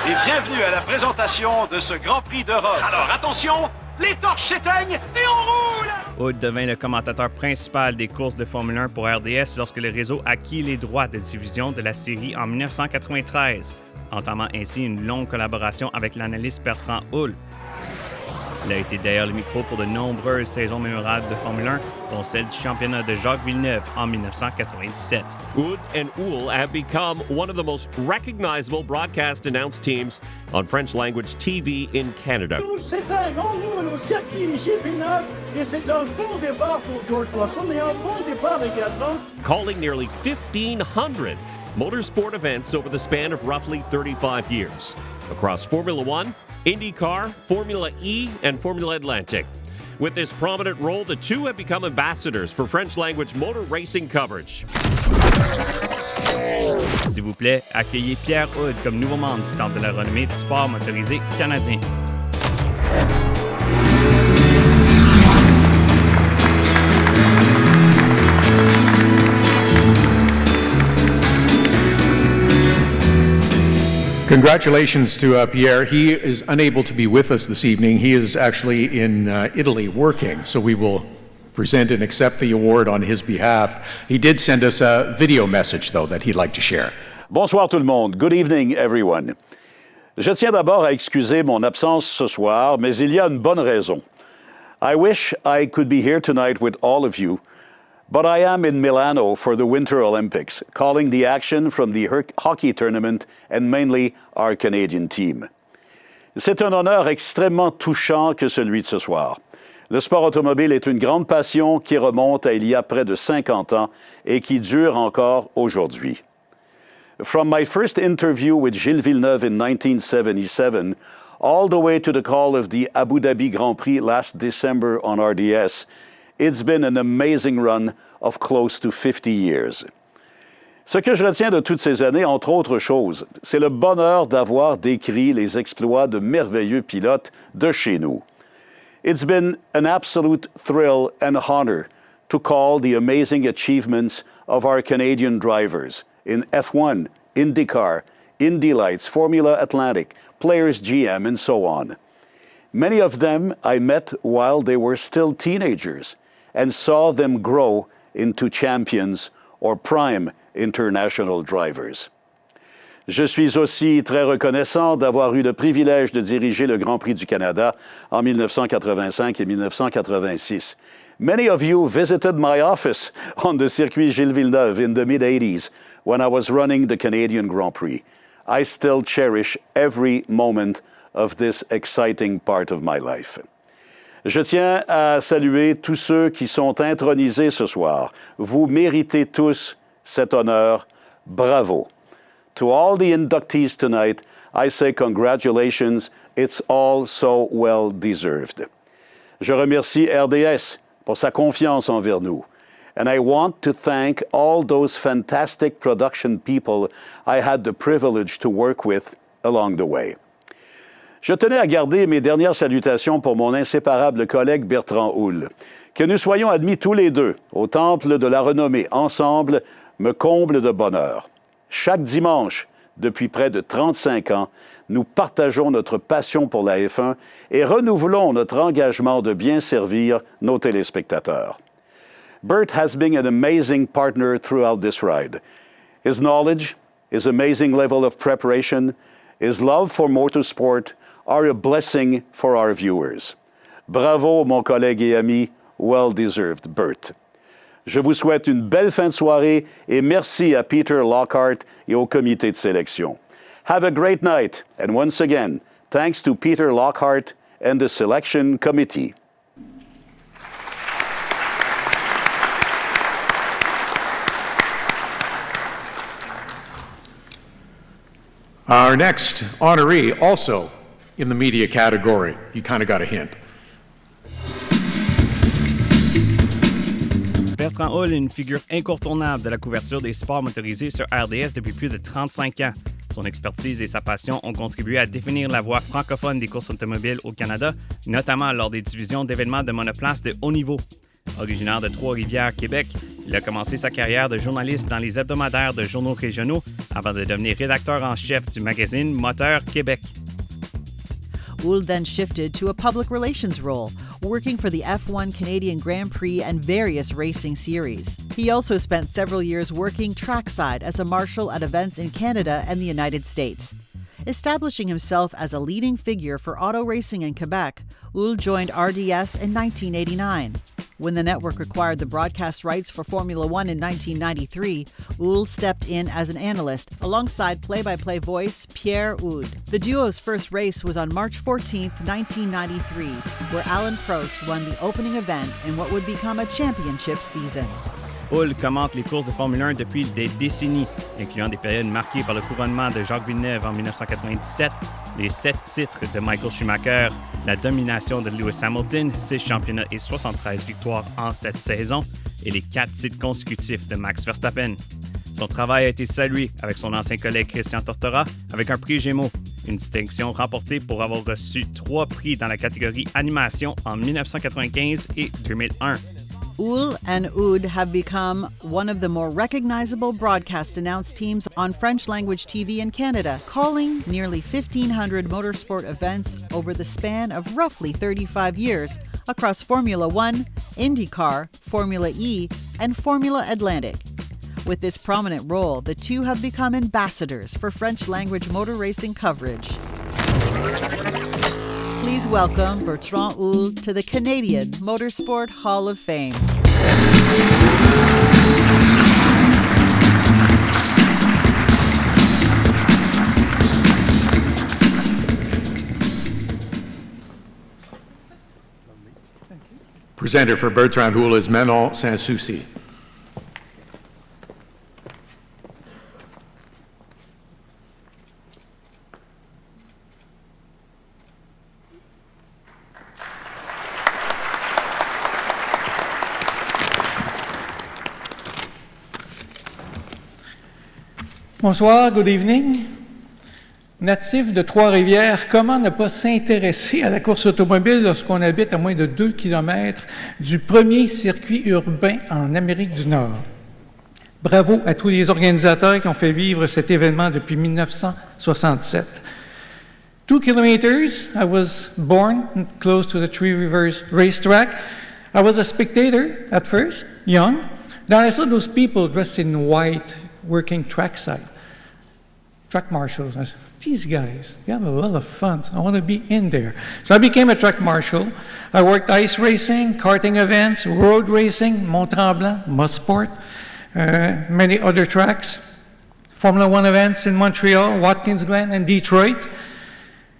Et bienvenue à la présentation de ce Grand Prix d'Europe. Alors attention, les torches s'éteignent et on roule! Houde devint le commentateur principal des courses de Formule 1 pour RDS lorsque le réseau acquit les droits de diffusion de la série en 1993, entamant ainsi une longue collaboration avec l'analyste Bertrand Houle. Il a été derrière le micro pour de nombreuses saisons mémorables de Formule 1, dont celle du championnat de Jacques Villeneuve en 1997. Houde and Houle have become one of the most recognizable broadcast announced teams on French-language TV in Canada. C'est un on roule au circuit Michel Villeneuve et c'est un bon départ pour George Russell et un bon départ également. Calling nearly 1,500 motorsport events over the span of roughly 35 years across Formula One, IndyCar, Formula E, and Formula Atlantic. With this prominent role, the two have become ambassadors for French-language motor racing coverage. S'il vous plaît, accueillez Pierre Houde comme nouveau membre du Temple de la renommée du sport motorisé canadien. Congratulations to Pierre. He is unable to be with us this evening. He is actually in Italy working, so we will present and accept the award on his behalf. He did send us a video message, though, that he'd like to share. Bonsoir tout le monde. Good evening, everyone. Je tiens d'abord à excuser mon absence ce soir, mais il y a une bonne raison. I wish I could be here tonight with all of you, but I am in Milano for the Winter Olympics, calling the action from the hockey tournament and mainly our Canadian team. C'est un honneur extrêmement touchant que celui de ce soir. Le sport automobile est une grande passion qui remonte à il y a près de 50 ans et qui dure encore aujourd'hui. From my first interview with Gilles Villeneuve in 1977, all the way to the call of the Abu Dhabi Grand Prix last December on RDS, it's been an amazing run of close to 50 years. Ce que je retiens de toutes ces années, entre autres choses, c'est le bonheur d'avoir décrit les exploits de merveilleux pilotes de chez nous. It's been an absolute thrill and honor to call the amazing achievements of our Canadian drivers in F1, IndyCar, Indy Lights, Formula Atlantic, Players GM, and so on. Many of them I met while they were still teenagers and saw them grow into champions or prime international drivers. Je suis aussi très reconnaissant d'avoir eu le privilège de diriger le Grand Prix du Canada en 1985 et 1986. Many of you visited my office on the circuit Gilles Villeneuve in the mid-80s when I was running the Canadian Grand Prix. I still cherish every moment of this exciting part of my life. Je tiens à saluer tous ceux qui sont intronisés ce soir. Vous méritez tous cet honneur. Bravo. To all the inductees tonight, I say congratulations. It's all so well deserved. Je remercie RDS pour sa confiance envers nous. And I want to thank all those fantastic production people I had the privilege to work with along the way. Je tenais à garder mes dernières salutations pour mon inséparable collègue Bertrand Houle. Que nous soyons admis tous les deux au Temple de la Renommée ensemble me comble de bonheur. Chaque dimanche, depuis près de 35 ans, nous partageons notre passion pour la F1 et renouvelons notre engagement de bien servir nos téléspectateurs. Bert has been an amazing partner throughout this ride. His knowledge, his amazing level of preparation, his love for motorsport are a blessing for our viewers. Bravo, mon collègue et ami, well-deserved Bert. Je vous souhaite une belle fin de soirée et merci à Peter Lockhart et au comité de sélection. Have a great night, and once again, thanks to Peter Lockhart and the selection committee. Our next honoree, also in the media category. You kind of got a hint. Bertrand Hull est une figure incontournable de la couverture des sports motorisés sur RDS depuis plus de 35 ans. Son expertise et sa passion ont contribué à définir la voie francophone des courses automobiles au Canada, notamment lors des divisions d'événements de monoplace de haut niveau. Originaire de Trois-Rivières, Québec, il a commencé sa carrière de journaliste dans les hebdomadaires de journaux régionaux avant de devenir rédacteur en chef du magazine Moteur Québec. Hull then shifted to a public relations role, working for the F1 Canadian Grand Prix and various racing series. He also spent several years working trackside as a marshal at events in Canada and the United States. Establishing himself as a leading figure for auto racing in Quebec, Hull joined RDS in 1989. When the network acquired the broadcast rights for Formula One in 1993, Hull stepped in as an analyst alongside play-by-play voice Pierre Oud. The duo's first race was on March 14, 1993, where Alain Prost won the opening event in what would become a championship season. Hull commente les courses de Formule 1 depuis des décennies, incluant des périodes marquées par le couronnement de Jacques Villeneuve en 1997, les 7 titres de Michael Schumacher, la domination de Lewis Hamilton, 6 championnats et 73 victoires en cette saison, et les 4 titres consécutifs de Max Verstappen. Son travail a été salué avec son ancien collègue Christian Tortora avec un prix Gémeaux, une distinction remportée pour avoir reçu 3 prix dans la catégorie animation en 1995 et 2001. Hull and Oud have become one of the more recognizable broadcast announce teams on French-language TV in Canada, calling nearly 1,500 motorsport events over the span of roughly 35 years across Formula One, IndyCar, Formula E, and Formula Atlantic. With this prominent role, the two have become ambassadors for French-language motor racing coverage. Please welcome Bertrand Hull to the Canadian Motorsport Hall of Fame. Presenter for Bertrand Hull is Manon Sans-Souci. Bonsoir, good evening. Natif de Trois-Rivières, comment ne pas s'intéresser à la course automobile lorsqu'on habite à moins de 2 km du premier circuit urbain en Amérique du Nord? Bravo à tous les organisateurs qui ont fait vivre cet événement depuis 1967. 2 kilometers, I was born close to the Three Rivers racetrack. I was a spectator at first, young. Then I saw those people dressed in white working trackside. Track marshals. I said, these guys, they have a lot of fun. So I want to be in there. So I became a track marshal. I worked ice racing, karting events, road racing, Mont-Tremblant, Motorsport, many other tracks. Formula One events in Montreal, Watkins Glen, and Detroit.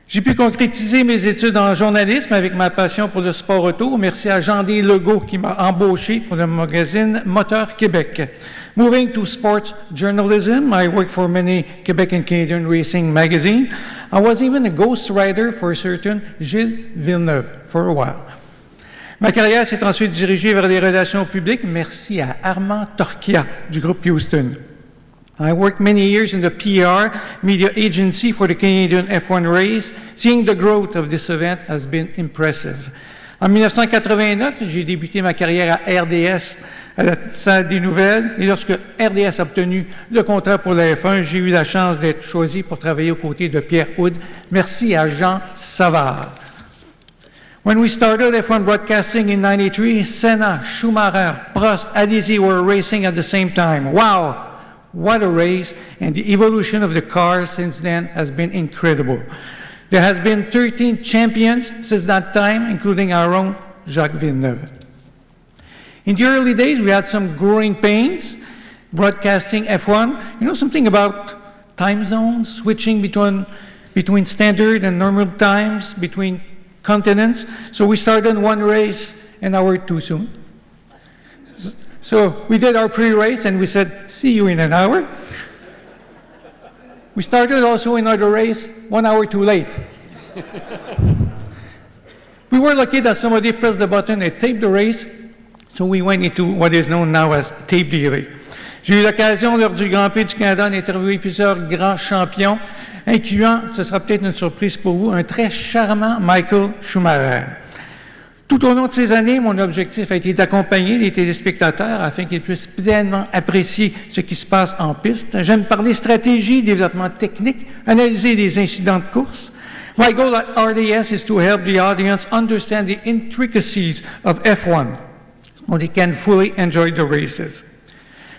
J'ai pu concrétiser mes études en journalisme avec ma passion pour le sport auto. Merci à Jean-D Legault qui m'a embauché pour le magazine Moteur Québec. Moving to sports journalism, I worked for many Quebec and Canadian racing magazines. I was even a ghostwriter for a certain Gilles Villeneuve for a while. Ma carrière s'est ensuite dirigée vers les relations publiques. Merci à Armand Torquia du groupe Houston. I worked many years in the PR media agency for the Canadian F1 race. Seeing the growth of this event has been impressive. En 1989, j'ai débuté ma carrière à RDS, à la salle des nouvelles, et lorsque RDS a obtenu le contrat pour la F1, j'ai eu la chance d'être choisi pour travailler aux côtés de Pierre Oud. Merci à Jean Savard. When we started F1 broadcasting in 93, Senna, Schumacher, Prost, Alesi were racing at the same time. Wow! What a race, and the evolution of the car since then has been incredible. There has been 13 champions since that time, including our own Jacques Villeneuve. In the early days, we had some growing pains broadcasting F1. You know something about time zones, switching between standard and normal times, between continents. So we started one race an hour too soon. So we did our pre-race and we said, see you in an hour. We started also another race 1 hour too late. We were lucky that somebody pressed the button and taped the race, so we went into what is known now as tape delay. J'ai eu l'occasion lors du Grand Prix du Canada d'interviewer plusieurs grands champions, incluant, ce sera peut-être une surprise pour vous, un très charmant Michael Schumacher. Tout au long de ces années, mon objectif a été d'accompagner les téléspectateurs afin qu'ils puissent pleinement apprécier ce qui se passe en piste. J'aime parler stratégie, développement technique, analyser les incidents de course. My goal at RDS is to help the audience understand the intricacies of F1 so they can fully enjoy the races.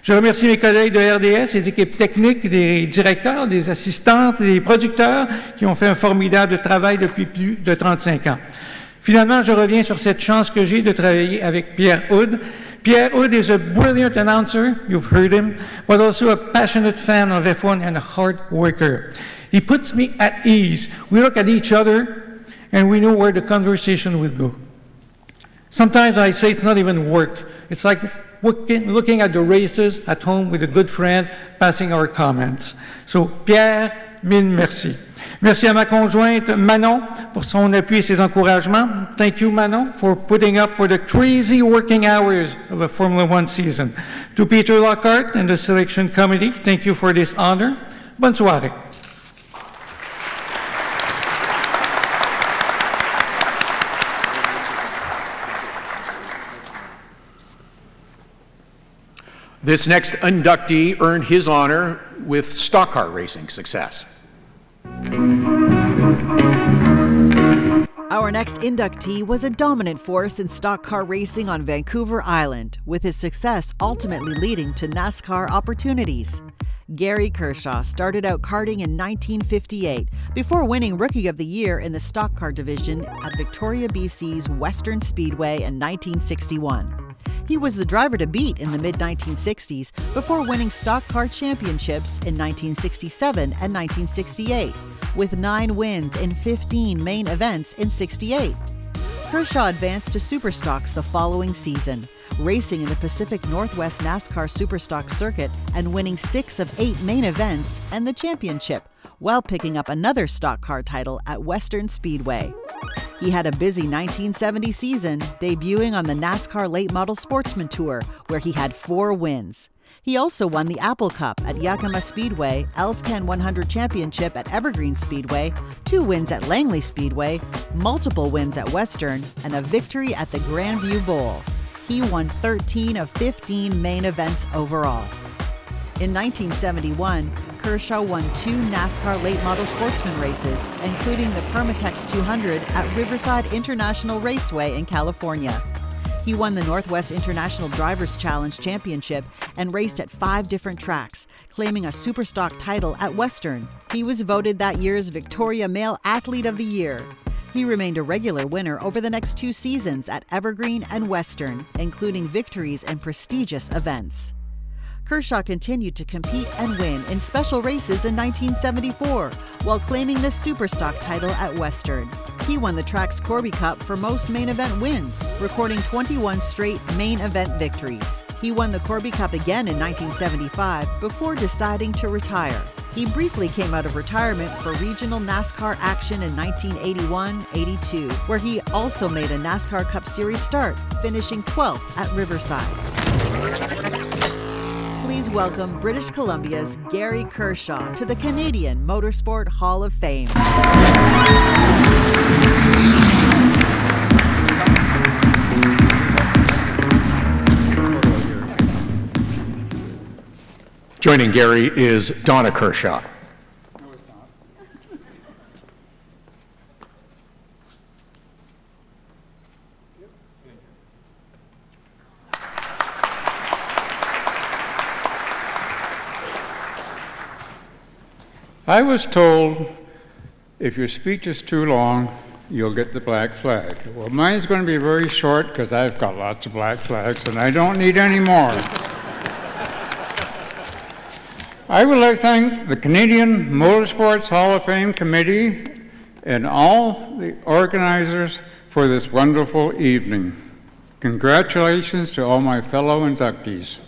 Je remercie mes collègues de RDS, les équipes techniques, les directeurs, les assistantes, les producteurs qui ont fait un formidable travail depuis plus de 35 ans. Finalement, je reviens sur cette chance que j'ai de travailler avec Pierre Hood. Pierre Hood is a brilliant announcer, you've heard him, but also a passionate fan of F1 and a hard worker. He puts me at ease. We look at each other and we know where the conversation will go. Sometimes I say it's not even work. It's like looking at the races at home with a good friend, passing our comments. So, Pierre, mille merci. Merci à ma conjointe Manon pour son appui et ses encouragements. Thank you, Manon, for putting up with the crazy working hours of a Formula One season. To Peter Lockhart and the selection committee, thank you for this honor. Bonne soirée. This next inductee earned his honor with stock car racing success. Our next inductee was a dominant force in stock car racing on Vancouver Island, with his success ultimately leading to NASCAR opportunities. Gary Kershaw started out karting in 1958 before winning Rookie of the Year in the stock car division at Victoria, BC's Western Speedway in 1961. He was the driver to beat in the mid-1960s before winning stock car championships in 1967 and 1968, with 9 wins in 15 main events in 68. Kershaw advanced to Superstocks the following season, racing in the Pacific Northwest NASCAR Superstock circuit and winning 6 of 8 main events and the championship, while picking up another stock car title at Western Speedway. He had a busy 1970 season, debuting on the NASCAR Late Model Sportsman Tour, where he had 4 wins. He also won the Apple Cup at Yakima Speedway, Elscan 100 Championship at Evergreen Speedway, 2 wins at Langley Speedway, multiple wins at Western, and a victory at the Grandview Bowl. He won 13 of 15 main events overall. In 1971, Kershaw won 2 NASCAR Late Model Sportsman races, including the Permatex 200 at Riverside International Raceway in California. He won the Northwest International Drivers' Challenge Championship and raced at 5 different tracks, claiming a Superstock title at Western. He was voted that year's Victoria Male Athlete of the Year. He remained a regular winner over the next 2 seasons at Evergreen and Western, including victories in prestigious events. Kershaw continued to compete and win in special races in 1974, while claiming the Superstock title at Western. He won the track's Corby Cup for most main event wins, recording 21 straight main event victories. He won the Corby Cup again in 1975 before deciding to retire. He briefly came out of retirement for regional NASCAR action in 1981-82, where he also made a NASCAR Cup Series start, finishing 12th at Riverside. Please welcome British Columbia's Gary Kershaw to the Canadian Motorsport Hall of Fame. Joining Gary is Donna Kershaw. I was told if your speech is too long, you'll get the black flag. Well, mine's going to be very short because I've got lots of black flags and I don't need any more. I would like to thank the Canadian Motorsports Hall of Fame Committee and all the organizers for this wonderful evening. Congratulations to all my fellow inductees.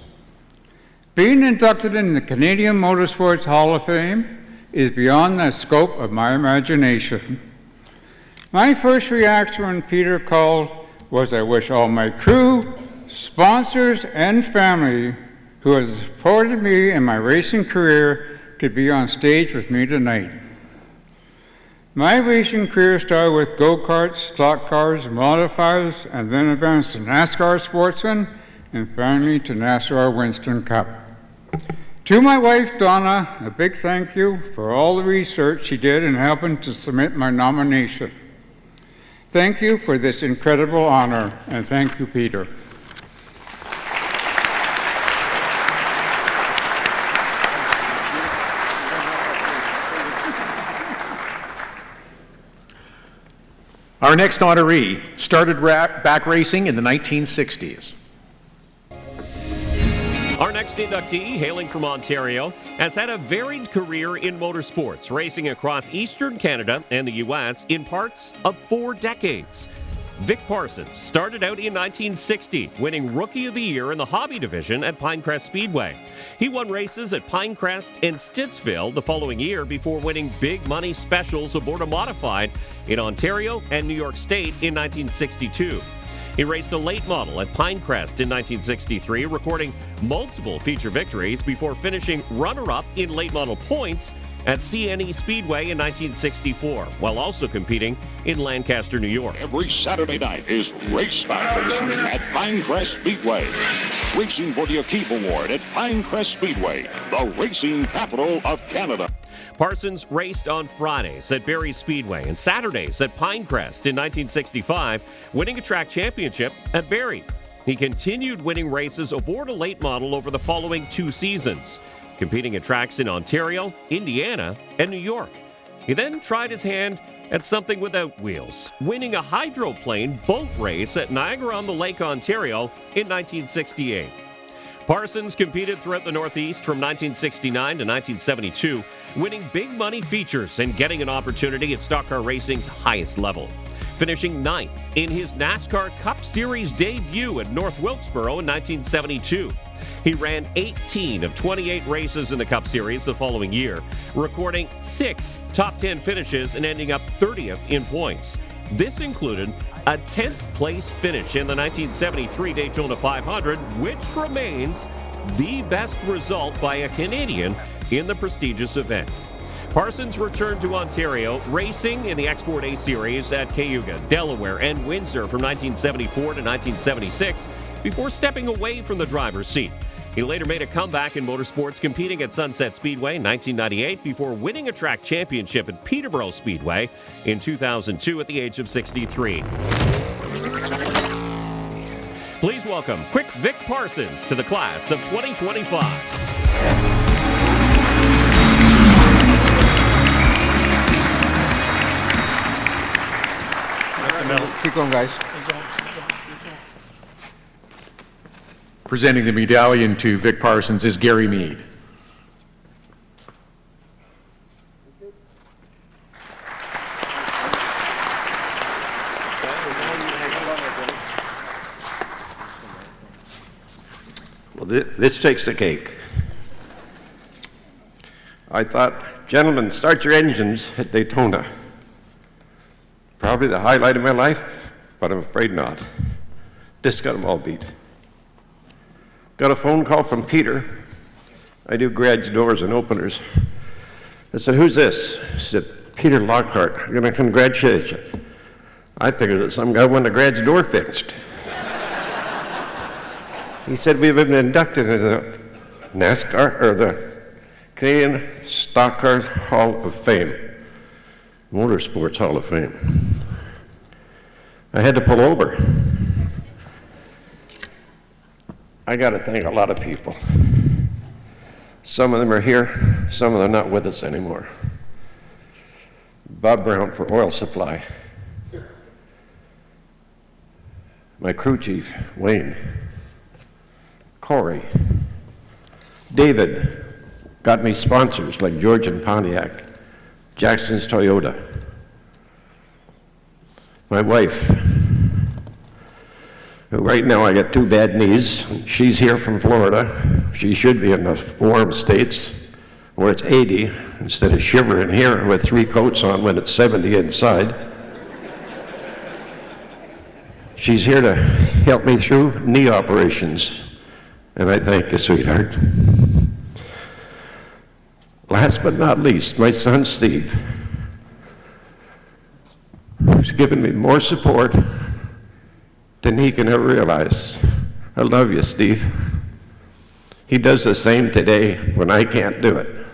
Being inducted in the Canadian Motorsports Hall of Fame is beyond the scope of my imagination. My first reaction when Peter called was I wish all my crew, sponsors, and family who has supported me in my racing career could be on stage with me tonight. My racing career started with go-karts, stock cars, modifieds, and then advanced to NASCAR Sportsman, and finally to NASCAR Winston Cup. To my wife, Donna, a big thank you for all the research she did in helping to submit my nomination. Thank you for this incredible honor, and thank you, Peter. Our next honoree started back racing in the 1960s. Our next inductee, hailing from Ontario, has had a varied career in motorsports, racing across Eastern Canada and the U.S. in parts of 4 decades. Vic Parsons started out in 1960, winning Rookie of the Year in the Hobby Division at Pinecrest Speedway. He won races at Pinecrest and Stittsville the following year before winning big money specials aboard a modified in Ontario and New York State in 1962. He raced a late model at Pinecrest in 1963, recording multiple feature victories before finishing runner-up in late model points at CNE Speedway in 1964, while also competing in Lancaster, New York. Every Saturday night is Race Battles at Pinecrest Speedway. Racing for the O'Keefe Award at Pinecrest Speedway, the racing capital of Canada. Parsons raced on Fridays at Barrie Speedway and Saturdays at Pinecrest in 1965, winning a track championship at Barrie. He continued winning races aboard a late model over the following 2 seasons, competing at tracks in Ontario, Indiana, and New York. He then tried his hand at something without wheels, winning a hydroplane boat race at Niagara-on-the-Lake, Ontario in 1968. Parsons competed throughout the Northeast from 1969 to 1972, winning big money features and getting an opportunity at stock car racing's highest level, finishing 9th in his NASCAR Cup Series debut at North Wilkesboro in 1972. He ran 18 of 28 races in the Cup Series the following year, recording 6 top 10 finishes and ending up 30th in points. This included a 10th place finish in the 1973 Daytona 500, which remains the best result by a Canadian in the prestigious event. Parsons returned to Ontario, racing in the Export A Series at Cayuga, Delaware, and Windsor from 1974 to 1976, before stepping away from the driver's seat. He later made a comeback in motorsports, competing at Sunset Speedway in 1998 before winning a track championship at Peterborough Speedway in 2002 at the age of 63. Please welcome Quick Vic Parsons to the class of 2025. Keep going, guys. Presenting the medallion to Vic Parsons is Gary Mead. Well, this takes the cake. I thought, gentlemen, start your engines at Daytona. Probably the highlight of my life, but I'm afraid not. This got them all beat. Got a phone call from Peter. I do garage doors and openers. I said, who's this? He said, Peter Lockhart. I'm going to congratulate you. I figured that some guy wanted a garage door fixed. He said, we've been inducted into the NASCAR, or the Canadian Stock Car Hall of Fame, Motorsports Hall of Fame. I had to pull over. I got to thank a lot of people. Some of them are here, some of them are not with us anymore. Bob Brown for oil supply. My crew chief, Wayne. Corey. David got me sponsors like George and Pontiac, Jackson's Toyota. My wife, who right now I got 2 bad knees. She's here from Florida. She should be in the warm states where it's 80 instead of shivering here with 3 coats on when it's 70 inside. She's here to help me through knee operations, and I thank you, sweetheart. Last but not least, my son Steve, who's given me more support than he can ever realize. I love you, Steve. He does the same today when I can't do it.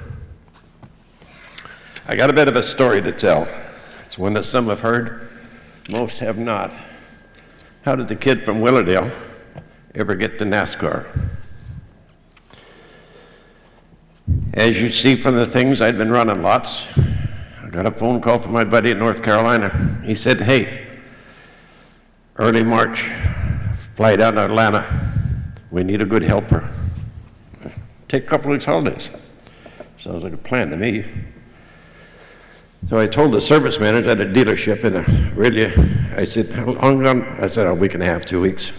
I got a bit of a story to tell. It's one that some have heard, most have not. How did the kid from Willowdale ever get to NASCAR? As you see from the things, I'd been running lots. I got a phone call from my buddy in North Carolina. He said, hey, early March, fly down to Atlanta. We need a good helper. Take a couple weeks holidays. Sounds like a plan to me. So I told the service manager at a dealership I said, how long? I said, a week and a half, 2 weeks.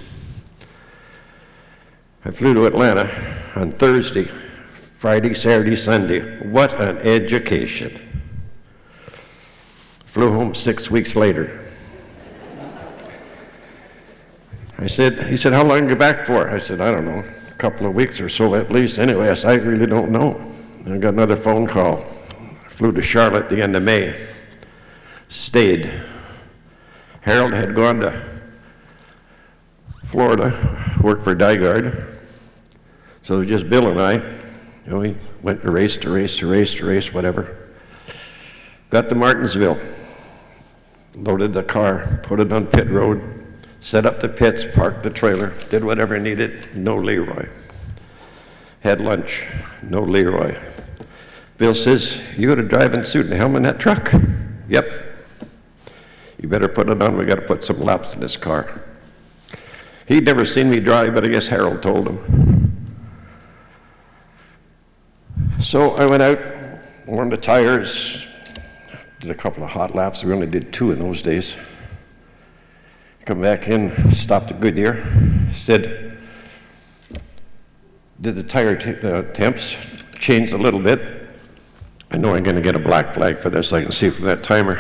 I flew to Atlanta on Thursday, Friday, Saturday, Sunday. What an education. Flew home 6 weeks later. He said, how long are you back for? I said, I don't know, a couple of weeks or so at least. Anyway, I said, I really don't know. And I got another phone call. Flew to Charlotte at the end of May. Stayed. Harold had gone to Florida, worked for Dygard. So it was just Bill and I. We went to race, whatever. Got to Martinsville. Loaded the car, put it on pit road, set up the pits, parked the trailer, did whatever needed. No Leroy. Had lunch. No Leroy. Bill says, you got a driving suit and helmet in that truck? Yep. You better put it on. We got to put some laps in this car. He'd never seen me drive, but I guess Harold told him. So I went out, warmed the tires, did a couple of hot laps. We only did 2 in those days. Come back in, stopped at Goodyear, said, did the tire temps change a little bit? I know I'm going to get a black flag for this. I can see from that timer.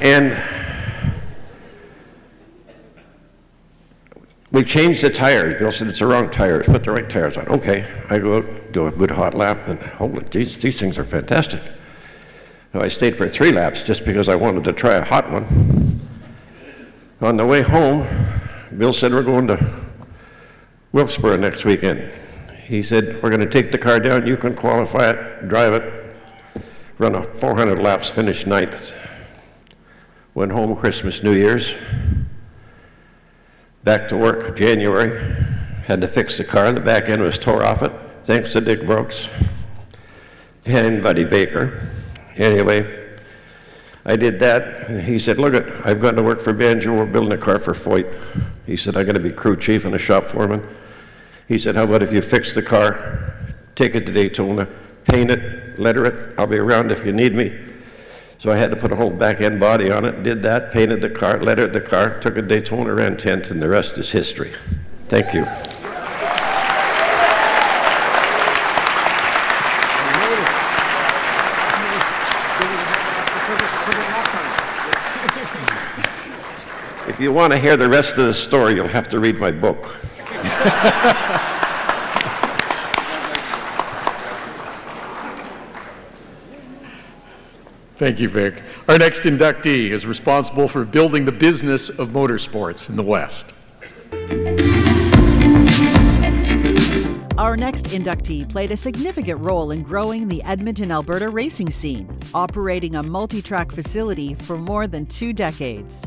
And we changed the tires. Bill said, it's the wrong tires. Put the right tires on. Okay. I go out, do a good hot lap, and holy, these things are fantastic. So I stayed for 3 laps just because I wanted to try a hot one. On the way home, Bill said, we're going to Wilkesboro next weekend. He said, we're going to take the car down. You can qualify it, drive it, run a 400 laps, finish 9th. Went home Christmas, New Year's. Back to work January. Had to fix the car. The back end was tore off it. Thanks to Dick Brooks and Buddy Baker. Anyway, I did that. And he said, look, I've gone to work for Banjo. We're building a car for Foyt. He said, I'm going to be crew chief and a shop foreman. He said, how about if you fix the car, take it to Daytona, paint it, letter it, I'll be around if you need me. So I had to put a whole back-end body on it, did that, painted the car, lettered the car, took it to Daytona, ran 10th, and the rest is history. Thank you. If you want to hear the rest of the story, you'll have to read my book. Thank you, Vic. Our next inductee is responsible for building the business of motorsports in the West. Our next inductee played a significant role in growing the Edmonton, Alberta racing scene, operating a multi-track facility for more than 2 decades.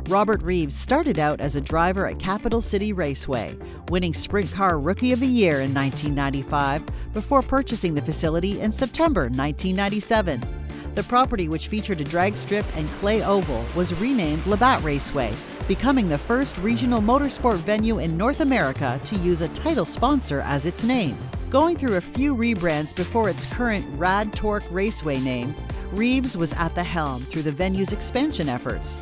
Robert Reeves started out as a driver at Capital City Raceway, winning Sprint Car Rookie of the Year in 1995 before purchasing the facility in September 1997. The property, which featured a drag strip and clay oval, was renamed Labatt Raceway, becoming the first regional motorsport venue in North America to use a title sponsor as its name. Going through a few rebrands before its current Rad Torque Raceway name, Reeves was at the helm through the venue's expansion efforts.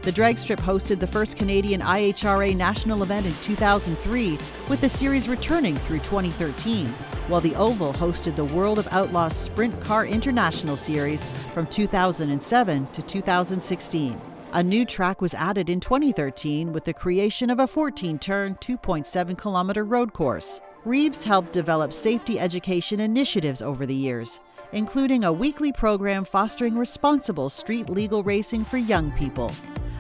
The drag strip hosted the first Canadian IHRA national event in 2003, with the series returning through 2013, while the Oval hosted the World of Outlaws Sprint Car International Series from 2007 to 2016. A new track was added in 2013 with the creation of a 14-turn, 2.7-kilometer road course. Reeves helped develop safety education initiatives over the years, including a weekly program fostering responsible street legal racing for young people.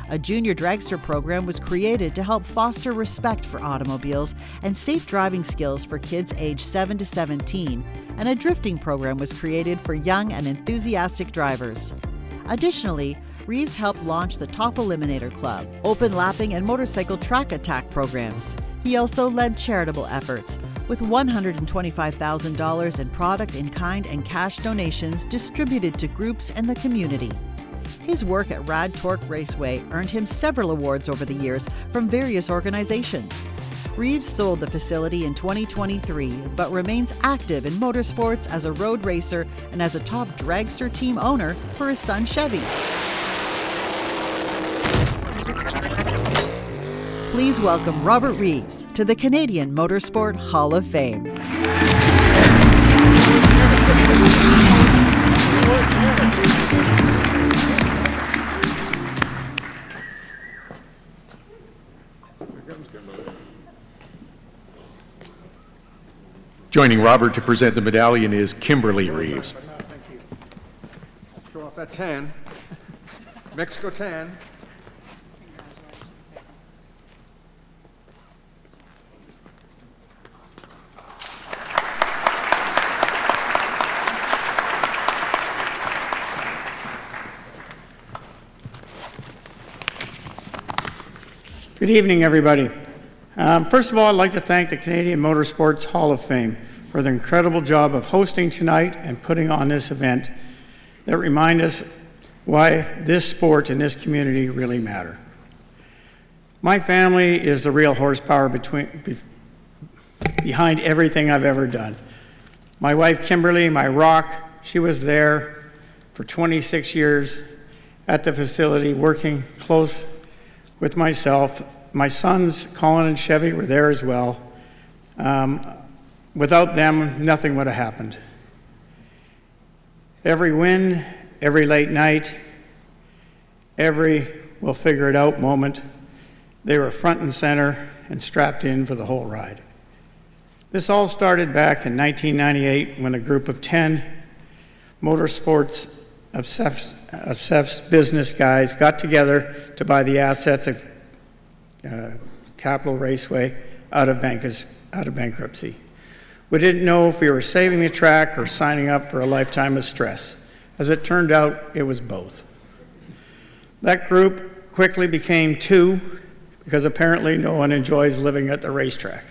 A junior dragster program was created to help foster respect for automobiles and safe driving skills for kids aged 7 to 17, and a drifting program was created for young and enthusiastic drivers. Additionally, Reeves helped launch the Top Eliminator Club, open lapping and motorcycle track attack programs. He also led charitable efforts, with $125,000 in product in kind and cash donations distributed to groups in the community. His work at Rad Torque Raceway earned him several awards over the years from various organizations. Reeves sold the facility in 2023, but remains active in motorsports as a road racer and as a top dragster team owner for his son Chevy. Please welcome Robert Reeves to the Canadian Motorsport Hall of Fame. Joining Robert to present the medallion is Kimberly Reeves. Show off that tan. Mexico tan. Good evening, everybody. First of all, I'd like to thank the Canadian Motorsports Hall of Fame for the incredible job of hosting tonight and putting on this event that remind us why this sport and this community really matter. My family is the real horsepower behind everything I've ever done. My wife, Kimberly, my rock, she was there for 26 years at the facility working close with myself. My sons, Colin and Chevy, were there as well. Without them, nothing would have happened. Every win, every late night, every we'll figure it out moment, they were front and center and strapped in for the whole ride. This all started back in 1998 when a group of 10 motorsports obsessed business guys got together to buy the assets of Capital Raceway out of bankruptcy. We didn't know if we were saving the track or signing up for a lifetime of stress. As it turned out, it was both. That group quickly became two because apparently no one enjoys living at the racetrack.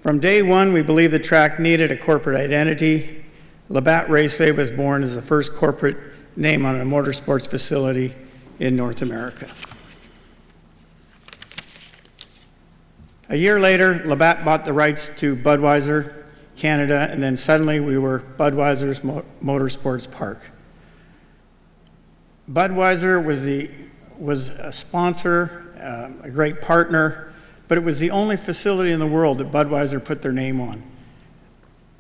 From day one, we believed the track needed a corporate identity. Labatt Raceway was born as the first corporate name on a motorsports facility in North America. A year later, Labatt bought the rights to Budweiser Canada, and then suddenly we were Budweiser's Motorsports Park. Budweiser was a sponsor, a great partner, but it was the only facility in the world that Budweiser put their name on.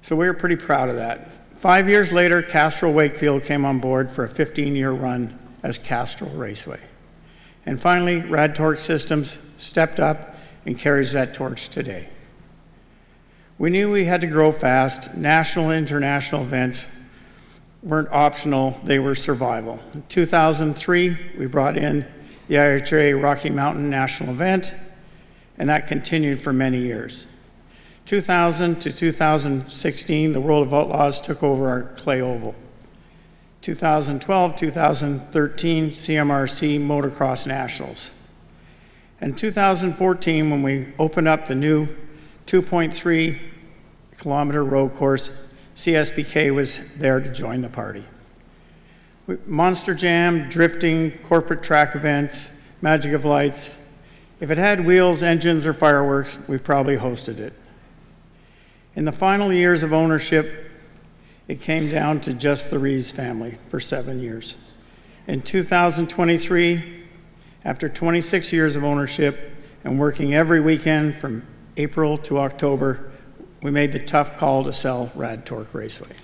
So we were pretty proud of that. 5 years later, Castrol Wakefield came on board for a 15-year run as Castrol Raceway. And finally, Rad Torque Systems stepped up and carries that torch today. We knew we had to grow fast. National and international events weren't optional, they were survival. In 2003, we brought in the IHRA Rocky Mountain National Event, and that continued for many years. 2000 to 2016, the World of Outlaws took over our clay oval. 2012-2013 CMRC Motocross Nationals. In 2014, when we opened up the new 2.3 kilometer road course, CSBK was there to join the party. Monster Jam, drifting, corporate track events, Magic of Lights. If it had wheels, engines, or fireworks, we probably hosted it. In the final years of ownership, it came down to just the Rees family for 7 years. In 2023, after 26 years of ownership and working every weekend from April to October, we made the tough call to sell Rad Torque Raceway.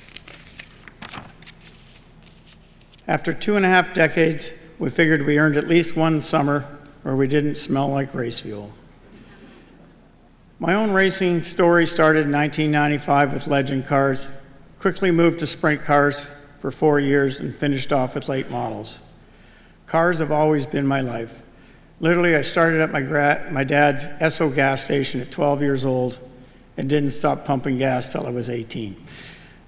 After 2.5 decades, we figured we earned at least one summer where we didn't smell like race fuel. My own racing story started in 1995 with legend cars, quickly moved to sprint cars for 4 years, and finished off with late models. Cars have always been my life. Literally, I started at my dad's Esso gas station at 12 years old and didn't stop pumping gas till I was 18.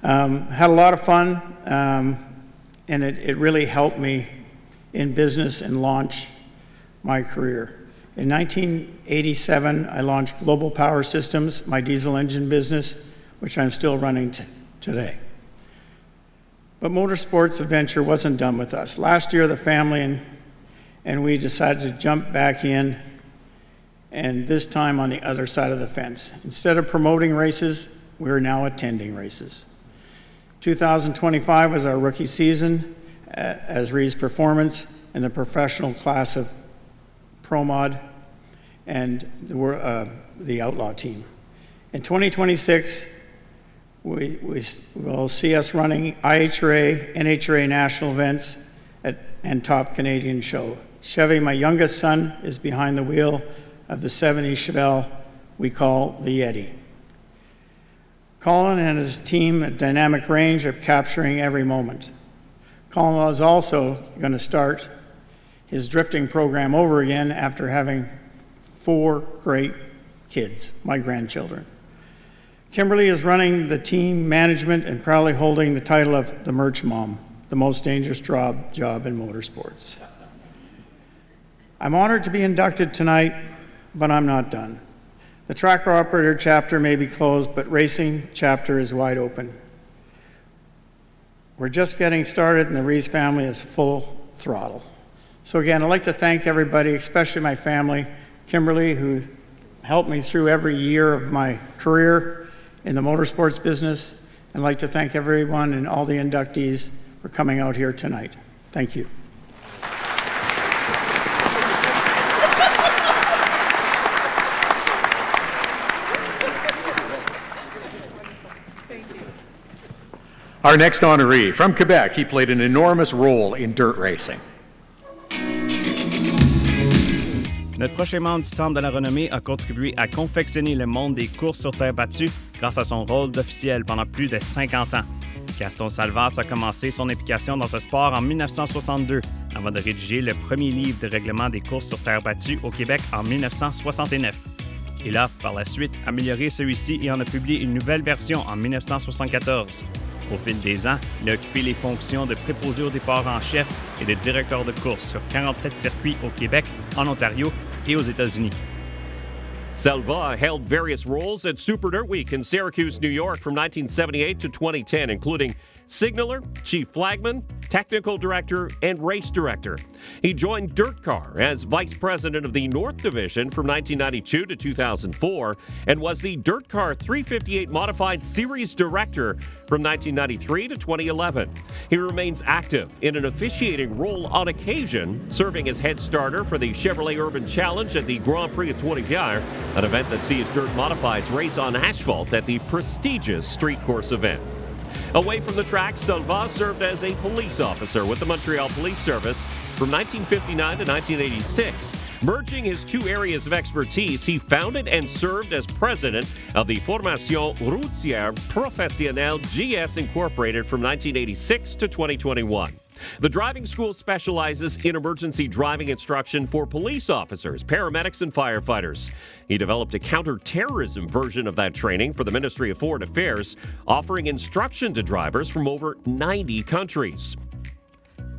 Had a lot of fun, and it really helped me in business and launch my career. In 1987, I launched Global Power Systems, my diesel engine business, which I'm still running today. But motorsports adventure wasn't done with us. Last year, the family and we decided to jump back in, and this time on the other side of the fence. Instead of promoting races, we're now attending races. 2025 was our rookie season as Rees Performance in the professional class of Pro Mod and the Outlaw team. In 2026, we will see us running IHRA, NHRA national events and top Canadian show. Chevy, my youngest son, is behind the wheel of the 70 Chevelle we call the Yeti. Colin and his team at Dynamic Range are capturing every moment. Colin is also going to start his drifting program over again after having 4 great kids, my grandchildren. Kimberly is running the team management and proudly holding the title of the Merch Mom, the most dangerous job in motorsports. I'm honored to be inducted tonight, but I'm not done. The tracker operator chapter may be closed, but racing chapter is wide open. We're just getting started, and the Rees family is full throttle. So again, I'd like to thank everybody, especially my family, Kimberly, who helped me through every year of my career in the motorsports business. I'd like to thank everyone and all the inductees for coming out here tonight. Thank you. Our next honoree, from Quebec, he played an enormous role in dirt racing. Notre prochain membre du Temple de la Renommée a contribué à confectionner le monde des courses sur terre battue grâce à son rôle d'officiel pendant plus de 50 ans. Gaston Salvas a commencé son implication dans ce sport en 1962 avant de rédiger le premier livre de règlement des courses sur terre battue au Québec en 1969. Il a, par la suite, amélioré celui-ci et en a publié une nouvelle version en 1974. Au fil des ans, il a occupé les fonctions de préposé au départ en chef et de directeur de course sur 47 circuits au Québec, en Ontario et aux États-Unis. Salva held various roles at Super Dirt Week in Syracuse, New York from 1978 to 2010, including signaler, chief flagman, technical director, and race director. He joined Dirt Car as vice president of the North Division from 1992 to 2004 and was the Dirt Car 358 Modified Series director from 1993 to 2011. He remains active in an officiating role on occasion, serving as head starter for the Chevrolet Urban Challenge at the Grand Prix of Trois-Rivières, an event that sees dirt modifieds race on asphalt at the prestigious street course event. Away from the track, Salva served as a police officer with the Montreal Police Service from 1959 to 1986. Merging his 2 areas of expertise, he founded and served as president of the Formation Routière Professionnelle GS Incorporated from 1986 to 2021. The driving school specializes in emergency driving instruction for police officers, paramedics, and firefighters. He developed a counter-terrorism version of that training for the Ministry of Foreign Affairs, offering instruction to drivers from over 90 countries.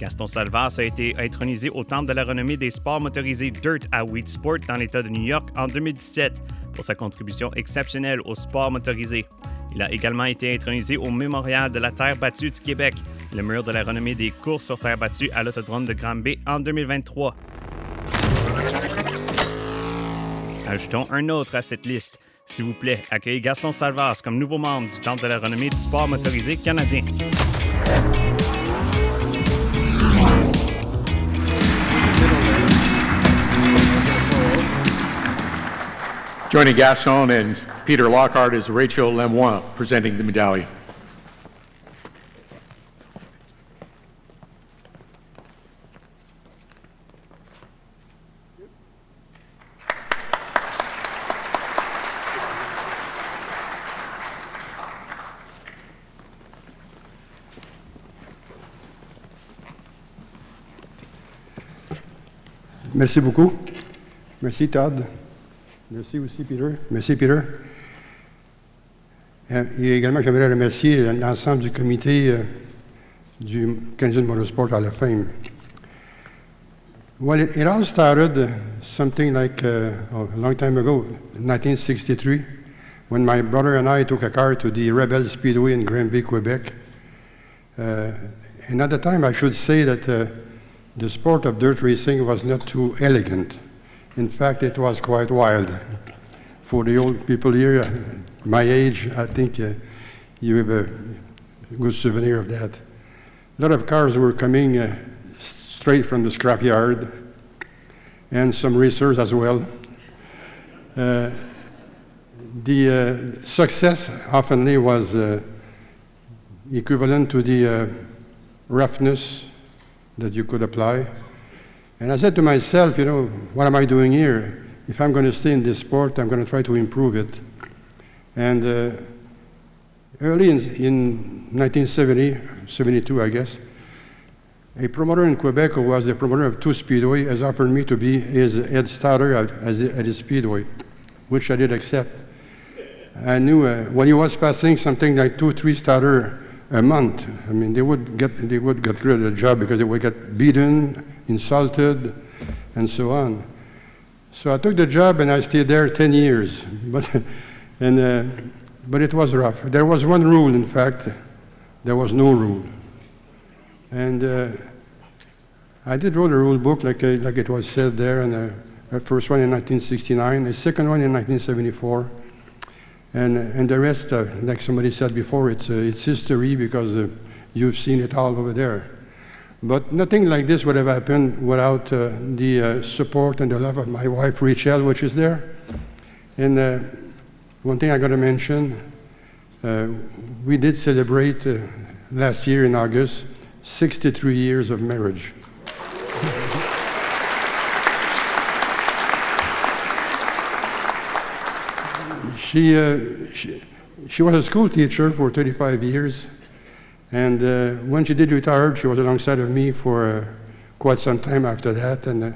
Gaston Salvas a été intronisé au Temple de la renommée des sports motorisés Dirt à Wheatsport dans l'État de New York en 2017 pour sa contribution exceptionnelle aux sports motorisés. Il a également été intronisé au Mémorial de la Terre battue du Québec, le mur de la renommée des courses sur terre battue à l'Autodrome de Granby en 2023. Ajoutons un autre à cette liste. S'il vous plaît, accueillez Gaston Salvas comme nouveau membre du Temple de la renommée du sport motorisé canadien. Joining Gaston and Peter Lockhart is Rachel Lemoine presenting the medallion. Merci beaucoup. Merci, Todd. Merci aussi, Peter. Merci, Peter. Et également, j'aimerais remercier l'ensemble du comité du Canadian Motorsport Hall of Fame. Well, it all started something like a long time ago, 1963, when my brother and I took a car to the Rebel Speedway in Granby, Quebec. And at the time, I should say that the sport of dirt racing was not too elegant. In fact, it was quite wild. For the old people here, my age, I think you have a good souvenir of that. A lot of cars were coming straight from the scrapyard, and some racers as well. The success often was equivalent to the roughness that you could apply. And I said to myself, you know, what am I doing here? If I'm going to stay in this sport, I'm going to try to improve it. And early in 1970, 72, I guess, a promoter in Quebec who was the promoter of two Speedway has offered me to be his head starter at his Speedway, which I did accept. I knew when he was passing something like 2-3 starter a month, I mean, they would get rid of the job because they would get beaten, insulted, and so on. So I took the job and I stayed there 10 years. But it was rough. There was one rule, in fact. There was no rule. And I did write a rule book, like it was said there, and the first one in 1969, the second one in 1974. And the rest, like somebody said before, it's history because you've seen it all over there. But nothing like this would have happened without the support and the love of my wife, Rachel, which is there. And one thing I got to mention, we did celebrate last year in August 63 years of marriage. She was a school teacher for 35 years. And when she did retire, she was alongside of me for quite some time after that. And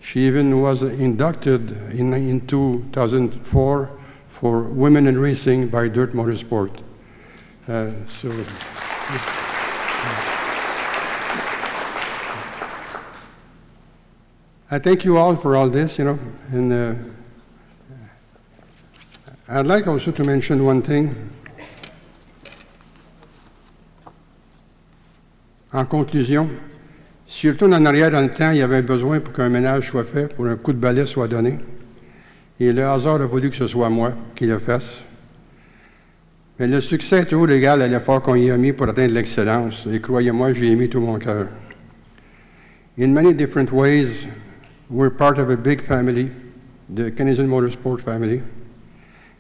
she even was inducted in 2004 for Women in Racing by Dirt Motorsport. I thank you all for all this, you know. And I'd like also to mention one thing. En conclusion, si je retourne en arrière dans le temps, il y avait besoin pour qu'un ménage soit fait, pour un coup de balai soit donné. Et le hasard a voulu que ce soit moi qui le fasse. Mais le succès est toujours égal à l'effort qu'on y a mis pour atteindre l'excellence. Et croyez-moi, j'y ai mis tout mon cœur. In many different ways, we're part of a big family, the Canadian Motorsport family.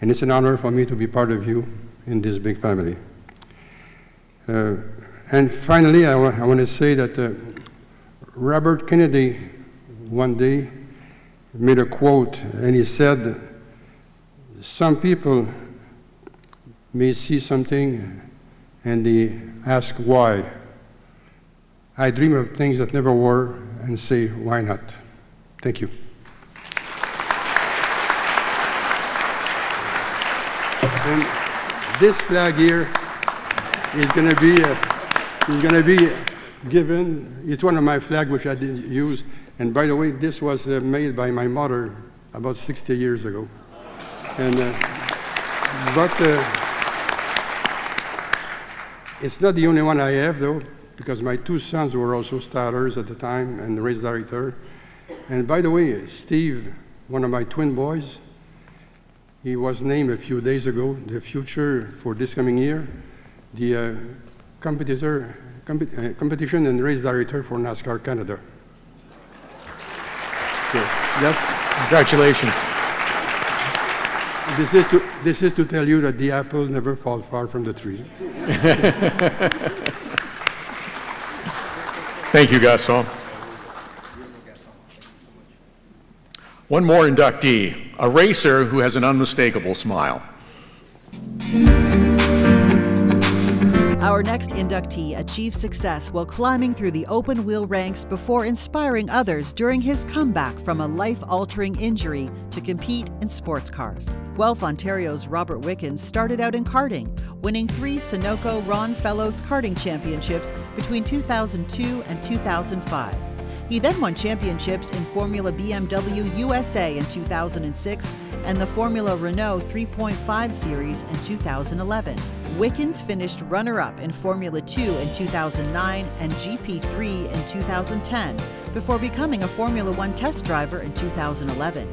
And it's an honor for me to be part of you in this big family. And finally, I want to say that Robert Kennedy one day made a quote, and he said, "Some people may see something and they ask why. I dream of things that never were and say, why not?" Thank you. And this flag here is going to be given. It's one of my flags which I didn't use. And by the way, this was made by my mother about 60 years ago. And, but it's not the only one I have, though, because my two sons were also starters at the time and race director. And by the way, Steve, one of my twin boys, he was named a few days ago the future for this coming year, the competition and race director for NASCAR Canada. So, yes. Congratulations. This is to tell you that the apple never falls far from the tree. Thank you, Gaston. One more inductee, a racer who has an unmistakable smile. Our next inductee achieved success while climbing through the open wheel ranks before inspiring others during his comeback from a life-altering injury to compete in sports cars. Guelph, Ontario's Robert Wickens started out in karting, winning 3 Sunoco Ron Fellows karting championships between 2002 and 2005. He then won championships in Formula BMW USA in 2006 and the Formula Renault 3.5 Series in 2011. Wickens finished runner-up in Formula 2 in 2009 and GP3 in 2010 before becoming a Formula 1 test driver in 2011.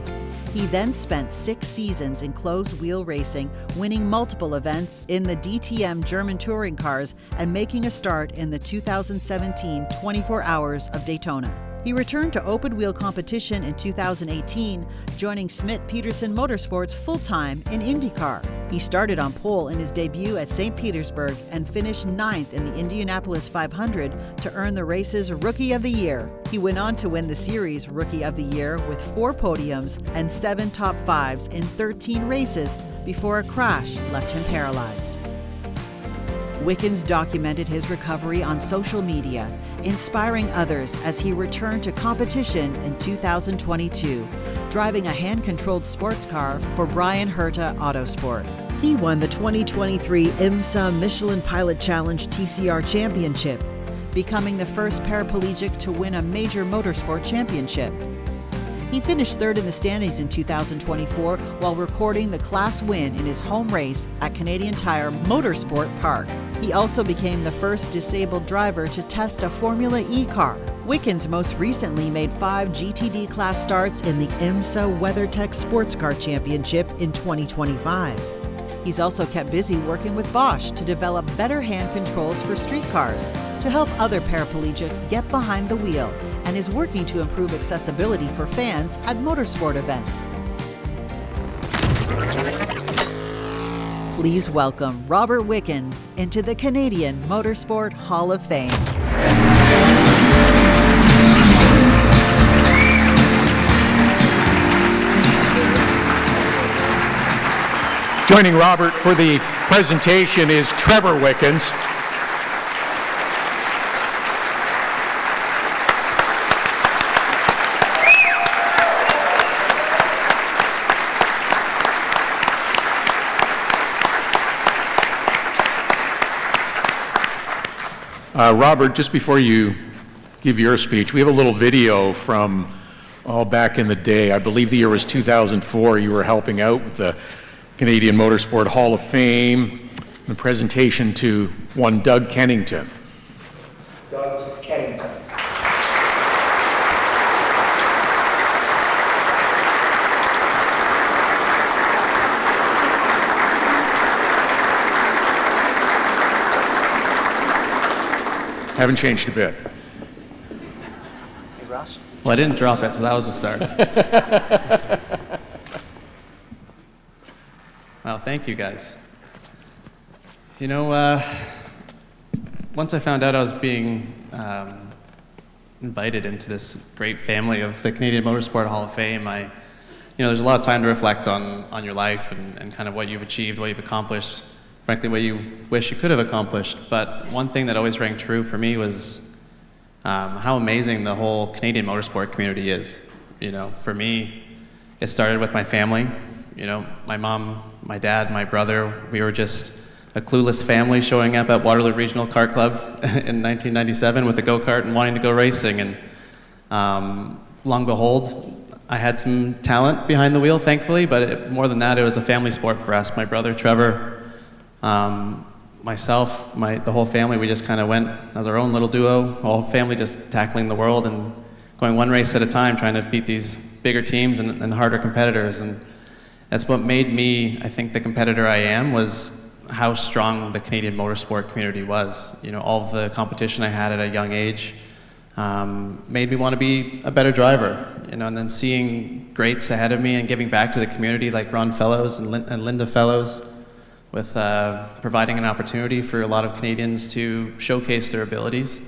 He then spent 6 seasons in closed-wheel racing, winning multiple events in the DTM German touring cars and making a start in the 2017 24 Hours of Daytona. He returned to open-wheel competition in 2018, joining Schmidt-Peterson Motorsports full-time in IndyCar. He started on pole in his debut at St. Petersburg and finished 9th in the Indianapolis 500 to earn the race's Rookie of the Year. He went on to win the series Rookie of the Year with 4 podiums and 7 top 5s in 13 races before a crash left him paralyzed. Wickens documented his recovery on social media, inspiring others as he returned to competition in 2022, driving a hand-controlled sports car for Brian Herta Autosport. He won the 2023 IMSA Michelin Pilot Challenge TCR Championship, becoming the first paraplegic to win a major motorsport championship. He finished 3rd in the standings in 2024 while recording the class win in his home race at Canadian Tire Motorsport Park. He also became the first disabled driver to test a Formula E car. Wickens most recently made 5 GTD class starts in the IMSA WeatherTech Sports Car Championship in 2025. He's also kept busy working with Bosch to develop better hand controls for street cars to help other paraplegics get behind the wheel, and is working to improve accessibility for fans at motorsport events. Please welcome Robert Wickens into the Canadian Motorsport Hall of Fame. Joining Robert for the presentation is Trevor Wickens. Robert, just before you give your speech, we have a little video from back in the day. I believe the year was 2004. You were helping out with the Canadian Motorsport Hall of Fame, the presentation to one Doug Kennington. Doug Kennington. Haven't changed a bit. Hey, Ross? Well, I didn't drop it, so that was a start. Well, thank you, guys. You know, once I found out I was being invited into this great family of the Canadian Motorsport Hall of Fame, there's a lot of time to reflect on your life and kind of what you've achieved, what you've accomplished, frankly, what you wish you could have accomplished. But one thing that always rang true for me was how amazing the whole Canadian motorsport community is. You know, for me, it started with my family. You know, my mom, my dad, my brother, we were just a clueless family showing up at Waterloo Regional Kart Club in 1997 with a go-kart and wanting to go racing. And long behold, I had some talent behind the wheel, thankfully, but more than that, it was a family sport for us. My brother Trevor, myself, the whole family, we just kind of went as our own little duo, whole family just tackling the world and going one race at a time, trying to beat these bigger teams and harder competitors. And that's what made me, I think, the competitor I am, was how strong the Canadian motorsport community was. You know, all of the competition I had at a young age made me want to be a better driver. You know, and then seeing greats ahead of me and giving back to the community like Ron Fellows and Linda Fellows, with providing an opportunity for a lot of Canadians to showcase their abilities.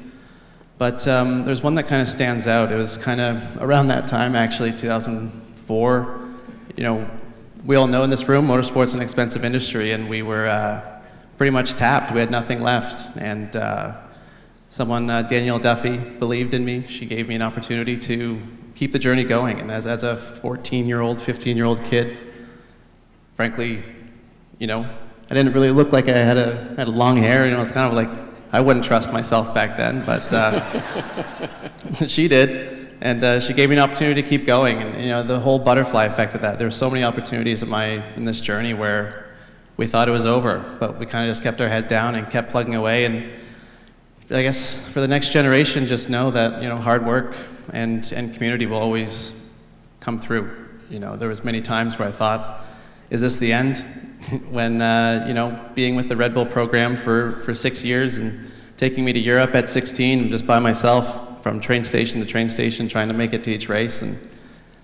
But there's one that kind of stands out. It was kind of around that time, actually, 2004. You know, we all know in this room, motorsport's an expensive industry, and we were pretty much tapped. We had nothing left. And someone, Danielle Duffy, believed in me. She gave me an opportunity to keep the journey going. And as a 14-year-old, 15-year-old kid, frankly, you know, I didn't really look like I had long hair. You know, it's kind of like, I wouldn't trust myself back then, but she did. And she gave me an opportunity to keep going. And, you know, the whole butterfly effect of that. There were so many opportunities in this journey where we thought it was over, but we kind of just kept our head down and kept plugging away. And I guess for the next generation, just know that, you know, hard work and community will always come through. You know, there was many times where I thought, is this the end? When, you know, being with the Red Bull program for 6 years and taking me to Europe at 16, just by myself, from train station to train station, trying to make it to each race. And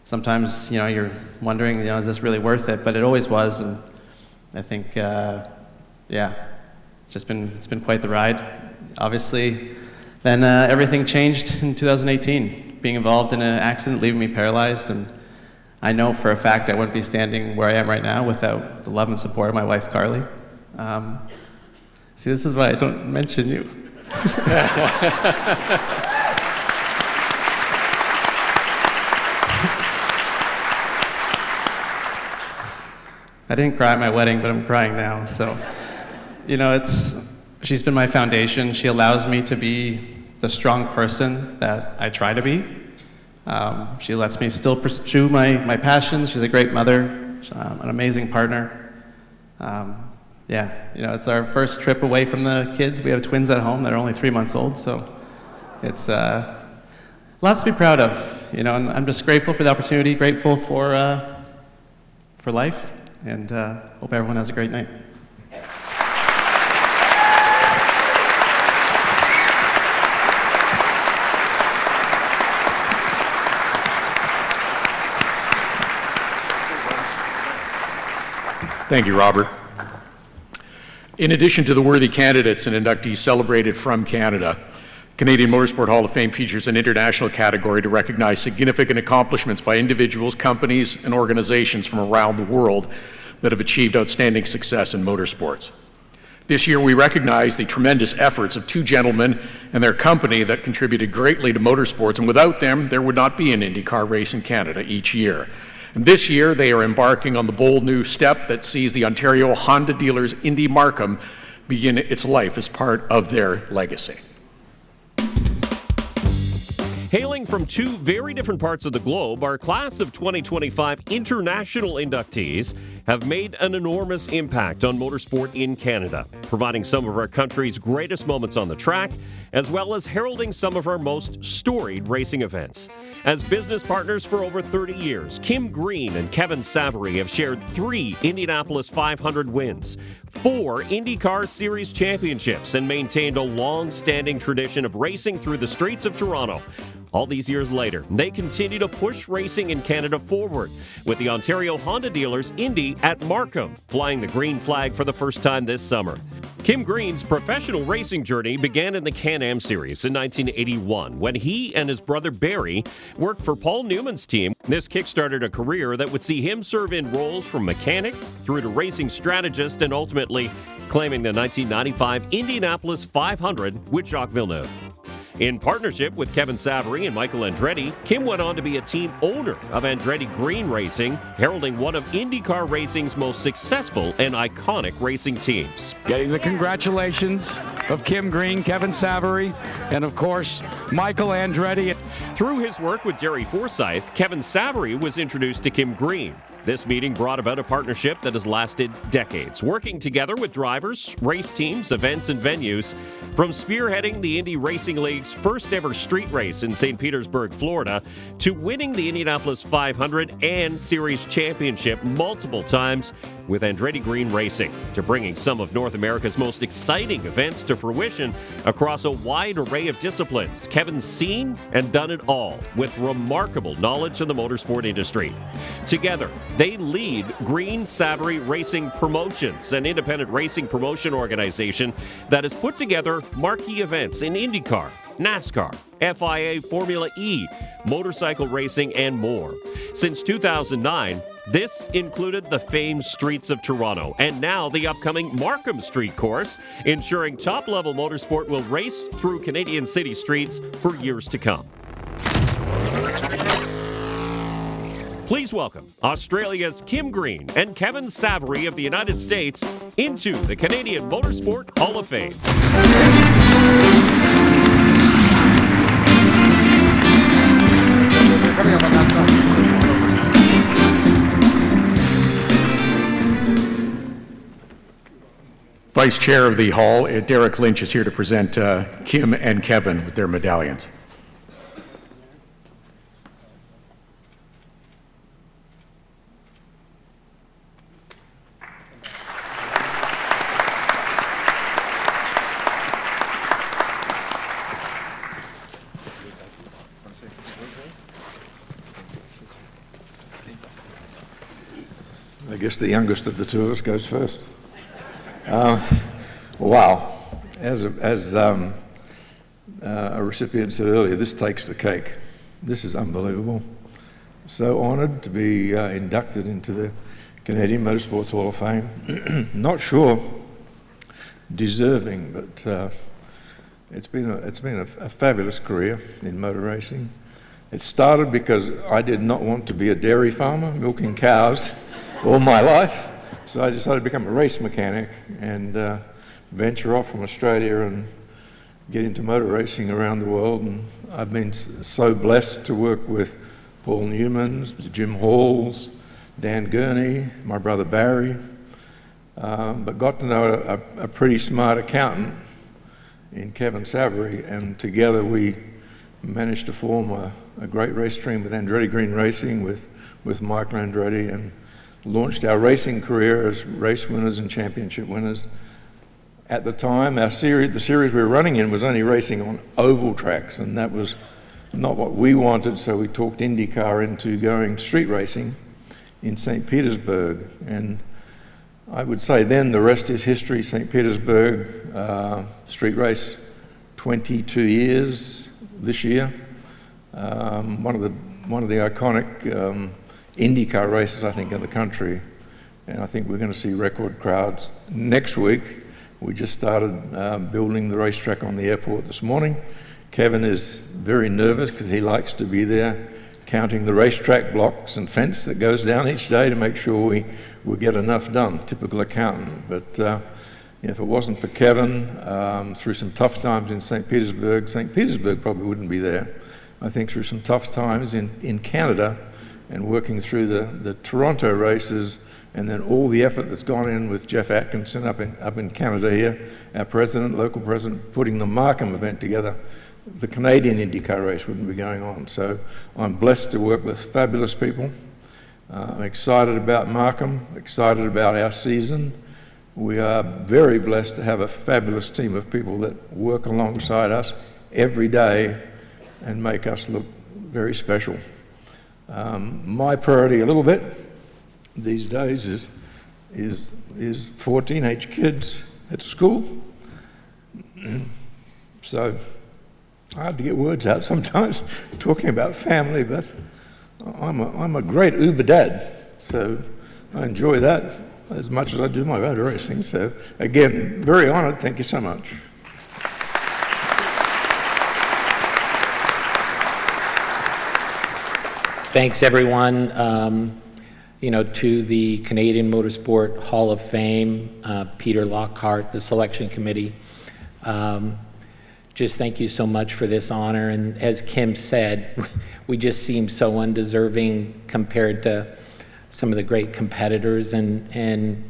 sometimes, you know, you're wondering, you know, is this really worth it? But it always was. And I think, yeah, it's been quite the ride. Obviously, then everything changed in 2018, being involved in an accident, leaving me paralyzed. And I know for a fact I wouldn't be standing where I am right now without the love and support of my wife, Carly. See, this is why I don't mention you. I didn't cry at my wedding, but I'm crying now. So, you know, she's been my foundation. She allows me to be the strong person that I try to be. She lets me still pursue my passions. She's a great mother, an amazing partner. Yeah, you know, it's our first trip away from the kids. We have twins at home that are only 3 months old, so it's lots to be proud of. You know, and I'm just grateful for the opportunity, grateful for life, and hope everyone has a great night. Thank you, Robert. In addition to the worthy candidates and inductees celebrated from Canada, Canadian Motorsport Hall of Fame features an international category to recognize significant accomplishments by individuals, companies, and organizations from around the world that have achieved outstanding success in motorsports. This year, we recognize the tremendous efforts of two gentlemen and their company that contributed greatly to motorsports, and without them, there would not be an IndyCar race in Canada each year. And this year, they are embarking on the bold new step that sees the Ontario Honda dealers Indy Markham begin its life as part of their legacy. Hailing from two very different parts of the globe, our class of 2025 international inductees have made an enormous impact on motorsport in Canada, providing some of our country's greatest moments on the track, as well as heralding some of our most storied racing events. As business partners for over 30 years, Kim Green and Kevin Savary have shared 3 Indianapolis 500 wins, 4 IndyCar Series championships, and maintained a long-standing tradition of racing through the streets of Toronto. All these years later, they continue to push racing in Canada forward, with the Ontario Honda dealers Indy at Markham flying the green flag for the first time this summer. Kim Green's professional racing journey began in the Can-Am Series in 1981 when he and his brother Barry worked for Paul Newman's team. This kickstarted a career that would see him serve in roles from mechanic through to racing strategist and ultimately claiming the 1995 Indianapolis 500 with Jacques Villeneuve. In partnership with Kevin Savary and Michael Andretti, Kim went on to be a team owner of Andretti Green Racing, heralding one of IndyCar racing's most successful and iconic racing teams. Getting the congratulations of Kim Green, Kevin Savary, and of course, Michael Andretti. Through his work with Jerry Forsyth, Kevin Savary was introduced to Kim Green. This meeting brought about a partnership that has lasted decades, working together with drivers, race teams, events, and venues, from spearheading the Indy Racing League's first ever street race in St. Petersburg, Florida, to winning the Indianapolis 500 and Series Championship multiple times with Andretti Green Racing, to bringing some of North America's most exciting events to fruition across a wide array of disciplines. Kevin's seen and done it all with remarkable knowledge of the motorsport industry. Together, they lead Green Savary Racing Promotions, an independent racing promotion organization that has put together marquee events in IndyCar, NASCAR, FIA, Formula E, motorcycle racing, and more. Since 2009, this included the famed Streets of Toronto, and now the upcoming Markham Street course, ensuring top-level motorsport will race through Canadian city streets for years to come. Please welcome Australia's Kim Green and Kevin Savary of the United States into the Canadian Motorsport Hall of Fame. Vice Chair of the Hall, Derek Lynch, is here to present Kim and Kevin with their medallions. I guess the youngest of the two of us goes first. Wow. As a recipient said earlier, this takes the cake. This is unbelievable. So honoured to be inducted into the Canadian Motorsports Hall of Fame. Not sure deserving, but it's been a fabulous career in motor racing. It started because I did not want to be a dairy farmer milking cows all my life, so I decided to become a race mechanic and venture off from Australia and get into motor racing around the world. And I've been so blessed to work with Paul Newman, Jim Halls, Dan Gurney, my brother Barry, but got to know a pretty smart accountant in Kevin Savary, and together we managed to form a great race team with Andretti Green Racing, with Michael Andretti, and launched our racing career as race winners and championship winners. At the time, the series we were running in was only racing on oval tracks, and that was not what we wanted, so we talked IndyCar into going street racing in St. Petersburg. And I would say then the rest is history. St. Petersburg, street race, 22 years this year. One of the iconic IndyCar races, I think, in the country, and I think we're going to see record crowds. Next week, we just started building the racetrack on the airport this morning. Kevin is very nervous because he likes to be there counting the racetrack blocks and fence that goes down each day to make sure we get enough done, typical accountant. But if it wasn't for Kevin, through some tough times in St. Petersburg probably wouldn't be there. I think through some tough times in Canada, and working through the Toronto races, and then all the effort that's gone in with Jeff Atkinson up in Canada here, our local president, putting the Markham event together, the Canadian IndyCar race wouldn't be going on. So I'm blessed to work with fabulous people. I'm excited about Markham, excited about our season. We are very blessed to have a fabulous team of people that work alongside us every day and make us look very special. My priority a little bit these days is 4 teenage kids at school. So hard to get words out sometimes talking about family, but I'm a great Uber dad, so I enjoy that as much as I do my motor racing. So again, very honoured. Thank you so much. Thanks, everyone. To the Canadian Motorsport Hall of Fame, Peter Lockhart, the selection committee. Just thank you so much for this honor. And as Kim said, we just seem so undeserving compared to some of the great competitors and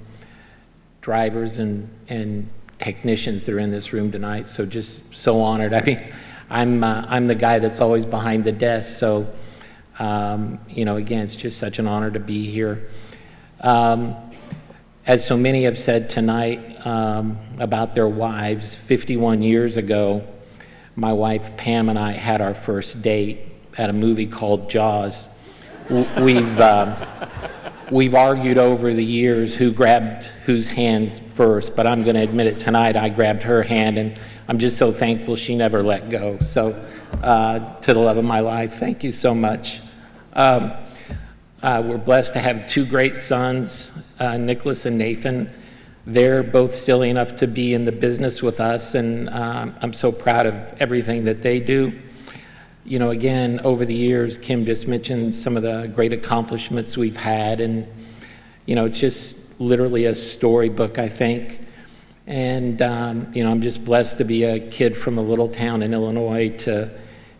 drivers and technicians that are in this room tonight. So just so honored. I mean, I'm the guy that's always behind the desk. So, again, it's just such an honor to be here. As so many have said tonight about their wives, 51 years ago, my wife Pam and I had our first date at a movie called Jaws. We've argued over the years who grabbed whose hands first, but I'm going to admit it tonight, I grabbed her hand, and I'm just so thankful she never let go. So to the love of my life, thank you so much. We're blessed to have two great sons, Nicholas and Nathan. They're both silly enough to be in the business with us, and I'm so proud of everything that they do. Again, over the years, Kim just mentioned some of the great accomplishments we've had, and, it's just literally a storybook, I think. And, I'm just blessed to be a kid from a little town in Illinois to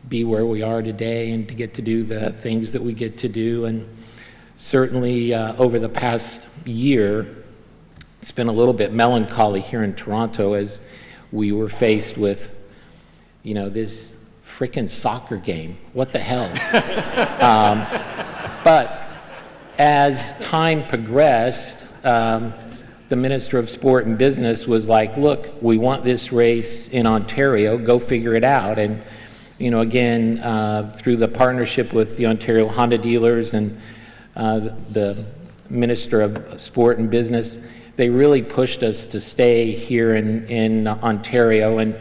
be where we are today and to get to do the things that we get to do. And certainly over the past year, it's been a little bit melancholy here in Toronto as we were faced with, this frickin' soccer game. What the hell? But as time progressed, the Minister of Sport and Business was like, look, we want this race in Ontario, go figure it out. And, again, through the partnership with the Ontario Honda dealers and the Minister of Sport and Business, they really pushed us to stay here in Ontario. And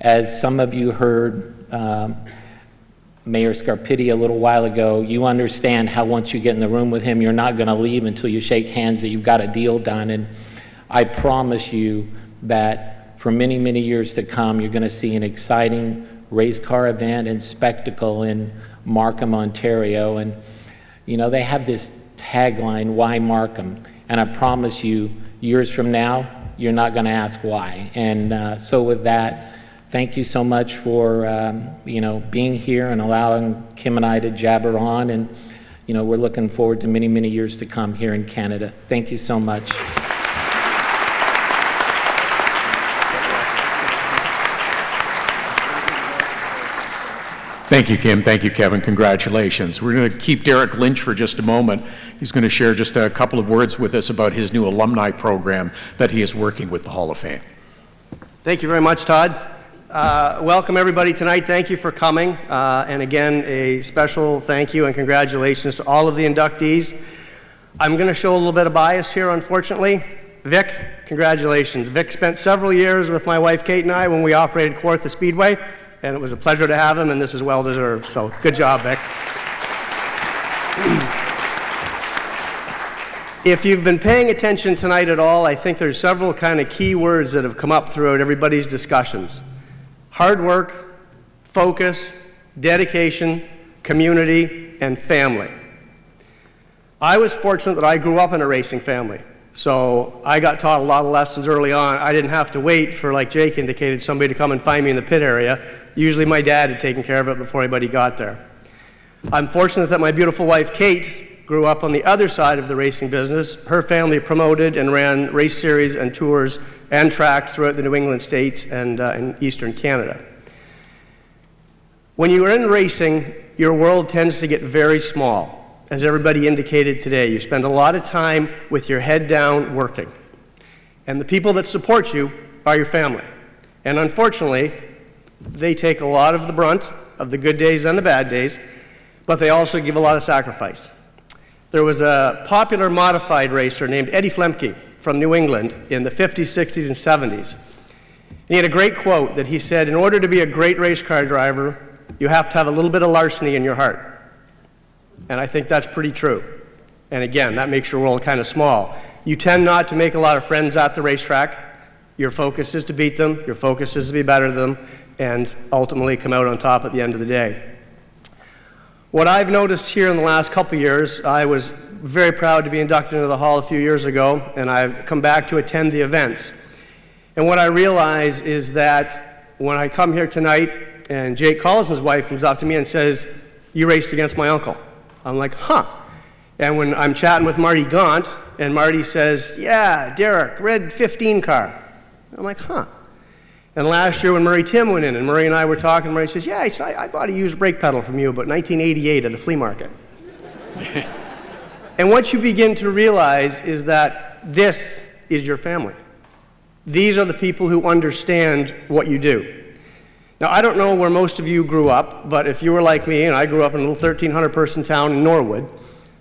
as some of you heard Mayor Scarpitti a little while ago, you understand how once you get in the room with him, you're not going to leave until you shake hands that you've got a deal done. And I promise you that for many, many years to come, you're going to see an exciting race car event and spectacle in Markham, Ontario. And, they have this tagline, why Markham? And I promise you, years from now, you're not going to ask why. And so with that, thank you so much for, being here and allowing Kim and I to jabber on. And, we're looking forward to many, many years to come here in Canada. Thank you so much. Thank you, Kim. Thank you, Kevin. Congratulations. We're going to keep Derek Lynch for just a moment. He's going to share just a couple of words with us about his new alumni program that he is working with the Hall of Fame. Thank you very much, Todd. Welcome, everybody, tonight. Thank you for coming. And again, a special thank you and congratulations to all of the inductees. I'm going to show a little bit of bias here, unfortunately. Vic, congratulations. Vic spent several years with my wife, Kate, and I when we operated Kawartha Speedway. And it was a pleasure to have him, and this is well-deserved. So good job, Vic. If you've been paying attention tonight at all, I think there's several kind of key words that have come up throughout everybody's discussions. Hard work, focus, dedication, community, and family. I was fortunate that I grew up in a racing family. So I got taught a lot of lessons early on. I didn't have to wait for, like Jake indicated, somebody to come and find me in the pit area. Usually my dad had taken care of it before anybody got there. I'm fortunate that my beautiful wife, Kate, grew up on the other side of the racing business. Her family promoted and ran race series and tours and tracks throughout the New England states and in Eastern Canada. When you're in racing, your world tends to get very small. As everybody indicated today, you spend a lot of time with your head down working. And the people that support you are your family. And unfortunately, they take a lot of the brunt of the good days and the bad days, but they also give a lot of sacrifice. There was a popular modified racer named Eddie Flemke from New England in the 50s, 60s, and 70s. And he had a great quote that he said, in order to be a great race car driver, you have to have a little bit of larceny in your heart. And I think that's pretty true. And again, that makes your world kind of small. You tend not to make a lot of friends at the racetrack. Your focus is to beat them. Your focus is to be better than them and ultimately come out on top at the end of the day. What I've noticed here in the last couple years, I was very proud to be inducted into the Hall a few years ago, and I've come back to attend the events. And what I realize is that when I come here tonight and Jake Collison's wife comes up to me and says, "You raced against my uncle," I'm like, huh. And when I'm chatting with Marty Gaunt and Marty says, "Yeah, Derek, red 15 car," I'm like, huh. And last year when Murray Tim went in and Murray and I were talking, Murray says, "Yeah, I bought a used brake pedal from you about 1988 at a flea market." And what you begin to realize is that this is your family. These are the people who understand what you do. Now, I don't know where most of you grew up, but if you were like me, and I grew up in a little 1,300-person town in Norwood,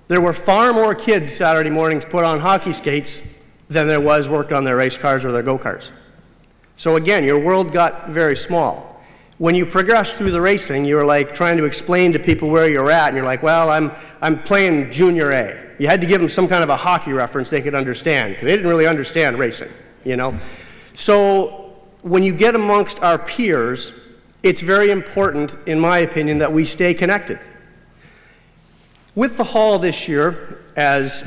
there were far more kids Saturday mornings put on hockey skates than there was worked on their race cars or their go-karts. So again, your world got very small. When you progress through the racing, you're like trying to explain to people where you're at, and you're like, well, I'm playing junior A. You had to give them some kind of a hockey reference they could understand, because they didn't really understand racing, you know? So when you get amongst our peers, it's very important, in my opinion, that we stay connected. With the Hall this year, as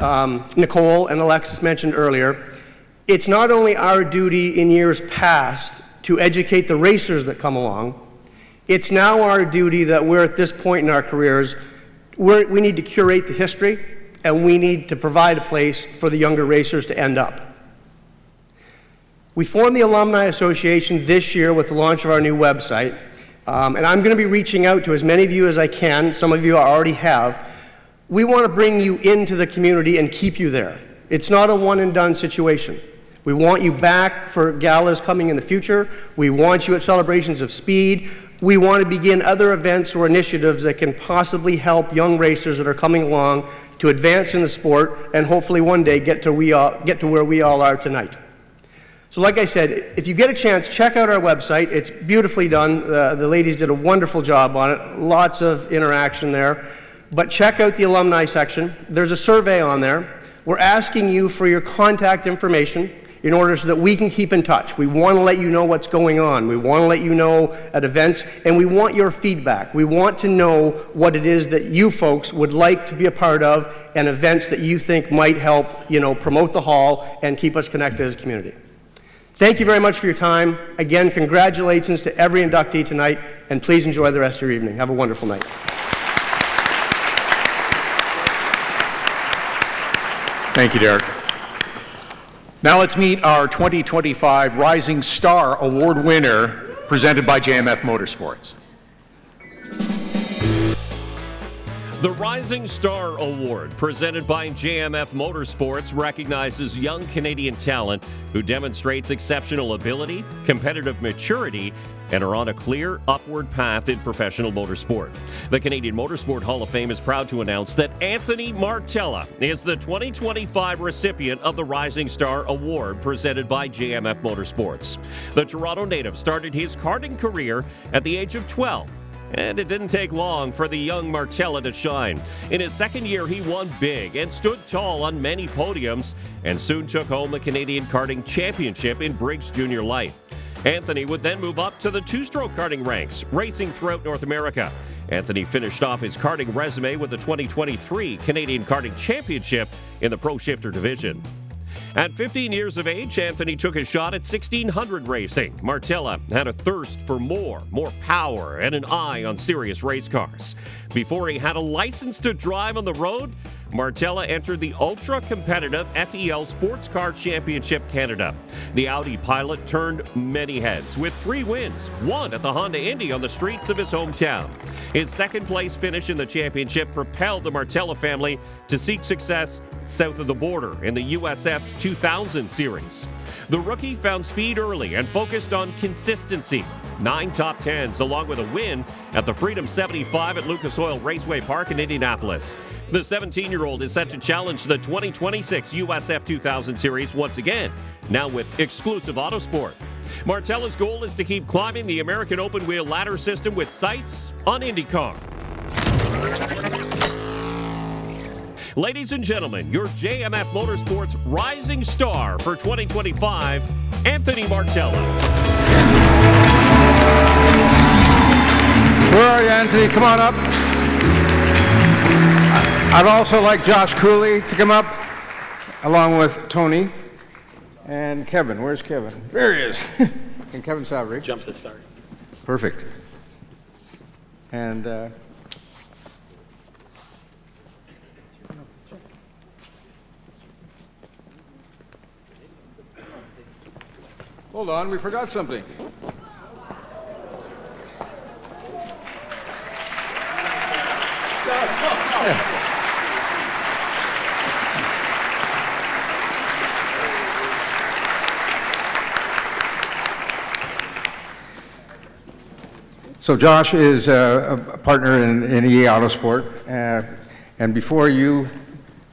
Nicole and Alexis mentioned earlier, it's not only our duty in years past to educate the racers that come along, it's now our duty that we're at this point in our careers, we need to curate the history, and we need to provide a place for the younger racers to end up. We formed the Alumni Association this year with the launch of our new website, and I'm going to be reaching out to as many of you as I can. Some of you I already have. We want to bring you into the community and keep you there. It's not a one-and-done situation. We want you back for galas coming in the future. We want you at celebrations of speed. We want to begin other events or initiatives that can possibly help young racers that are coming along to advance in the sport and hopefully one day get to where we all are tonight. So like I said, if you get a chance, check out our website. It's beautifully done. The ladies did a wonderful job on it. Lots of interaction there. But check out the alumni section. There's a survey on there. We're asking you for your contact information in order so that we can keep in touch. We want to let you know what's going on. We want to let you know at events, and we want your feedback. We want to know what it is that you folks would like to be a part of and events that you think might help, promote the Hall and keep us connected as a community. Thank you very much for your time. Again, congratulations to every inductee tonight, and please enjoy the rest of your evening. Have a wonderful night. Thank you, Derek. Now let's meet our 2025 Rising Star Award winner, presented by JMF Motorsports. The Rising Star Award, presented by JMF Motorsports, recognizes young Canadian talent who demonstrates exceptional ability, competitive maturity, and are on a clear upward path in professional motorsport. The Canadian Motorsport Hall of Fame is proud to announce that Anthony Martella is the 2025 recipient of the Rising Star Award, presented by JMF Motorsports. The Toronto native started his karting career at the age of 12. And it didn't take long for the young Martella to shine. In his second year, he won big and stood tall on many podiums and soon took home the Canadian Karting Championship in Briggs Junior Light. Anthony would then move up to the two-stroke karting ranks, racing throughout North America. Anthony finished off his karting resume with the 2023 Canadian Karting Championship in the Pro Shifter division. At 15 years of age, Anthony took a shot at 1600 racing. Martella had a thirst for more power, and an eye on serious race cars. Before he had a license to drive on the road, Martella entered the ultra-competitive FEL Sports Car Championship Canada. The Audi pilot turned many heads with 3 wins, one at the Honda Indy on the streets of his hometown. His second-place finish in the championship propelled the Martella family to seek success south of the border in the USF 2000 series. The rookie found speed early and focused on consistency. 9 top 10s along with a win at the Freedom 75 at Lucas Oil Raceway Park in Indianapolis. The 17-year-old is set to challenge the 2026 USF 2000 series once again, now with exclusive Autosport. Martella's goal is to keep climbing the American open wheel ladder system with sights on IndyCar. Ladies and gentlemen, your JMF Motorsports Rising Star for 2025, Anthony Martella. Where are you, Anthony? Come on up. I'd also like Josh Cooley to come up, along with Tony and Kevin. Where's Kevin? There he is. And Kevin Savary. Jump the start. Perfect. And hold on, we forgot something. So Josh is a partner in EA Autosport, and before you,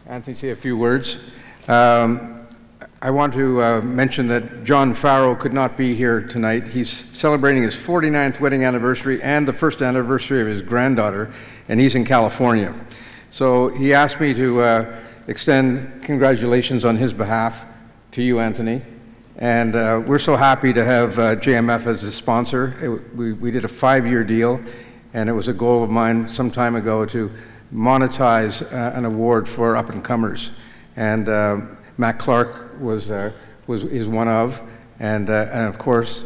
Anthony, say a few words, I want to mention that John Farrow could not be here tonight. He's celebrating his 49th wedding anniversary and the first anniversary of his granddaughter, and he's in California. So he asked me to extend congratulations on his behalf to you, Anthony. And we're so happy to have JMF as a sponsor. We did a 5-year deal, and it was a goal of mine some time ago to monetize an award for up-and-comers. And Matt Clark is one of, and of course,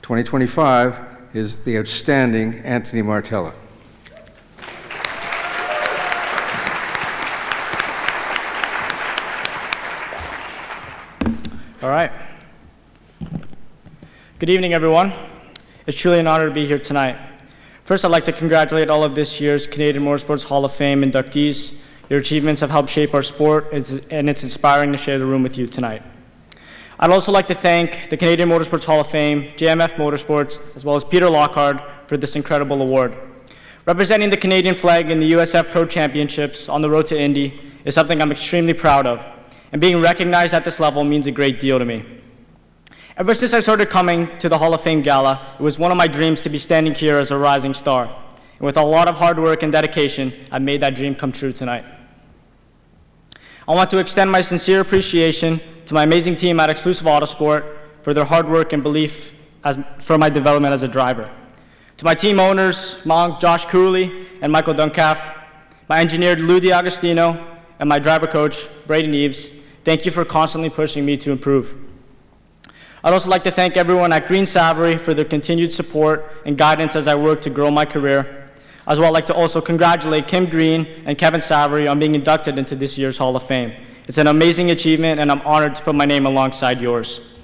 2025 is the outstanding Anthony Martella. All right. Good evening, everyone. It's truly an honor to be here tonight. First, I'd like to congratulate all of this year's Canadian Motorsports Hall of Fame inductees. Your achievements have helped shape our sport, and it's inspiring to share the room with you tonight. I'd also like to thank the Canadian Motorsports Hall of Fame, JMF Motorsports, as well as Peter Lockhart for this incredible award. Representing the Canadian flag in the USF Pro Championships on the road to Indy is something I'm extremely proud of, and being recognized at this level means a great deal to me. Ever since I started coming to the Hall of Fame Gala, it was one of my dreams to be standing here as a rising star. And with a lot of hard work and dedication, I made that dream come true tonight. I want to extend my sincere appreciation to my amazing team at Exclusive Autosport for their hard work and belief for my development as a driver. To my team owners, Monk, Josh Cooley, and Michael Duncalf, my engineer, Lou D'Agostino, and my driver coach, Braden Eves, thank you for constantly pushing me to improve. I'd also like to thank everyone at Green Savary for their continued support and guidance as I work to grow my career. As well, I'd like to also congratulate Kim Green and Kevin Savary on being inducted into this year's Hall of Fame. It's an amazing achievement, and I'm honored to put my name alongside yours.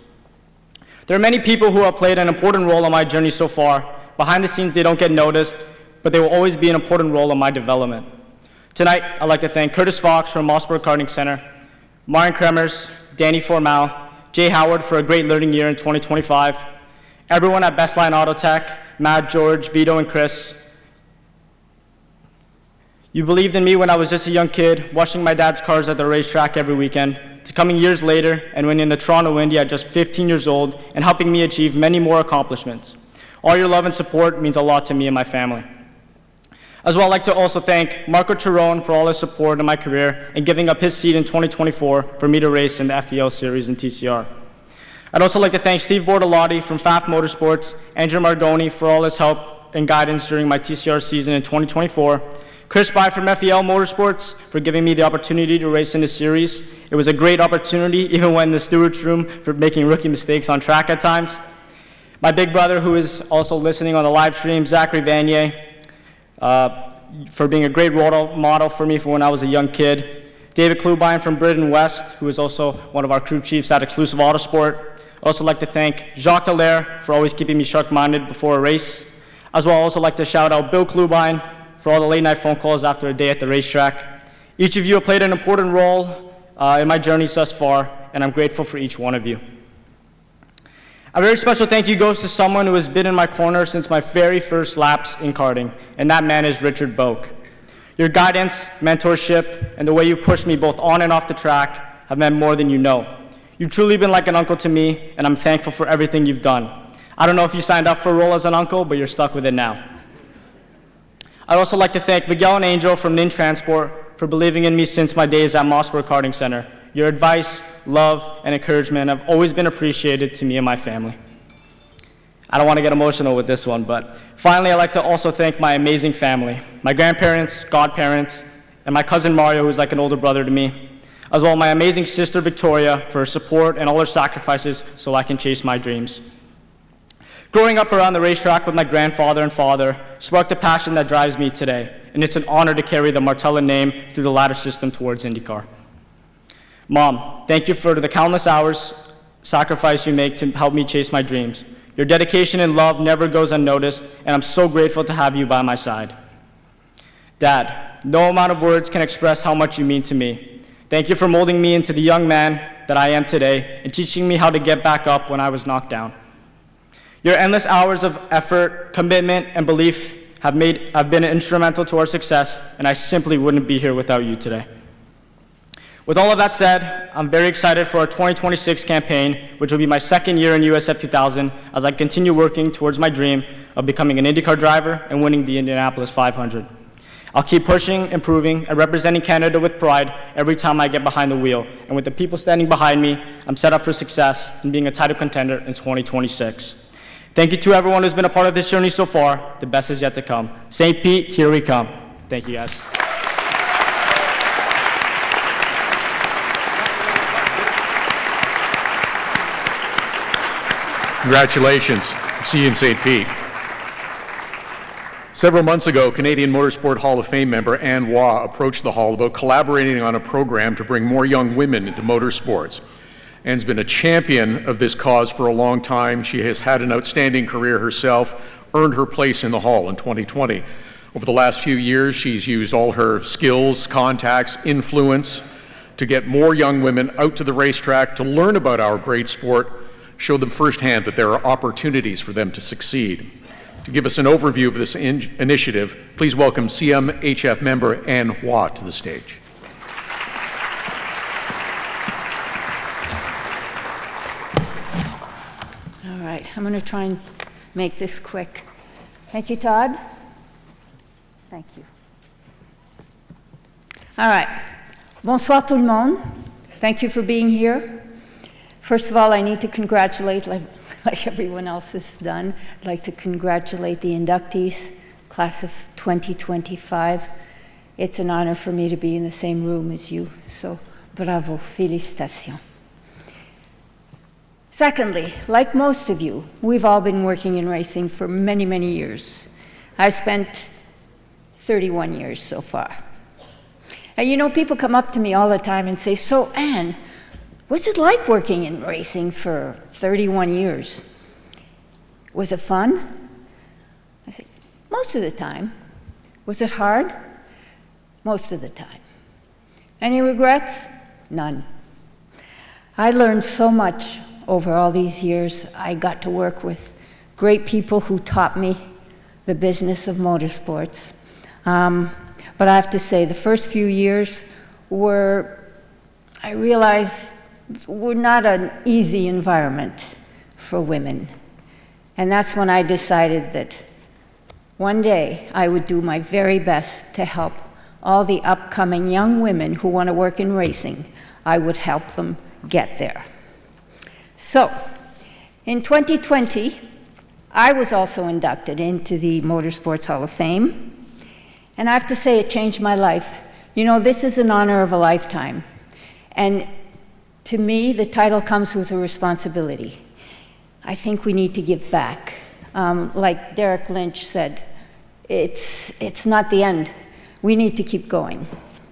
There are many people who have played an important role in my journey so far. Behind the scenes, they don't get noticed, but they will always be an important role in my development. Tonight, I'd like to thank Curtis Fox from Motorsport Karting Center, Marion Kremers, Danny Formal, Jay Howard for a great learning year in 2025, everyone at Bestline Auto Tech, Matt, George, Vito, and Chris. You believed in me when I was just a young kid, washing my dad's cars at the racetrack every weekend, to coming years later and winning the Toronto Indy at just 15 years old and helping me achieve many more accomplishments. All your love and support means a lot to me and my family. As well, I'd like to also thank Marco Chiron for all his support in my career and giving up his seat in 2024 for me to race in the FEL Series and TCR. I'd also like to thank Steve Bortolotti from FAF Motorsports, Andrew Margoni for all his help and guidance during my TCR season in 2024, Chris By from FEL Motorsports for giving me the opportunity to race in the series. It was a great opportunity, even when in the stewards room for making rookie mistakes on track at times. My big brother, who is also listening on the live stream, Zachary Vanier, for being a great role model for me for when I was a young kid. David Klubine from Britain West, who is also one of our crew chiefs at Exclusive Autosport. I'd also like to thank Jacques Dallaire for always keeping me sharp-minded before a race. As well, I'd also like to shout out Bill Klubine for all the late-night phone calls after a day at the racetrack. Each of you have played an important role in my journey thus far, and I'm grateful for each one of you. A very special thank you goes to someone who has been in my corner since my very first laps in karting, and that man is Richard Boak. Your guidance, mentorship, and the way you've pushed me both on and off the track have meant more than you know. You've truly been like an uncle to me, and I'm thankful for everything you've done. I don't know if you signed up for a role as an uncle, but you're stuck with it now. I'd also like to thank Miguel and Angel from Nin Transport for believing in me since my days at Motorsport Karting Center. Your advice, love, and encouragement have always been appreciated to me and my family. I don't want to get emotional with this one, but finally, I'd like to also thank my amazing family, my grandparents, godparents, and my cousin Mario, who's like an older brother to me, as well as my amazing sister Victoria for her support and all her sacrifices so I can chase my dreams. Growing up around the racetrack with my grandfather and father sparked a passion that drives me today, and it's an honor to carry the Martella name through the ladder system towards IndyCar. Mom, thank you for the countless hours sacrifice you make to help me chase my dreams. Your dedication and love never goes unnoticed, and I'm so grateful to have you by my side. Dad, no amount of words can express how much you mean to me. Thank you for molding me into the young man that I am today and teaching me how to get back up when I was knocked down. Your endless hours of effort, commitment, and belief have been instrumental to our success, and I simply wouldn't be here without you today. With all of that said, I'm very excited for our 2026 campaign, which will be my second year in USF 2000 as I continue working towards my dream of becoming an IndyCar driver and winning the Indianapolis 500. I'll keep pushing, improving, and representing Canada with pride every time I get behind the wheel. And with the people standing behind me, I'm set up for success in being a title contender in 2026. Thank you to everyone who's been a part of this journey so far. The best is yet to come. St. Pete, here we come. Thank you, guys. Congratulations. See you in St. Pete. Several months ago, Canadian Motorsport Hall of Fame member Anne Waugh approached the Hall about collaborating on a program to bring more young women into motorsports. Anne's been a champion of this cause for a long time. She has had an outstanding career herself, earned her place in the Hall in 2020. Over the last few years, she's used all her skills, contacts, influence to get more young women out to the racetrack to learn about our great sport, show them firsthand that there are opportunities for them to succeed. To give us an overview of this initiative, please welcome CMHF member Anne Waugh to the stage. All right, I'm going to try and make this quick. Thank you, Todd. Thank you. All right. Bonsoir tout le monde. Thank you for being here. First of all, I need to congratulate, like everyone else has done, I'd like to congratulate the inductees, class of 2025. It's an honor for me to be in the same room as you, so bravo, félicitations. Secondly, like most of you, we've all been working in racing for many, many years. I spent 31 years so far. And you know, people come up to me all the time and say, so Anne, what's it like working in racing for 31 years? Was it fun? I said, most of the time. Was it hard? Most of the time. Any regrets? None. I learned so much over all these years. I got to work with great people who taught me the business of motorsports. But I have to say, the first few years I realized we're not an easy environment for women. And that's when I decided that one day I would do my very best to help all the upcoming young women who want to work in racing. I would help them get there. So, in 2020, I was also inducted into the Motorsports Hall of Fame. And I have to say, it changed my life. You know, this is an honor of a lifetime. And to me, the title comes with a responsibility. I think we need to give back. Like Derek Lynch said, it's not the end. We need to keep going.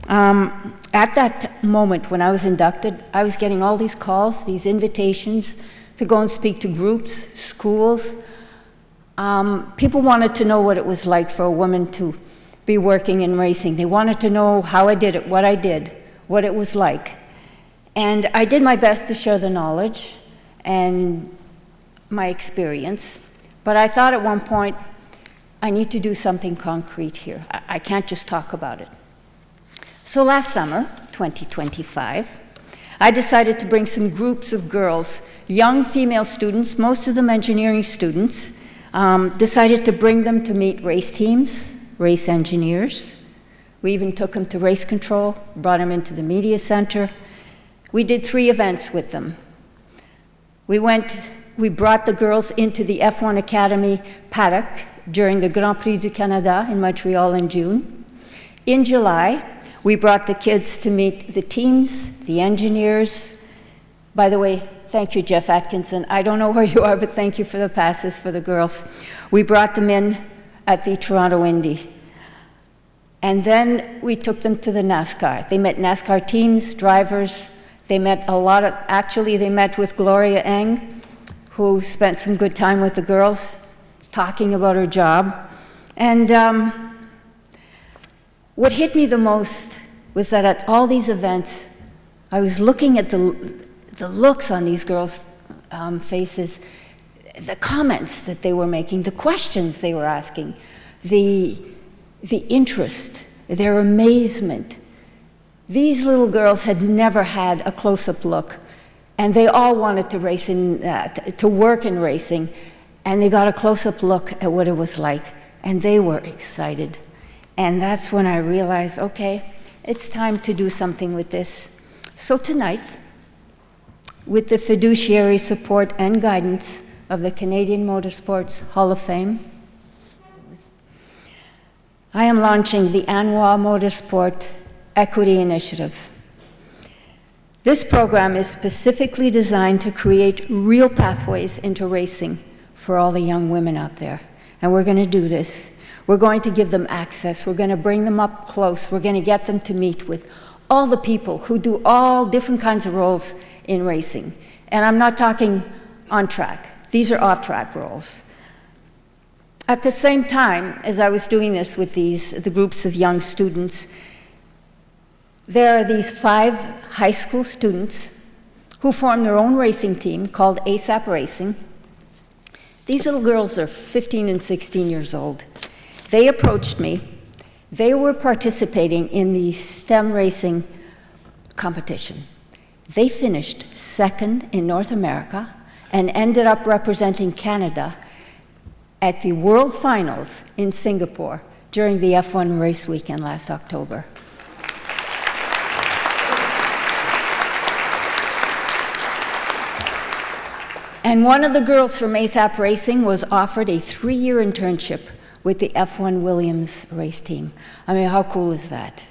At that moment when I was inducted, I was getting all these calls, these invitations to go and speak to groups, schools. People wanted to know what it was like for a woman to be working in racing. They wanted to know how I did it, what it was like. And I did my best to share the knowledge and my experience, but I thought at one point, I need to do something concrete here. I can't just talk about it. So last summer, 2025, I decided to bring some groups of girls, young female students, most of them engineering students, decided to bring them to meet race teams, race engineers. We even took them to race control, brought them into the media center. We did 3 events with them. We brought the girls into the F1 Academy paddock during the Grand Prix du Canada in Montreal in June. In July, We brought the kids to meet the teams, the engineers. By the way, thank you, Jeff Atkinson. I don't know where you are, but thank you for the passes for the girls. We brought them in at the Toronto Indy. And then we took them to the NASCAR. They met NASCAR teams, drivers. They met actually they met with Gloria Eng, who spent some good time with the girls, talking about her job. And what hit me the most was that at all these events, I was looking at the looks on these girls' faces, the comments that they were making, the questions they were asking, the interest, their amazement. These little girls had never had a close-up look, and they all wanted to race to work in racing, and they got a close-up look at what it was like, and they were excited. And that's when I realized, okay, it's time to do something with this. So tonight, with the fiduciary support and guidance of the Canadian Motorsports Hall of Fame, I am launching the ANWA Motorsport Equity Initiative. This program is specifically designed to create real pathways into racing for all the young women out there. And we're going to do this. We're going to give them access. We're going to bring them up close. We're going to get them to meet with all the people who do all different kinds of roles in racing. And I'm not talking on track. These are off-track roles. At the same time, as I was doing this with the groups of young students, there are these 5 high school students who formed their own racing team called ASAP Racing. These little girls are 15 and 16 years old. They approached me. They were participating in the STEM racing competition. They finished 2nd in North America and ended up representing Canada at the World Finals in Singapore during the F1 race weekend last October. And one of the girls from ASAP Racing was offered a 3-year internship with the F1 Williams race team. I mean, how cool is that?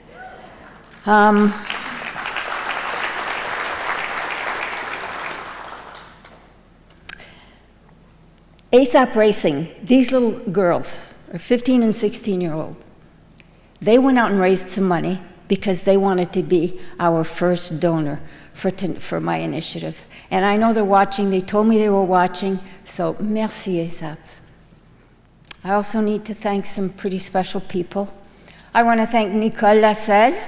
ASAP Racing, these little girls are 15 and 16-year-old. They went out and raised some money because they wanted to be our first donor for my initiative. And I know they're watching. They told me they were watching. So merci, ASAP. I also need to thank some pretty special people. I want to thank Nicole Lasselle.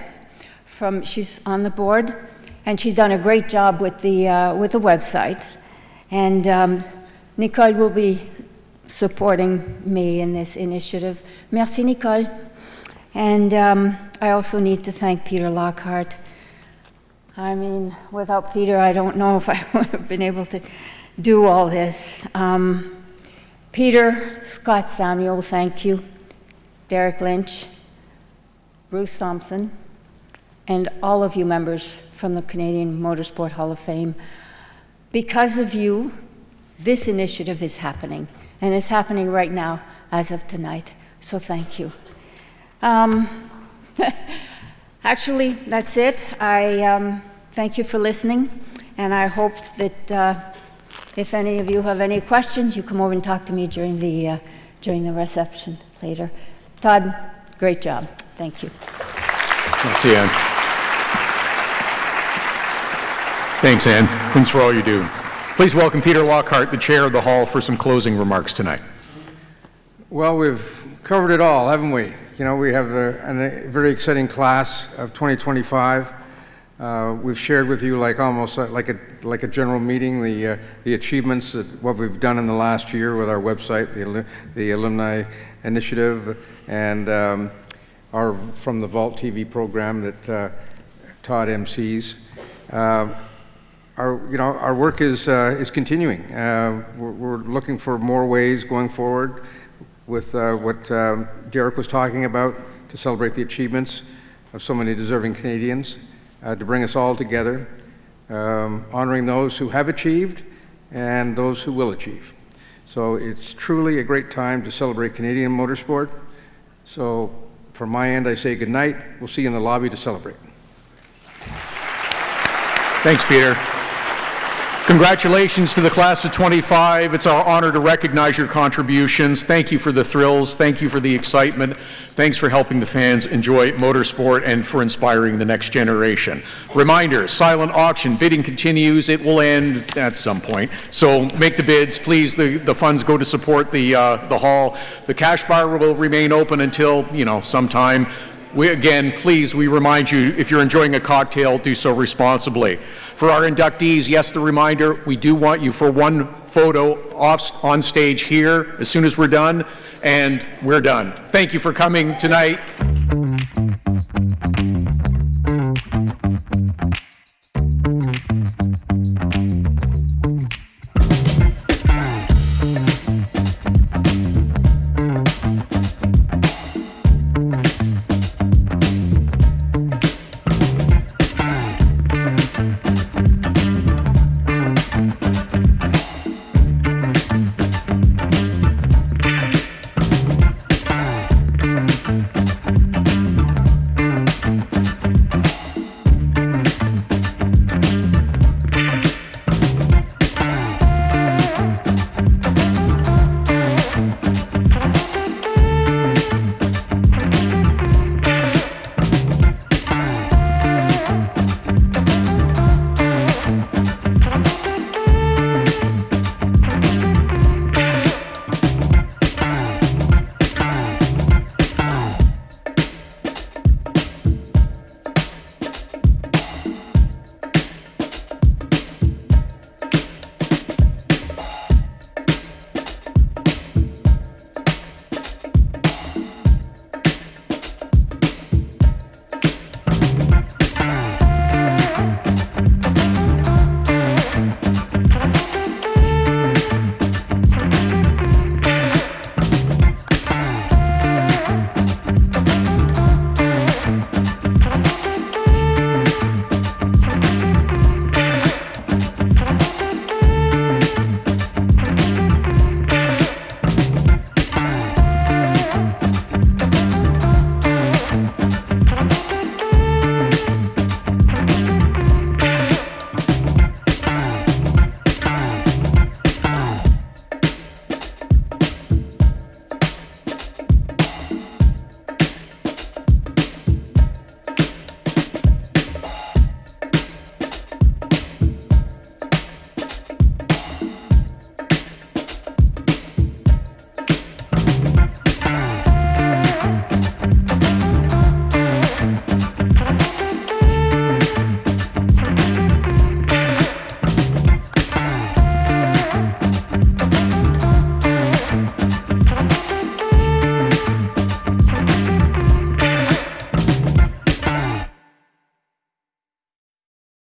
She's on the board, and she's done a great job with the website. And Nicole will be supporting me in this initiative. Merci, Nicole. And I also need to thank Peter Lockhart. I mean, without Peter, I don't know if I would have been able to do all this. Peter, Scott Samuel, thank you. Derek Lynch, Bruce Thompson, and all of you members from the Canadian Motorsport Hall of Fame. Because of you, this initiative is happening, and it's happening right now as of tonight, so thank you. Actually, that's it. I thank you for listening, and I hope that if any of you have any questions, you come over and talk to me during the reception later. Todd, great job. Thank you. Thanks, Ann. Thanks, Ann. Thanks for all you do. Please welcome Peter Lockhart, the chair of the hall, for some closing remarks tonight. Well, we've covered it all, haven't we? You know, we have a very exciting class of 2025. We've shared with you almost like a general meeting, the achievements, what we've done in the last year with our website, the alumni initiative, and our From the Vault TV program that Todd MCs. Our work is continuing. We're looking for more ways going forward with what Derek was talking about to celebrate the achievements of so many deserving Canadians, to bring us all together, honoring those who have achieved and those who will achieve. So it's truly a great time to celebrate Canadian motorsport. So From my end, I say good night. We'll see you in the lobby to celebrate. Thanks, Peter. Congratulations to the class of 25. It's our honor to recognize your contributions. Thank you for the thrills. Thank you for the excitement. Thanks for helping the fans enjoy motorsport and for inspiring the next generation. Reminder, silent auction. Bidding continues. It will end at some point. So make the bids. Please, the funds go to support the hall. The cash bar will remain open until, sometime. Please, we remind you, if you're enjoying a cocktail, do so responsibly. For our inductees, yes, the reminder, we do want you for one photo on stage here as soon as we're done, and we're done. Thank you for coming tonight.